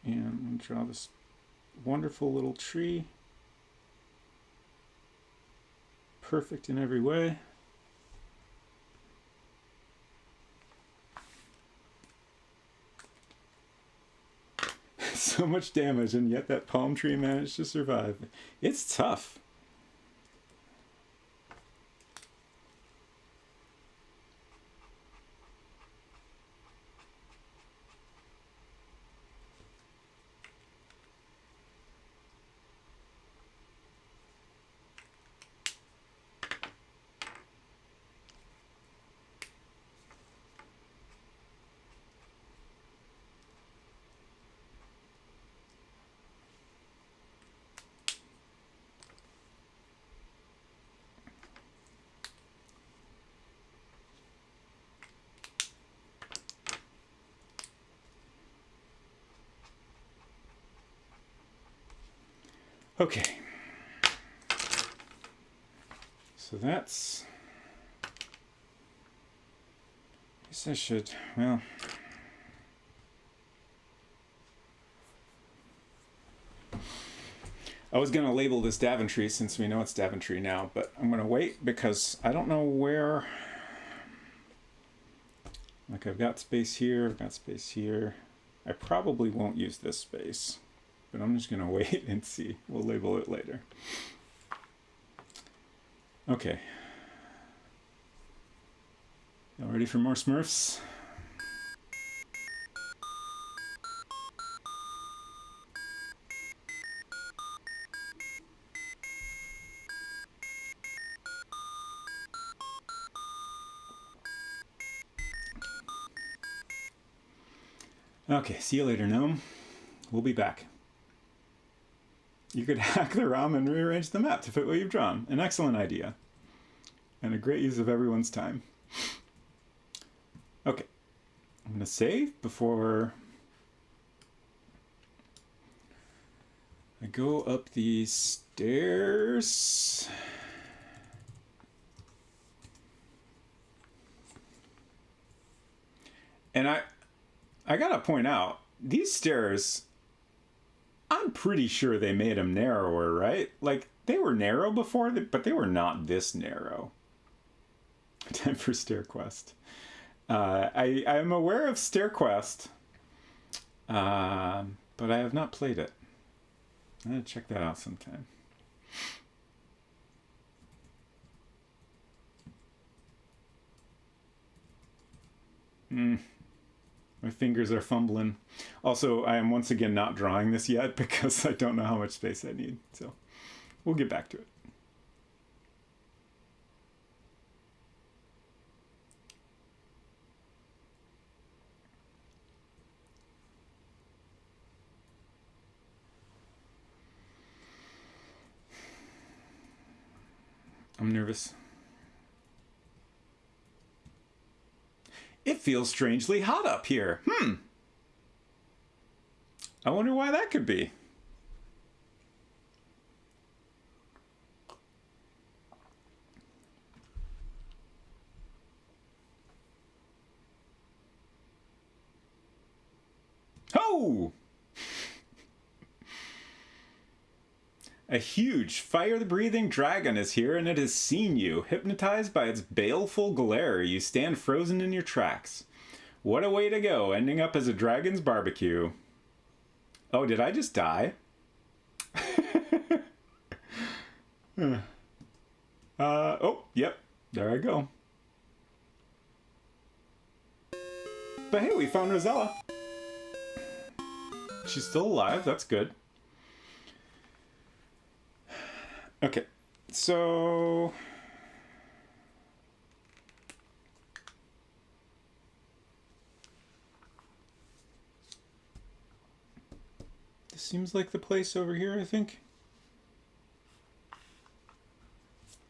And draw this wonderful little tree. Perfect in every way. So much damage, and yet that palm tree managed to survive. It's tough. Okay. So that's... I guess I should, well... I was going to label this Daventry since we know it's Daventry now, but I'm going to wait because I don't know where... Like, I've got space here, I've got space here. I probably won't use this space, but I'm just going to wait and see. We'll label it later. Okay. Y'all ready for more Smurfs? Okay, see you later, Gnome. We'll be back. You could hack the ROM and rearrange the map to fit what you've drawn. An excellent idea. And a great use of everyone's time. Okay. I'm going to save before I go up these stairs. And I gotta point out, these stairs, I'm pretty sure they made them narrower, right? Like, they were narrow before, but they were not this narrow. Time for StairQuest. I am aware of StairQuest, but I have not played it. I'm gonna check that out sometime. My fingers are fumbling. Also, I am once again not drawing this yet because I don't know how much space I need. So we'll get back to it. I'm nervous. It feels strangely hot up here. I wonder why that could be. Oh! A huge, fire-breathing dragon is here, and it has seen you. Hypnotized by its baleful glare, you stand frozen in your tracks. What a way to go, ending up as a dragon's barbecue. Oh, did I just die? Oh, yep, there I go. But hey, we found Rosella. She's still alive, that's good. Okay, so this seems like the place over here, I think,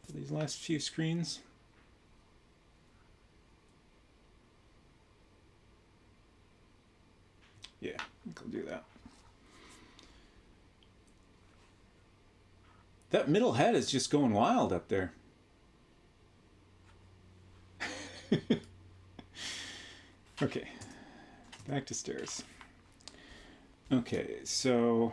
for these last few screens. Yeah, I think I'll do that. That middle head is just going wild up there. Okay, back to stairs. Okay, so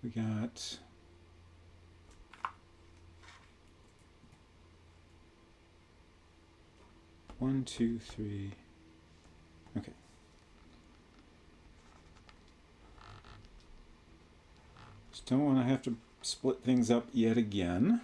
we got one, two, three. Okay. Just don't want to have to split things up yet again.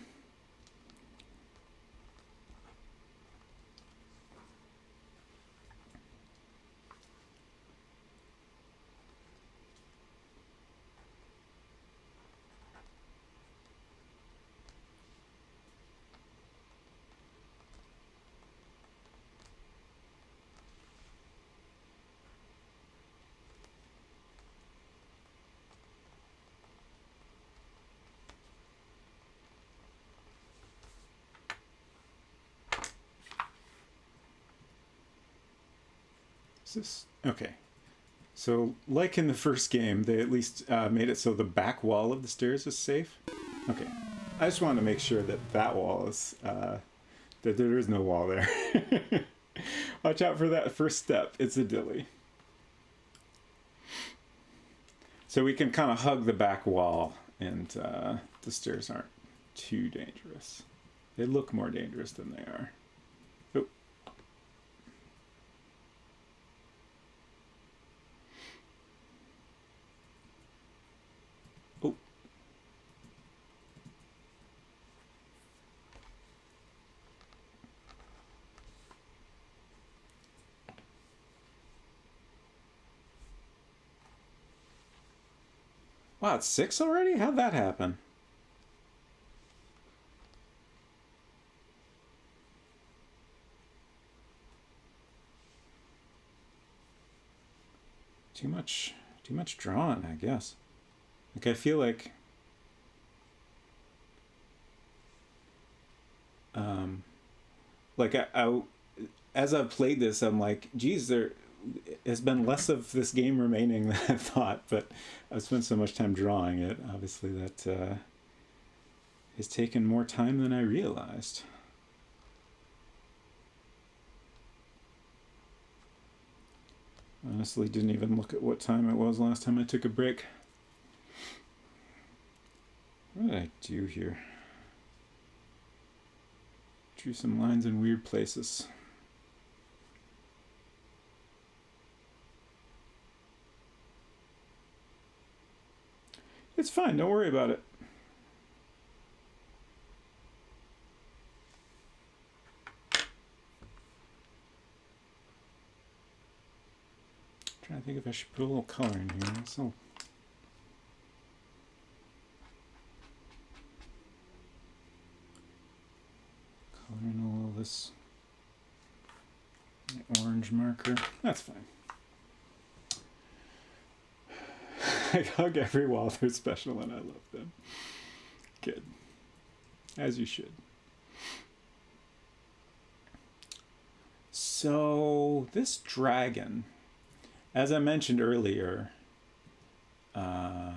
This, okay, so like in the first game, they at least made it so the back wall of the stairs is safe. Okay, I just wanted to make sure that that wall is, that there is no wall there. Watch out for that first step, it's a dilly. So we can kind of hug the back wall and the stairs aren't too dangerous. They look more dangerous than they are. Oh. Oh. Wow, it's 6 already? How'd that happen? too much drawing, I guess. Like, I feel like I as I've played this, I'm like, geez, there has been less of this game remaining than I thought, but I've spent so much time drawing it. Obviously, that has taken more time than I realized. Honestly, didn't even look at what time it was last time I took a break. What did I do here? Drew some lines in weird places. It's fine, don't worry about it. I'm trying to think if I should put a little color in here. So color in a little this orange marker. That's fine. I hug every wall. They're special and I love them. Good. As you should. So, this dragon, as I mentioned earlier, I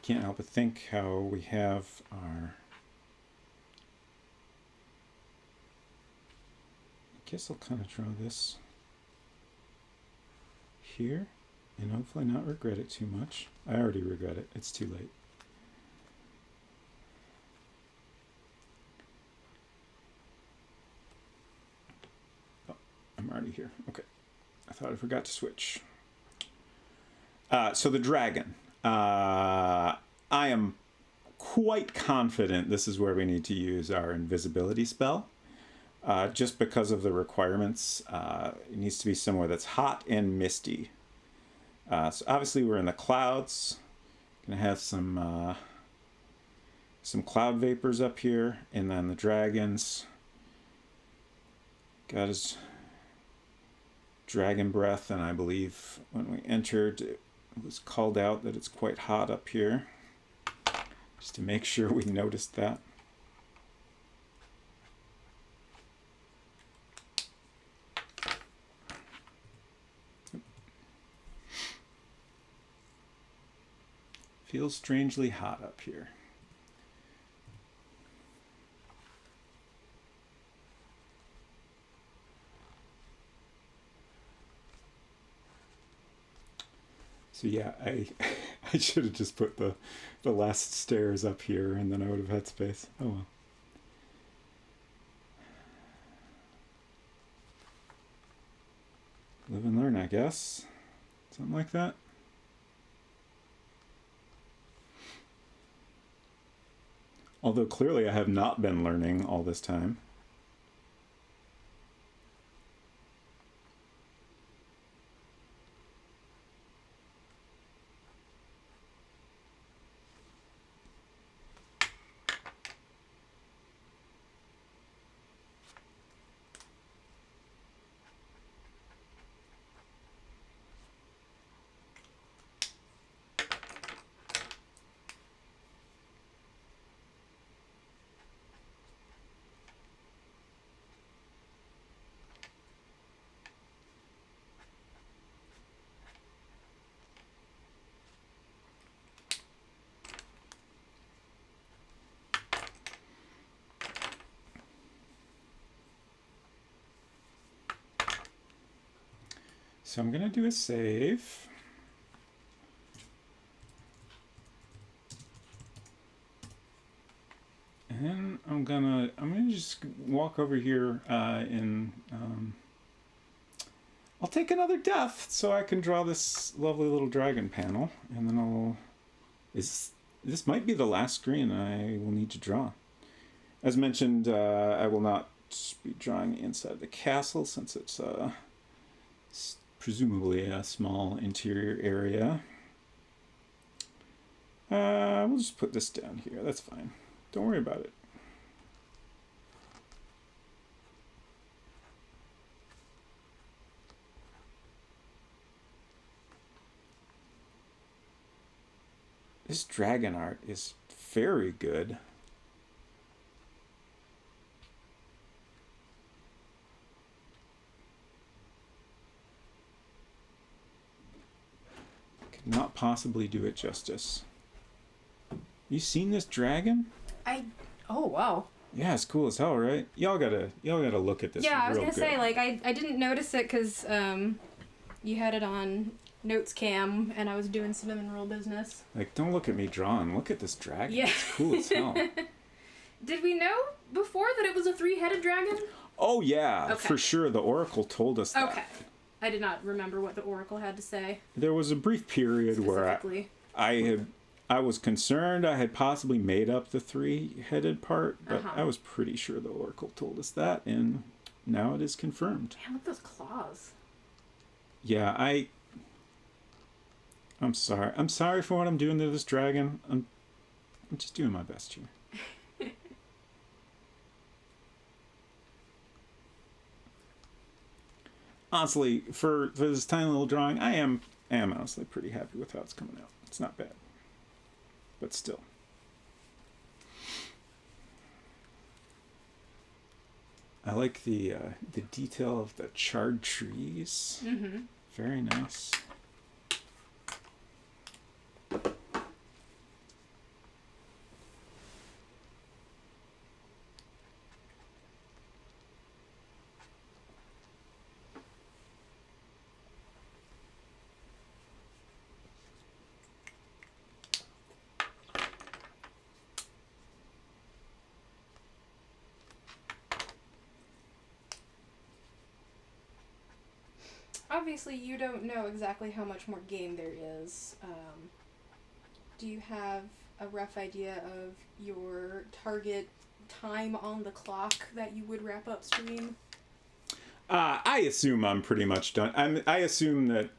can't help but think how we have our... I guess I'll kind of draw this here. And hopefully not regret it too much. I already regret it. It's too late. Oh, I'm already here. Okay. I thought I forgot to switch. So the dragon. I am quite confident this is where we need to use our invisibility spell. Just because of the requirements. It needs to be somewhere that's hot and misty. So obviously we're in the clouds. Gonna have some cloud vapors up here, and then the dragons. Got his dragon breath, and I believe when we entered, it was called out that it's quite hot up here. Just to make sure we noticed that. Feels strangely hot up here. So yeah, I should have just put the last stairs up here, and then I would have had space. Oh well. Live and learn, I guess. Something like that. Although clearly I have not been learning all this time. So I'm gonna do a save. And I'm gonna just walk over here and I'll take another death so I can draw this lovely little dragon panel, and then this might be the last screen I will need to draw. As mentioned, I will not be drawing inside the castle since it's presumably a small interior area. We'll just put this down here. That's fine. Don't worry about it. This dragon art is very good. Could not possibly do it justice. You seen this dragon? Oh, wow. Yeah, it's cool as hell, right? Y'all gotta look at this. Yeah, I was real gonna good. say, like, I didn't notice it because you had it on notes cam and I was doing cinnamon roll business. Like, don't look at me drawing. Look at this dragon. Yeah. It's cool as hell. Did we know before that it was a 3-headed dragon? Oh yeah, Okay. for sure. The Oracle told us that. Okay. I did not remember what the Oracle had to say. There was a brief period where Specifically. I was concerned I had possibly made up the 3-headed part, but I was pretty sure the Oracle told us that, and now it is confirmed. Man, look at those claws. Yeah, I'm sorry. I'm sorry for what I'm doing to this dragon. I'm just doing my best here. Honestly, for this tiny little drawing, I am honestly pretty happy with how it's coming out. It's not bad. But still. I like the detail of the charred trees. Mm-hmm. Very nice. Obviously, you don't know exactly how much more game there is. Do you have a rough idea of your target time on the clock that you would wrap up stream? I assume I'm pretty much done. I assume that,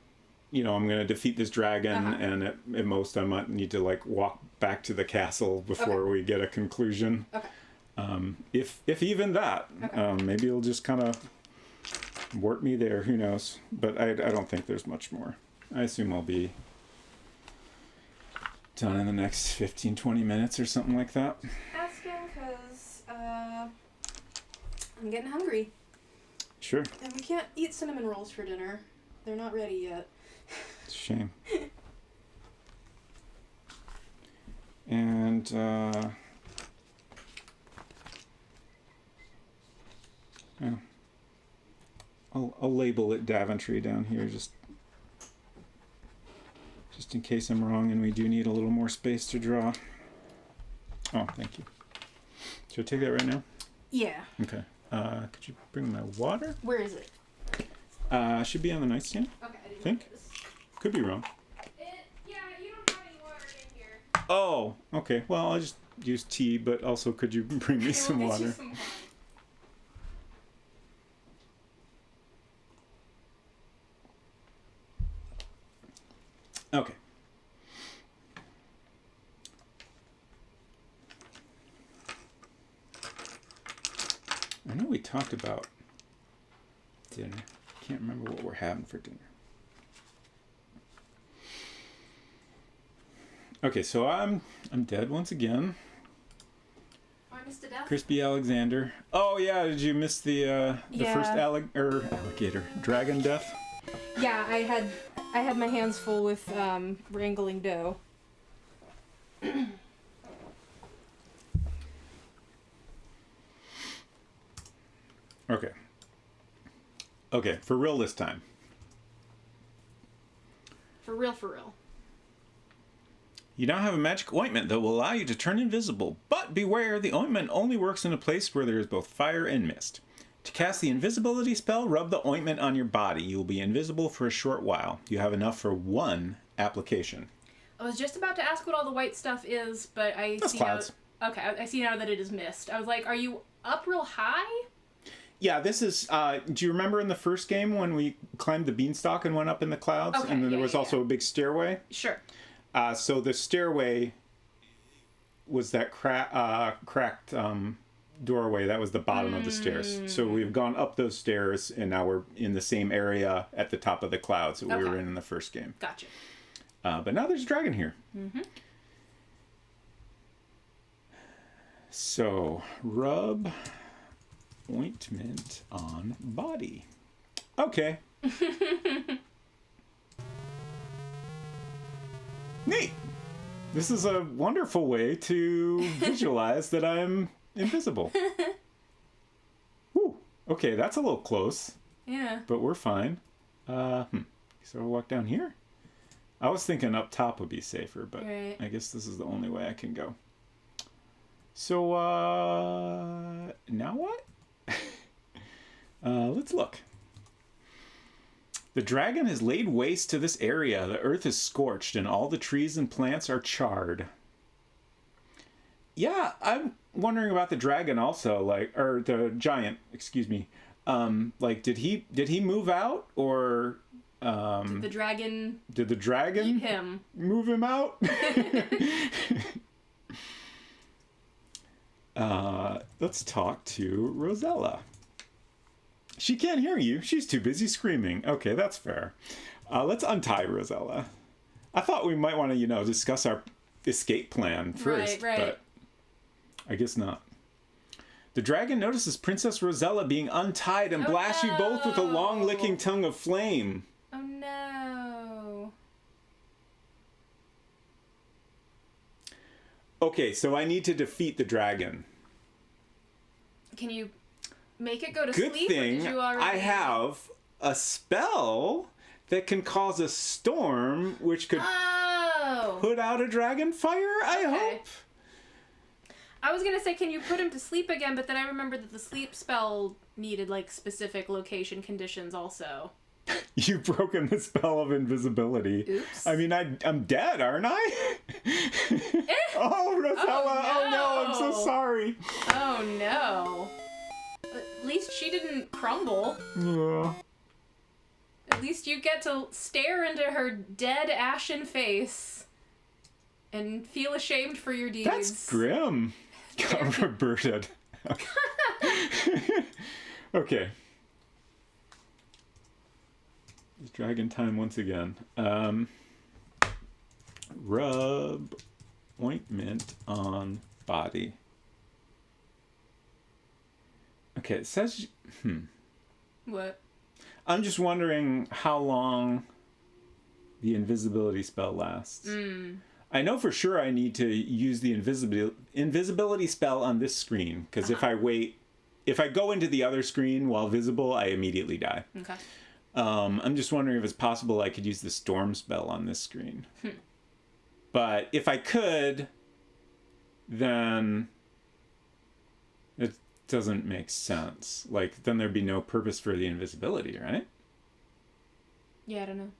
I'm going to defeat this dragon, and at most I might need to walk back to the castle before we get a conclusion. Okay. If even that, maybe it'll just kind of work me there. Who knows? But I don't think there's much more. I assume I'll be done in the next 15-20 minutes or something like that. Asking because I'm getting hungry. Sure. And we can't eat cinnamon rolls for dinner. They're not ready yet. It's a shame. And I'll label it Daventry down here just in case I'm wrong and we do need a little more space to draw. Oh, thank you. Should I take that right now? Yeah. Okay. Could you bring my water? Where is it? Should be on the nightstand. Okay, I didn't Think? notice. Could be wrong. Yeah, you don't have any water in here. Oh, okay. Well, I'll just use tea, but also could you bring me some We'll get you water? some water. Okay. I know we talked about dinner. Can't remember what we're having for dinner. Okay, so I'm dead once again. Oh, I missed a death? Crispy Alexander. Oh yeah, did you miss the first alligator dragon death? Yeah, I had my hands full with wrangling dough. Okay. Okay, for real this time. For real, for real. You now have a magic ointment that will allow you to turn invisible, but beware, the ointment only works in a place where there is both fire and mist. To cast the invisibility spell, rub the ointment on your body. You will be invisible for a short while. You have enough for one application. I was just about to ask what all the white stuff is, but I That's see clouds. now. Okay, I see now that it is mist. I was like, are you up real high? Yeah, this is, do you remember in the first game when we climbed the beanstalk and went up in the clouds? Okay, And then there yeah, was yeah, also a big stairway? Sure. So the stairway was that cracked doorway. That was the bottom of the stairs. So we've gone up those stairs, and now we're in the same area at the top of the clouds that we were in the first game. Gotcha. But now there's a dragon here. Mm-hmm. So, rub ointment on body. Okay. Neat. This is a wonderful way to visualize that I'm invisible. Woo. Okay, that's a little close. Yeah. But we're fine. So we'll walk down here. I was thinking up top would be safer, but right. I guess this is the only way I can go. So, now what? Let's look. The dragon has laid waste to this area. The earth is scorched, and all the trees and plants are charred. Yeah, I'm wondering about the dragon also, like, or the giant, excuse me. Like, did he move out, or did the dragon eat him? Move him out? Let's talk to Rosella. She can't hear you. She's too busy screaming. Okay, that's fair. Let's untie Rosella. I thought we might want to, discuss our escape plan first, right. But I guess not. The dragon notices Princess Rosella being untied and blasts you both with a long licking tongue of flame. Oh no. Okay, so I need to defeat the dragon. Can you make it go to Good sleep? thing or did you already... I have a spell that can cause a storm, which could put out a dragon fire, I hope. I was going to say, can you put him to sleep again? But then I remembered that the sleep spell needed, specific location conditions also. You've broken the spell of invisibility. Oops. I mean, I'm dead, aren't I? Oh, Rosella. Oh, no. I'm so sorry. Oh, no. At least she didn't crumble. Yeah. At least you get to stare into her dead, ashen face and feel ashamed for your deeds. That's grim. Roberta. Okay. It's dragon time once again. Rub ointment on body. Okay, it says... What? I'm just wondering how long the invisibility spell lasts. I know for sure I need to use the invisibility spell on this screen, because if I go into the other screen while visible, I immediately die. Okay. I'm just wondering if it's possible I could use the storm spell on this screen. But if I could, then it doesn't make sense. Then there'd be no purpose for the invisibility, right? Yeah, I don't know.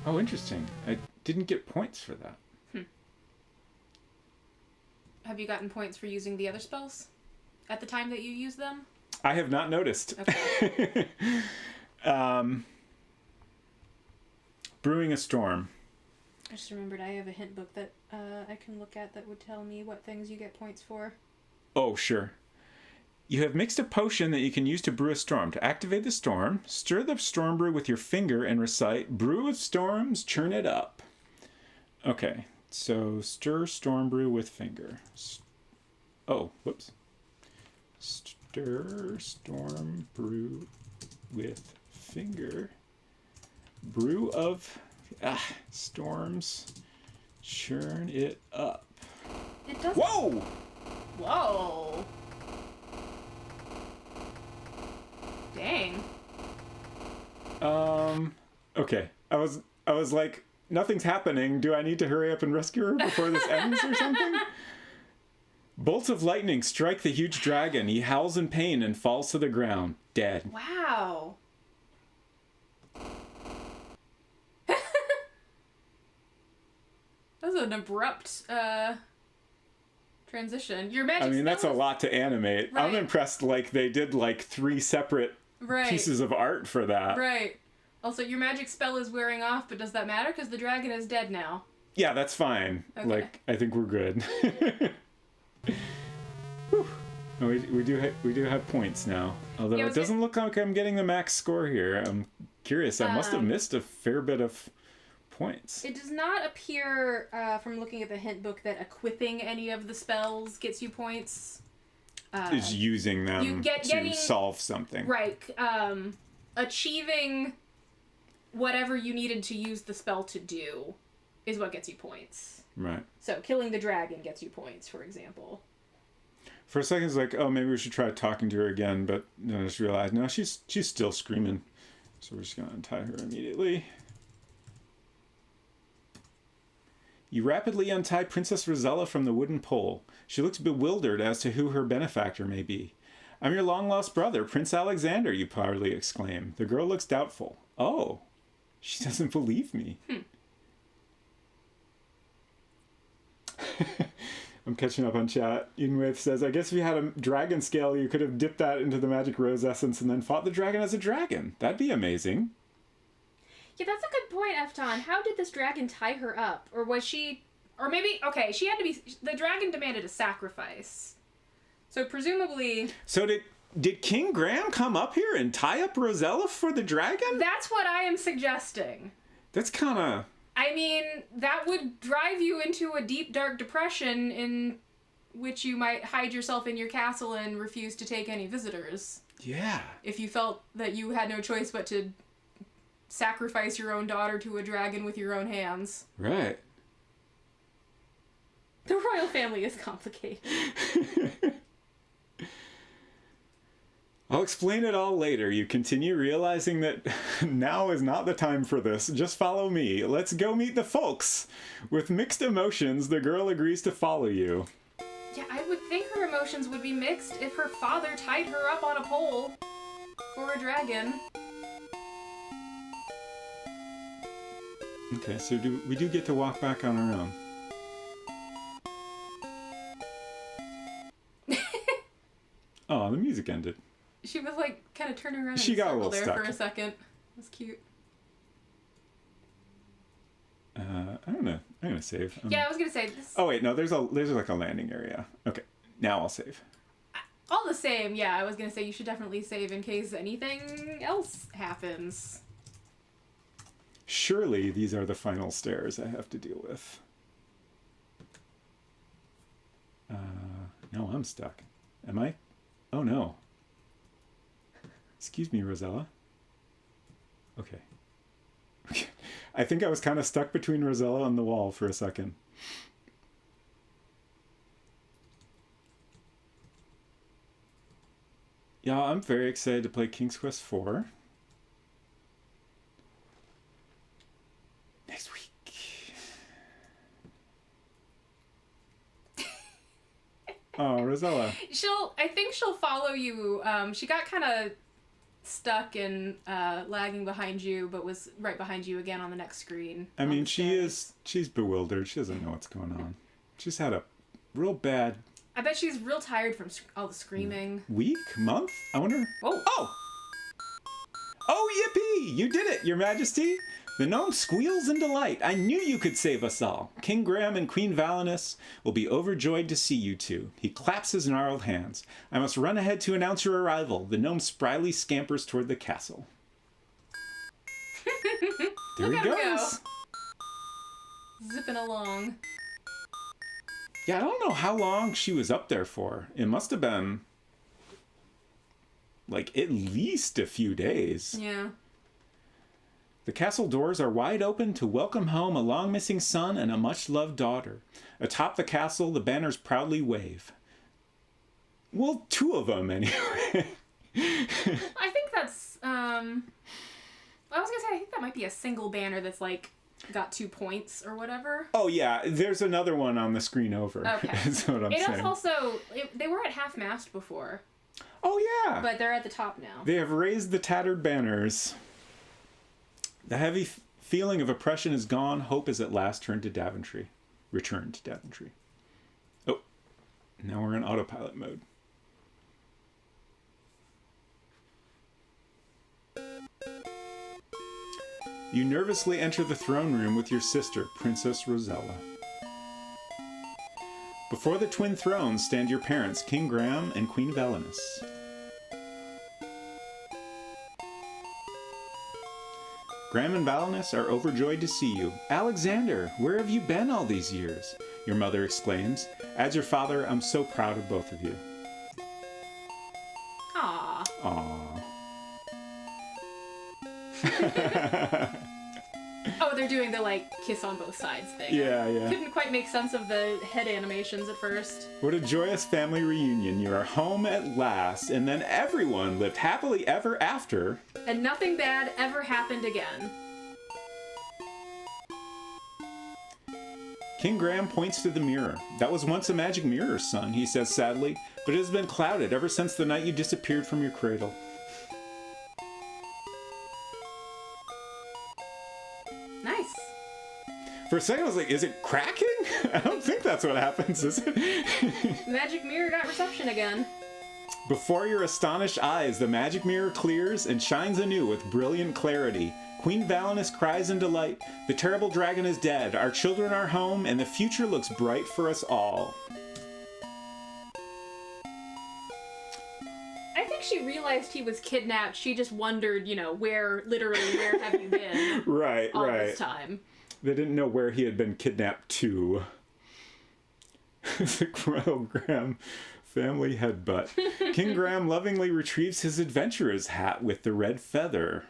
Oh, interesting. I didn't get points for that. Have you gotten points for using the other spells at the time that you use them? I have not noticed. Okay. Brewing a storm. I just remembered I have a hint book that I can look at that would tell me what things you get points for. Oh, sure. You have mixed a potion that you can use to brew a storm. To activate the storm, stir the storm brew with your finger and recite, "Brew of storms, churn it up." Okay, so stir storm brew with finger. Oh, whoops. Stir storm brew with finger. Brew of storms, churn it up. It doesn't... Whoa! Whoa! Dang. Okay. I was like, nothing's happening. Do I need to hurry up and rescue her before this ends or something? Bolts of lightning strike the huge dragon. He howls in pain and falls to the ground, dead. Wow. That was an abrupt transition. Your magic That's a lot to animate. Right. I'm impressed they did 3 separate pieces of art for that. Right. Also, your magic spell is wearing off, but does that matter? Because the dragon is dead now. Yeah, that's fine. Okay. I think we're good. No, we do have points now. Although it doesn't look like I'm getting the max score here. I'm curious. I must have missed a fair bit of points. It does not appear, from looking at the hint book, that equipping any of the spells gets you points. Is using them to solve something. Right. Achieving whatever you needed to use the spell to do is what gets you points. Right. So killing the dragon gets you points, for example. For a second, it's like, oh, maybe we should try talking to her again, but then I just realized, no, she's still screaming. So we're just going to untie her immediately. You rapidly untie Princess Rosella from the wooden pole. She looks bewildered as to who her benefactor may be. I'm your long-lost brother, Prince Alexander, you proudly exclaim. The girl looks doubtful. Oh, she doesn't believe me. I'm catching up on chat. Edenwith says, I guess if you had a dragon scale, you could have dipped that into the magic rose essence and then fought the dragon as a dragon. That'd be amazing. Yeah, that's a good point, Efton. How did this dragon tie her up? Or was she... Or maybe... Okay, she had to be... The dragon demanded a sacrifice. So presumably... So did King Graham come up here and tie up Rosella for the dragon? That's what I am suggesting. That's kind of... I mean, that would drive you into a deep, dark depression in which you might hide yourself in your castle and refuse to take any visitors. Yeah. If you felt that you had no choice but to sacrifice your own daughter to a dragon with your own hands. Right. The royal family is complicated. I'll explain it all later. You continue realizing that now is not the time for this. Just follow me. Let's go meet the folks. With mixed emotions, the girl agrees to follow you. Yeah, I would think her emotions would be mixed if her father tied her up on a pole for a dragon. Okay, so we do get to walk back on our own. Oh, the music ended. She was like kind of turning around She in a got a circle little there stuck. for a second. It was cute. I'm gonna save. Yeah, I was gonna say this. Oh wait, no, there's like a landing area. Okay, now I'll save. All the same, yeah, I was gonna say you should definitely save in case anything else happens. Surely these are the final stairs I have to deal with. No, I'm stuck. Am I? Oh no. Excuse me, Rosella. Okay. I think I was kind of stuck between Rosella and the wall for a second. Yeah, I'm very excited to play King's Quest IV. Next week. Oh, Rosella. I think she'll follow you. She got kind of stuck and lagging behind you, but was right behind you again on the next screen. I mean, she's bewildered. She doesn't know what's going on. She's had a real bad... I bet she's real tired from all the screaming. Week? Month? I wonder... Oh! Oh! Oh, yippee! You did it, Your Majesty! The gnome squeals in delight. I knew you could save us all. King Graham and Queen Valinus will be overjoyed to see you two. He claps his gnarled hands. I must run ahead to announce your arrival. The gnome spryly scampers toward the castle. There he goes. Zipping along. Yeah, I don't know how long she was up there for. It must have been like at least a few days. Yeah. The castle doors are wide open to welcome home a long-missing son and a much-loved daughter. Atop the castle, the banners proudly wave. Well, two of them, anyway. I think that's, I was gonna say, I think that might be a single banner that's, like, got 2 points or whatever. Oh, yeah, there's another one on the screen over. Okay. That's what I'm saying. It also, they were at half-mast before. Oh, yeah. But they're at the top now. They have raised the tattered banners. The heavy feeling of oppression is gone. Hope is at last returned to Daventry. Oh, now we're in autopilot mode. You nervously enter the throne room with your sister, Princess Rosella. Before the twin thrones stand your parents, King Graham and Queen Valinus. Graham and Valinus are overjoyed to see you. Alexander, where have you been all these years? Your mother exclaims. As your father, I'm so proud of both of you. Aww. Aww. Oh, they're doing the, like, kiss on both sides thing. Yeah. Couldn't quite make sense of the head animations at first. What a joyous family reunion. You are home at last, and then everyone lived happily ever after. And nothing bad ever happened again. King Graham points to the mirror. That was once a magic mirror, son, he says sadly, but it has been clouded ever since the night you disappeared from your cradle. Nice. For a second I was like, is it cracking? I don't think that's what happens, is it? Magic mirror got reception again. Before your astonished eyes, the magic mirror clears and shines anew with brilliant clarity. Queen Valinus cries in delight. The terrible dragon is dead, our children are home, and the future looks bright for us all. I think she realized he was kidnapped. She just wondered, where have you been Right. this time? They didn't know where he had been kidnapped to. The Royal Graham family headbutt. King Graham lovingly retrieves his adventurer's hat with the red feather.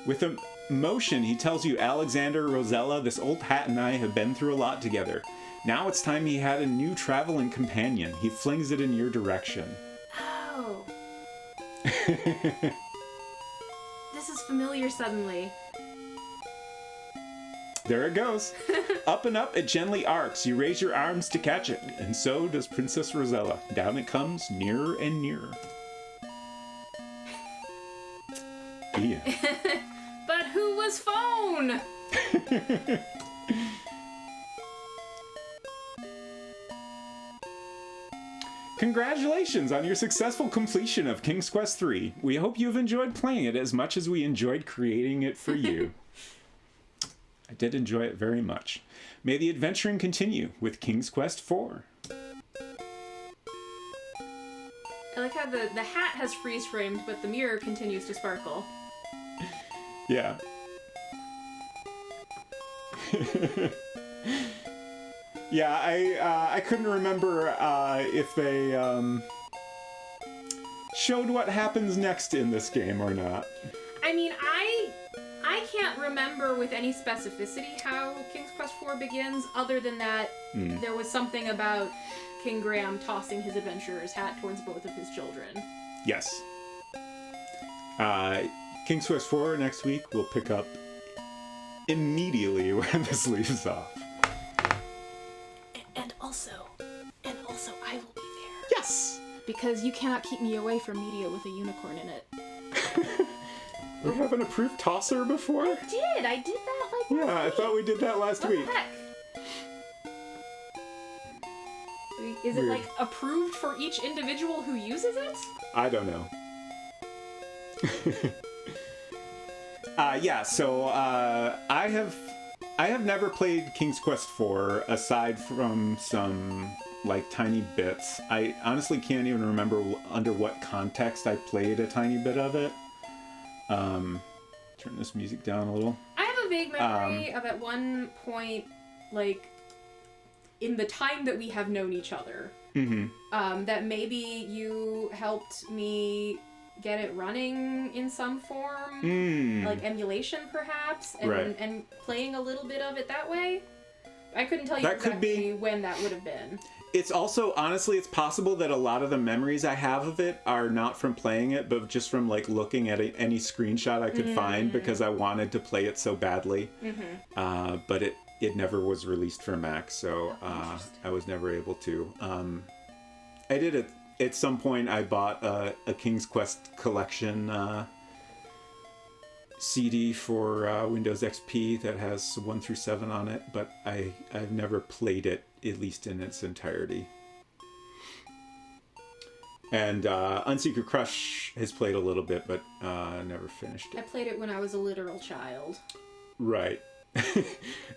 With a motion, he tells you, Alexander, Rosella, this old hat and I have been through a lot together. Now it's time he had a new traveling companion. He flings it in your direction. Oh. This is familiar suddenly. There it goes. Up and up it gently arcs. You raise your arms to catch it, and so does Princess Rosella. Down it comes, nearer and nearer. Yeah. But who was phone? Congratulations on your successful completion of King's Quest III. We hope you've enjoyed playing it as much as we enjoyed creating it for you. I did enjoy it very much. May the adventuring continue with King's Quest IV. I like how the hat has freeze framed, but the mirror continues to sparkle. Yeah. Yeah, I couldn't remember if they showed what happens next in this game or not. I mean, I can't remember with any specificity how King's Quest IV begins, other than that there was something about King Graham tossing his adventurer's hat towards both of his children. Yes. King's Quest IV next week we'll pick up immediately where this leaves off. And also, I will be there. Yes! Because you cannot keep me away from media with a unicorn in it. We have an approved tosser before? I did that like Yeah, I thought we did that last week. What the heck? Is it Weird. like approved for each individual who uses it? I don't know. So I have never played King's Quest IV aside from some like tiny bits. I honestly can't even remember under what context I played a tiny bit of it. Turn this music down a little. I have a vague memory of at one point, like, in the time that we have known each other, that maybe you helped me get it running in some form, like emulation perhaps, and playing a little bit of it that way. I couldn't tell you exactly when that would have been. It's also, honestly, it's possible that a lot of the memories I have of it are not from playing it, but just from, like, looking at any screenshot I could find because I wanted to play it so badly. But it never was released for Mac, so I was never able to. I did it at some point. I bought a King's Quest collection CD for Windows XP that has 1 through 7 on it, but I've never played it, at least in its entirety. And Unsecret Crush has played a little bit, but never finished it. I played it when I was a literal child. Right.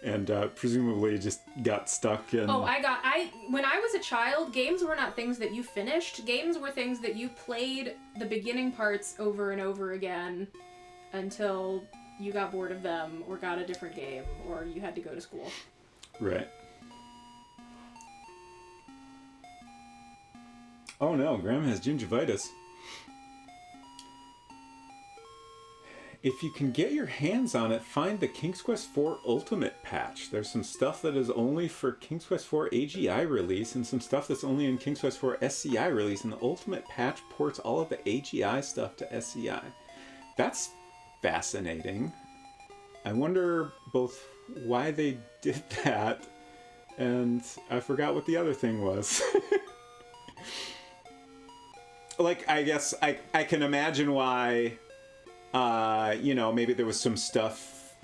and presumably just got stuck. And when I was a child, games were not things that you finished. Games were things that you played the beginning parts over and over again until you got bored of them or got a different game or you had to go to school. Right. Oh no, Graham has gingivitis. If you can get your hands on it, find the King's Quest IV Ultimate patch. There's some stuff that is only for King's Quest IV AGI release and some stuff that's only in King's Quest IV SCI release, and the Ultimate patch ports all of the AGI stuff to SCI. That's fascinating. I wonder both why they did that, and I forgot what the other thing was. Like, I guess I can imagine why... maybe there was some stuff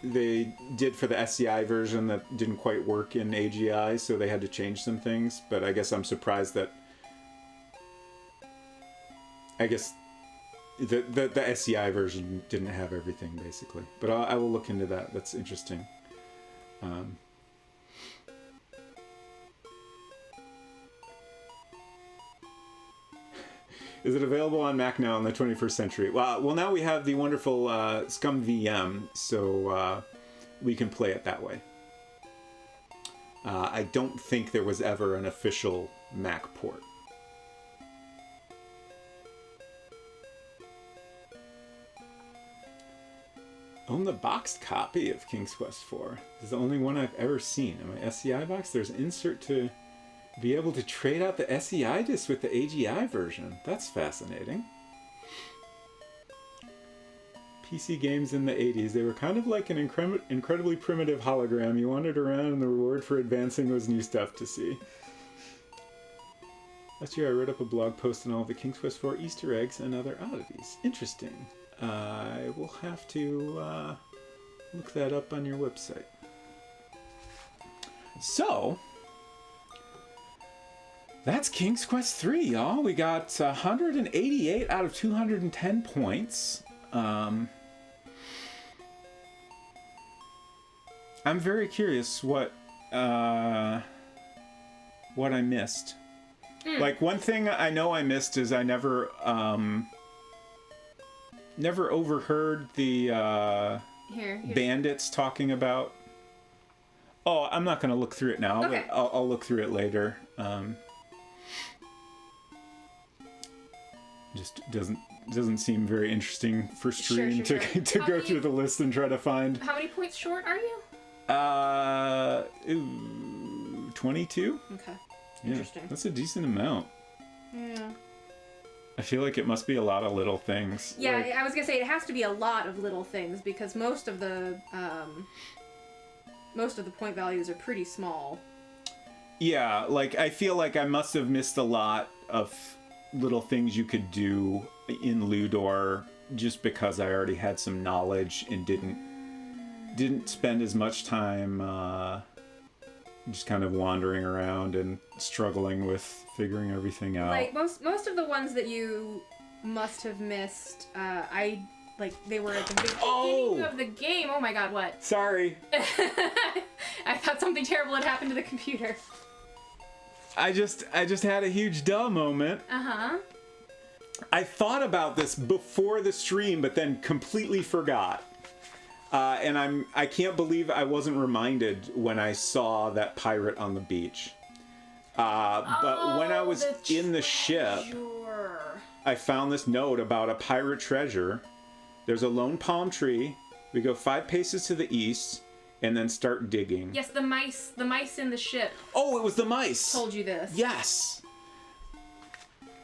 they did for the SCI version that didn't quite work in AGI, so they had to change some things. But I guess I'm surprised that... I guess the SCI version didn't have everything, basically. But I will look into that. That's interesting. Is it available on Mac now in the 21st century? Well, now we have the wonderful Scum VM, so we can play it that way. I don't think there was ever an official Mac port. Own the boxed copy of King's Quest IV. This is the only one I've ever seen. In my SCI box, there's an insert to be able to trade out the SCI disc with the AGI version. That's fascinating. PC games in the 80s, they were kind of like an incredibly primitive hologram. You wandered around and the reward for advancing was new stuff to see. Last year I wrote up a blog post on all of the King's Quest IV Easter eggs and other oddities. Interesting. I will have to look that up on your website. So... that's King's Quest III, y'all. We got 188 out of 210 points. I'm very curious what I missed. Like, one thing I know I missed is I never overheard the bandits talking about... Oh, I'm not going to look through it now, okay. But I'll look through it later. Just doesn't seem very interesting for stream to go through the list and try to find. How many points short are you? 22. Okay. Yeah, interesting. that's a decent amount. Yeah. I feel like it must be a lot of little things. Yeah, like, I was gonna say it has to be a lot of little things because most of the point values are pretty small. Yeah, like I feel like I must have missed a lot of little things you could do in Ludor just because I already had some knowledge and didn't spend as much time just kind of wandering around and struggling with figuring everything out. Like most of the ones that you must have missed, they were at the beginning of the game. Oh my god, what? Sorry. I thought something terrible had happened to the computer. I just had a huge duh moment. Uh-huh. I thought about this before the stream, but then completely forgot. And I can't believe I wasn't reminded when I saw that pirate on the beach. But when I was in the ship, I found this note about a pirate treasure. There's a lone palm tree. We go 5 paces to the east. And then start digging. Yes, the mice in the ship. Oh, it was the mice. Told you this. Yes.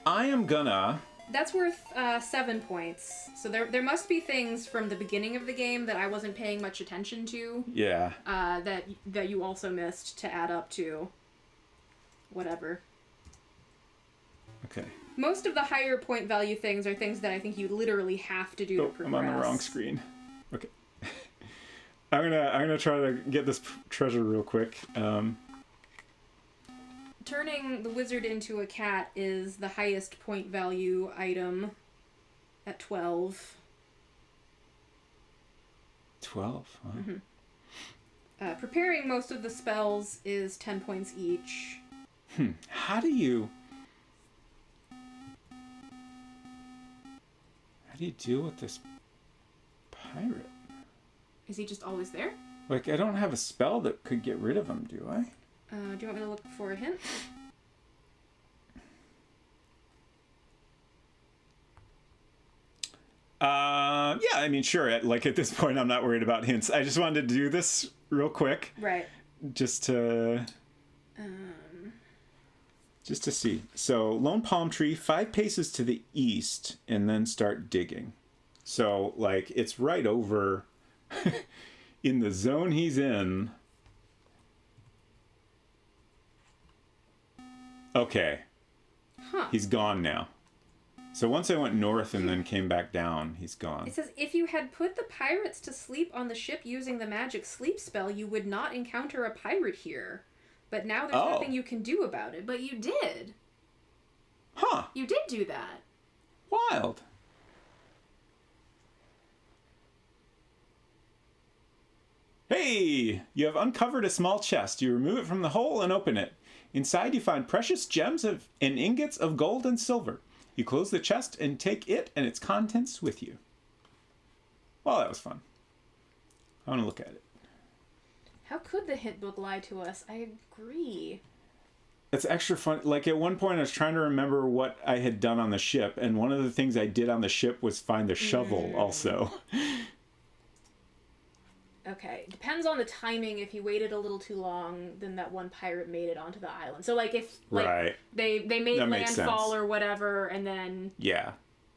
I am gonna... That's worth 7 points. So there must be things from the beginning of the game that I wasn't paying much attention to. Yeah. That you also missed to add up to whatever. Okay. Most of the higher point value things are things that I think you literally have to do to progress. I'm on the wrong screen. Okay. I'm gonna try to get this treasure real quick. Turning the wizard into a cat is the highest point value item at 12. 12, huh? Preparing most of the spells is 10 points each. How do you deal with this pirate? Is he just always there? Like, I don't have a spell that could get rid of him, do I? Do you want me to look for a hint? Yeah, I mean, sure. Like, at this point, I'm not worried about hints. I just wanted to do this real quick. Right. Just to see. So, lone palm tree, 5 paces to the east, and then start digging. So, like, it's right over in the zone he's in. Okay. Huh. He's gone now. So once I went north and then came back down, he's gone. It says, if you had put the pirates to sleep on the ship using the magic sleep spell, you would not encounter a pirate here. But now there's nothing you can do about it. But you did. Huh. You did do that. Wild. Hey! You have uncovered a small chest. You remove it from the hole and open it. Inside you find precious gems and ingots of gold and silver. You close the chest and take it and its contents with you. Well, that was fun. I want to look at it. How could the hint book lie to us? I agree. It's extra fun. Like, at one point I was trying to remember what I had done on the ship, and one of the things I did on the ship was find the shovel also. Okay, depends on the timing. If he waited a little too long, then that one pirate made it onto the island. So, like, if right. they made landfall or whatever, and then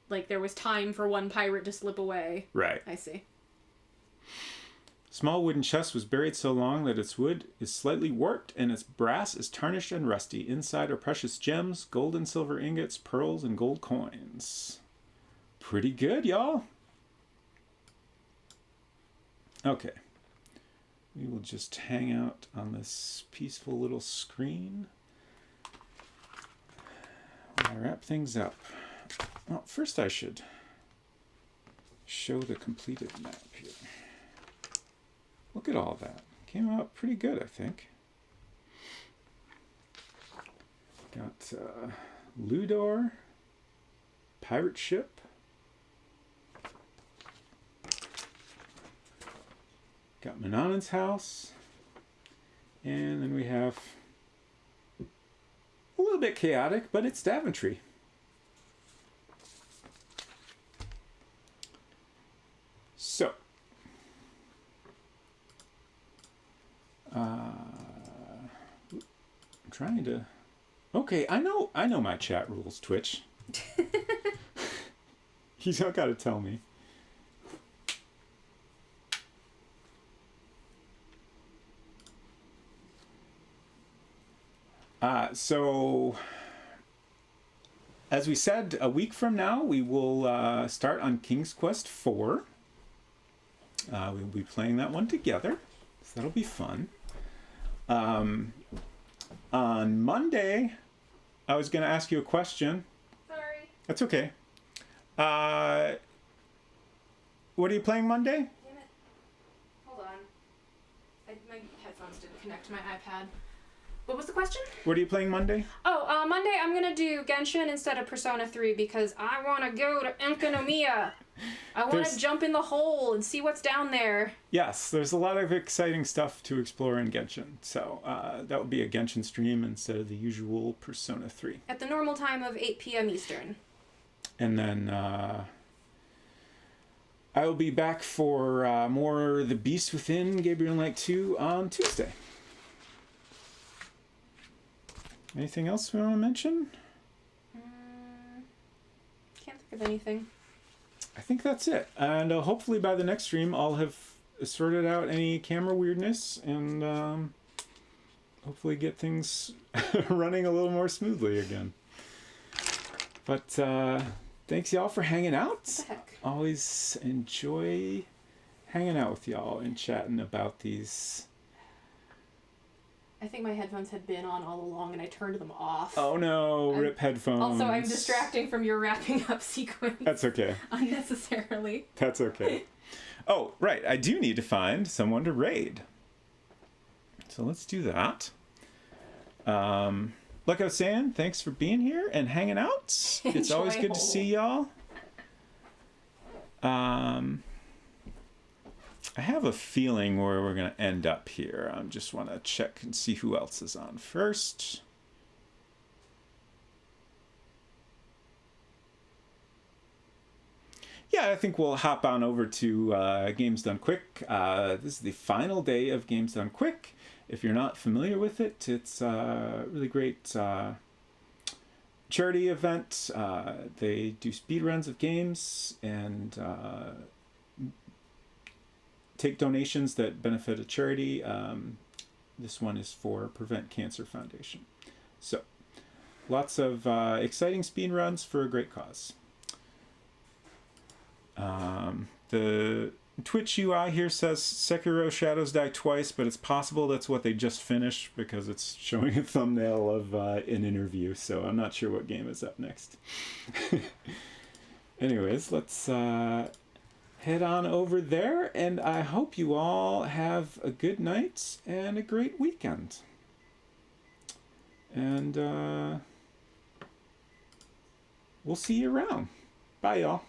like there was time for one pirate to slip away. Right. I see. Small wooden chest was buried so long that its wood is slightly warped and its brass is tarnished and rusty. Inside are precious gems, gold and silver ingots, pearls, and gold coins. Pretty good, y'all. Okay. We will just hang out on this peaceful little screen while I wrap things up. Well, first I should show the completed map here. Look at all that. Came out pretty good, I think. Got Ludor, pirate ship. Got Manannan's house. And then we have a little bit chaotic, but it's Daventry. So, I'm trying to. Okay, I know my chat rules, Twitch. You don't gotta tell me. So, as we said, a week from now, we will start on King's Quest IV. We'll be playing that one together, so that'll be fun. On Monday, I was going to ask you a question. Sorry. That's okay. What are you playing Monday? Damn it. Hold on. My headphones didn't connect to my iPad. What was the question? What are you playing Monday? Oh, Monday I'm going to do Genshin instead of Persona 3 because I want to go to Enkanomiya. I want to jump in the hole and see what's down there. Yes, there's a lot of exciting stuff to explore in Genshin. So that would be a Genshin stream instead of the usual Persona 3. At the normal time of 8 p.m. Eastern. And then I will be back for more The Beast Within, Gabriel Knight 2 on Tuesday. Anything else we want to mention? Can't think of anything. I think that's it. And hopefully by the next stream, I'll have sorted out any camera weirdness and hopefully get things running a little more smoothly again. But thanks, y'all, for hanging out. What the heck? Always enjoy hanging out with y'all and chatting about these. I think my headphones had been on all along and I turned them off. Oh no, rip headphones. Also, I'm distracting from your wrapping up sequence. That's okay. Unnecessarily. That's okay. Oh, right. I do need to find someone to raid. So let's do that. Like I was saying, thanks for being here and hanging out. It's always good to see y'all. I have a feeling where we're going to end up here. I just want to check and see who else is on first. Yeah, I think we'll hop on over to Games Done Quick. This is the final day of Games Done Quick. If you're not familiar with it, it's a really great charity event. They do speed runs of games and take donations that benefit a charity. This one is for Prevent Cancer Foundation. So, lots of exciting speed runs for a great cause. The Twitch UI here says Sekiro Shadows Die Twice, but it's possible that's what they just finished because it's showing a thumbnail of an interview, so I'm not sure what game is up next. Anyways, let's head on over there, and I hope you all have a good night and a great weekend. And we'll see you around. Bye, y'all.